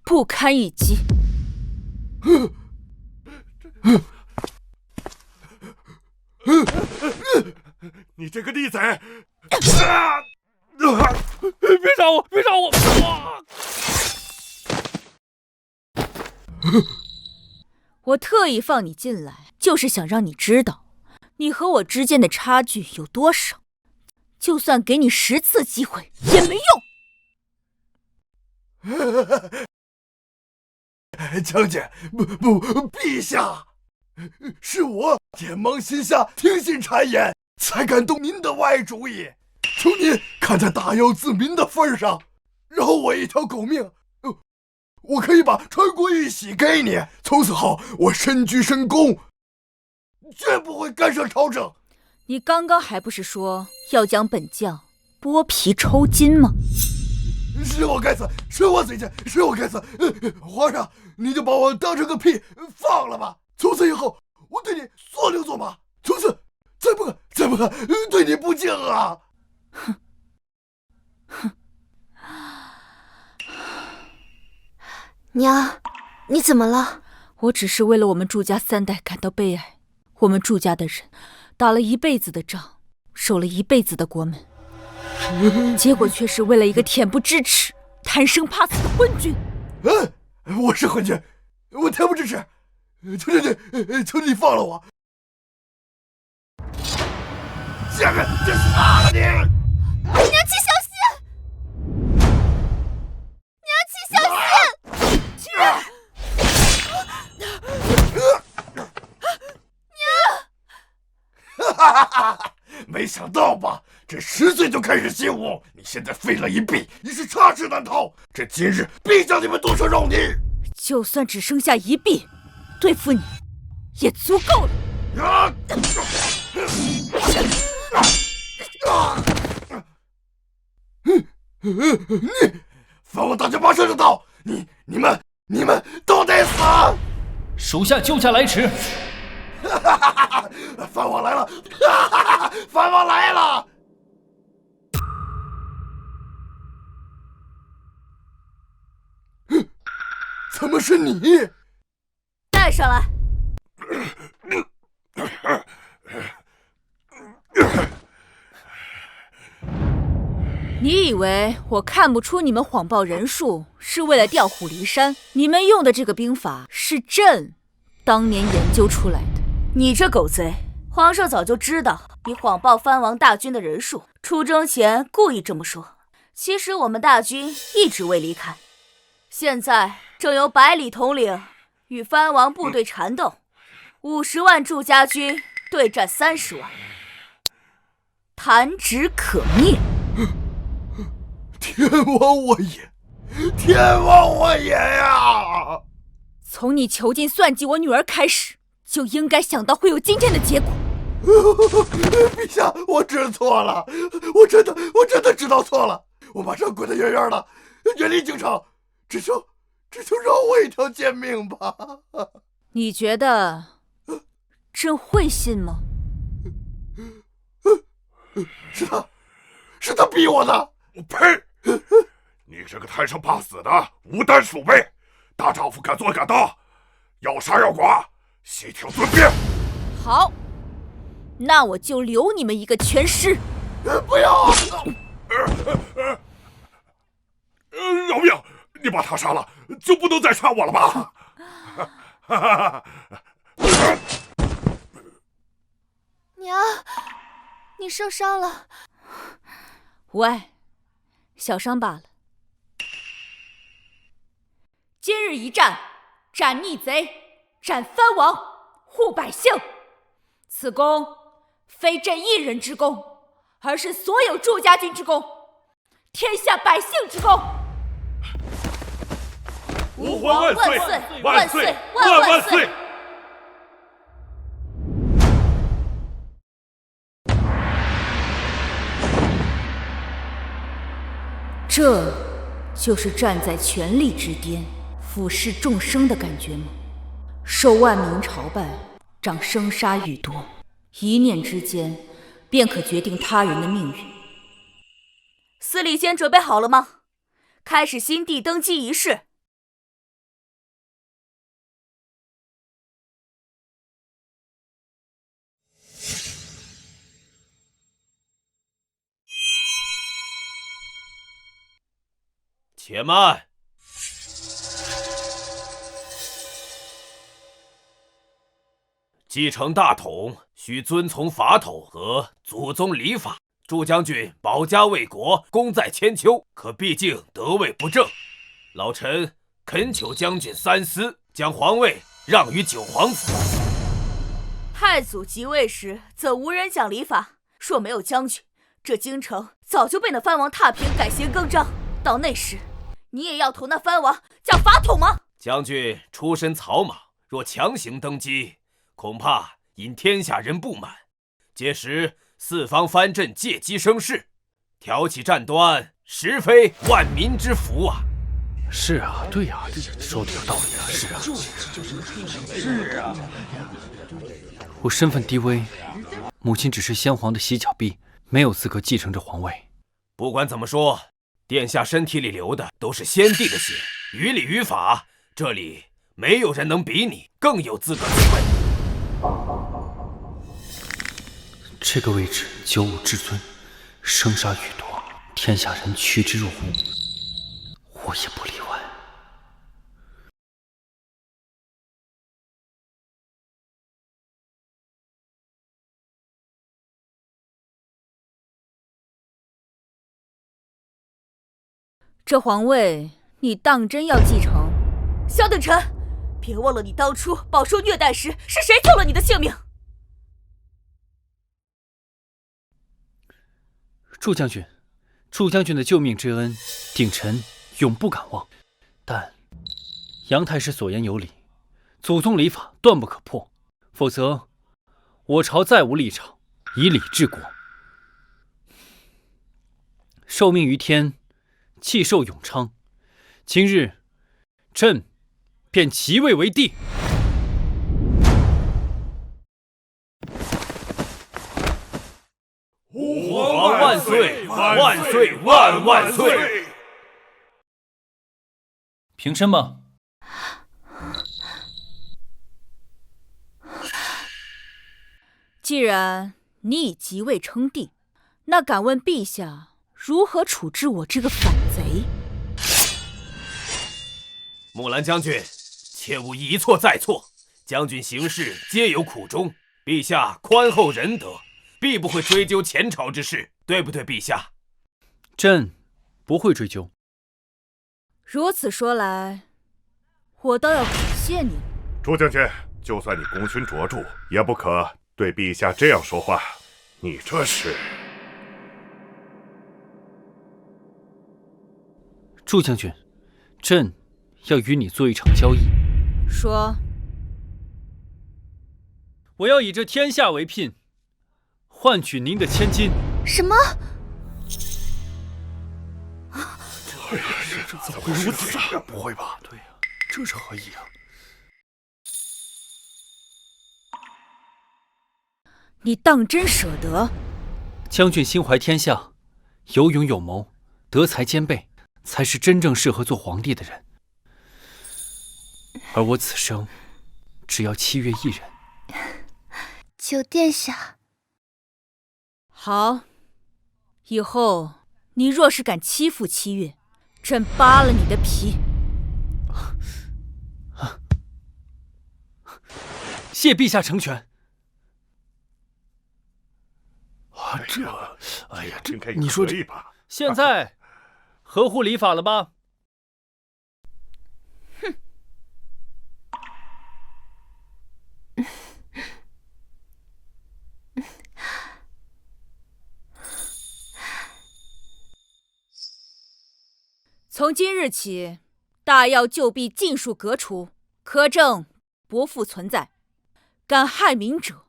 不堪一击。你这个逆贼！别杀我！别杀我！我特意放你进来，就是想让你知道，你和我之间的差距有多少。就算给你10次机会也没用。将军，不，陛下，是我眼盲心瞎，听信谗言，才敢动您的歪主意。求您看在大药自民的份上，饶我一条狗命。我可以把传国玉玺给你，从此后我身居深宫，绝不会干涉朝政。你刚刚还不是说要将本将剥皮抽筋吗？是我该死，是我嘴贱，是我该死。皇上，你就把我当成个屁放了吧。从此以后，我对你做牛做马，从此再不敢对你不敬啊！哼哼。娘，你怎么了？我只是为了我们祝家3代感到悲哀。我们祝家的人打了一辈子的仗，守了一辈子的国门，结果却是为了一个恬不知耻、贪生怕死的昏君。我是昏君，我恬不知耻，求你放了我！下面就杀了你！娘亲小心！娘亲小心！没想到吧？这10岁就开始习武，你现在废了一臂，你是插翅难逃。这今日必将你们剁成肉泥！就算只剩下一臂，对付你也足够了。藩王大军马上就到，你们都得死！属下救驾来迟。藩王来了！藩王来了！怎么是你？带上来。你以为我看不出你们谎报人数是为了调虎离山？你们用的这个兵法是朕当年研究出来的。你这狗贼，皇上早就知道你谎报藩王大军的人数，出征前故意这么说。其实我们大军一直未离开，现在正由百里统领与藩王部队缠斗，50万祝家军对战30万，弹指可灭。天亡我也！天亡我也呀！从你囚禁算计我女儿开始，就应该想到会有今天的结果。陛下，我知错了，我真的知道错了，我马上滚得远远的，远离京城，只求饶我一条贱命吧。你觉得朕会信吗？是他逼我的。我呸！你这个贪生怕死的无胆鼠辈，大丈夫敢做敢当，要杀要剐，悉听尊便。好，那我就留你们一个全尸。不要！饶命！你把他杀了，就不能再杀我了吧？娘，你受伤了。喂，小伤罢了。今日一战，斩逆贼，斩藩王，护百姓。此功非朕一人之功，而是所有祝家军之功，天下百姓之功。吾皇万岁！万岁！万岁！这就是站在权力之巅，俯视众生的感觉吗？受万民朝拜，掌生杀予夺，一念之间，便可决定他人的命运。司礼监准备好了吗？开始新帝登基仪式。且慢！继承大统需遵从法统和祖宗礼法。祝将军保家卫国，功在千秋，可毕竟得位不正。老臣恳求将军三思，将皇位让于九皇子。太祖即位时，怎无人讲礼法？若没有将军，这京城早就被那藩王踏平，改弦更张。到那时，你也要同那藩王讲法统吗？将军出身草莽，若强行登基，恐怕引天下人不满，届时四方藩镇借机生事，挑起战端，实非万民之福啊！是啊，对啊，说的有道理啊，是啊，是啊。我身份低微，母亲只是先皇的洗脚婢，没有资格继承这皇位。不管怎么说，殿下身体里流的都是先帝的血，于理于法，这里没有人能比你更有资格自问。这个位置九五至尊，生杀予夺，天下人趋之若鹜，我也不例外。这皇位你当真要继承？萧等臣，别忘了你当初饱受虐待时是谁救了你的性命？祝将军的救命之恩，鼎臣永不敢忘。但杨太师所言有理，祖宗礼法断不可破，否则我朝再无立场，以礼治国。受命于天，气寿永昌。今日朕便即位为帝。吾皇万岁！万岁！万岁！平身吧。既然你已即位称帝，那敢问陛下如何处置我这个反贼？木兰将军，切勿一错再错。将军行事皆有苦衷，陛下宽厚仁德，必不会追究前朝之事，对不对，陛下？朕不会追究。如此说来，我倒要感谢你。朱将军，就算你功勋卓著，也不可对陛下这样说话。你这是……祝将军，朕要与你做一场交易。说。我要以这天下为聘，换取您的千金。什么？这怎么会如此？不会吧？对呀，这是何意啊？你当真舍得？将军心怀天下，有勇有谋，德才兼备，才是真正适合做皇帝的人。而我此生只要7月一人。求殿下。好，以后你若是敢欺负7月，朕扒了你的皮。谢陛下成全。啊，哎呀，这你说这吧，现在合乎礼法了吧？哼。从今日起，大药旧弊尽数革除，苛政不复存在。敢害民者，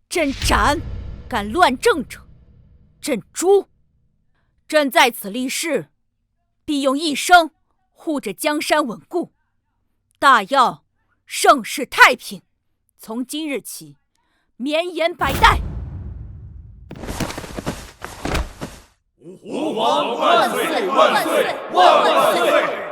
朕斩；敢乱政者，朕诛。朕在此立誓，必用一生护着江山稳固，大药盛世太平。从今日起，绵延百代。吾皇万岁万岁万万岁！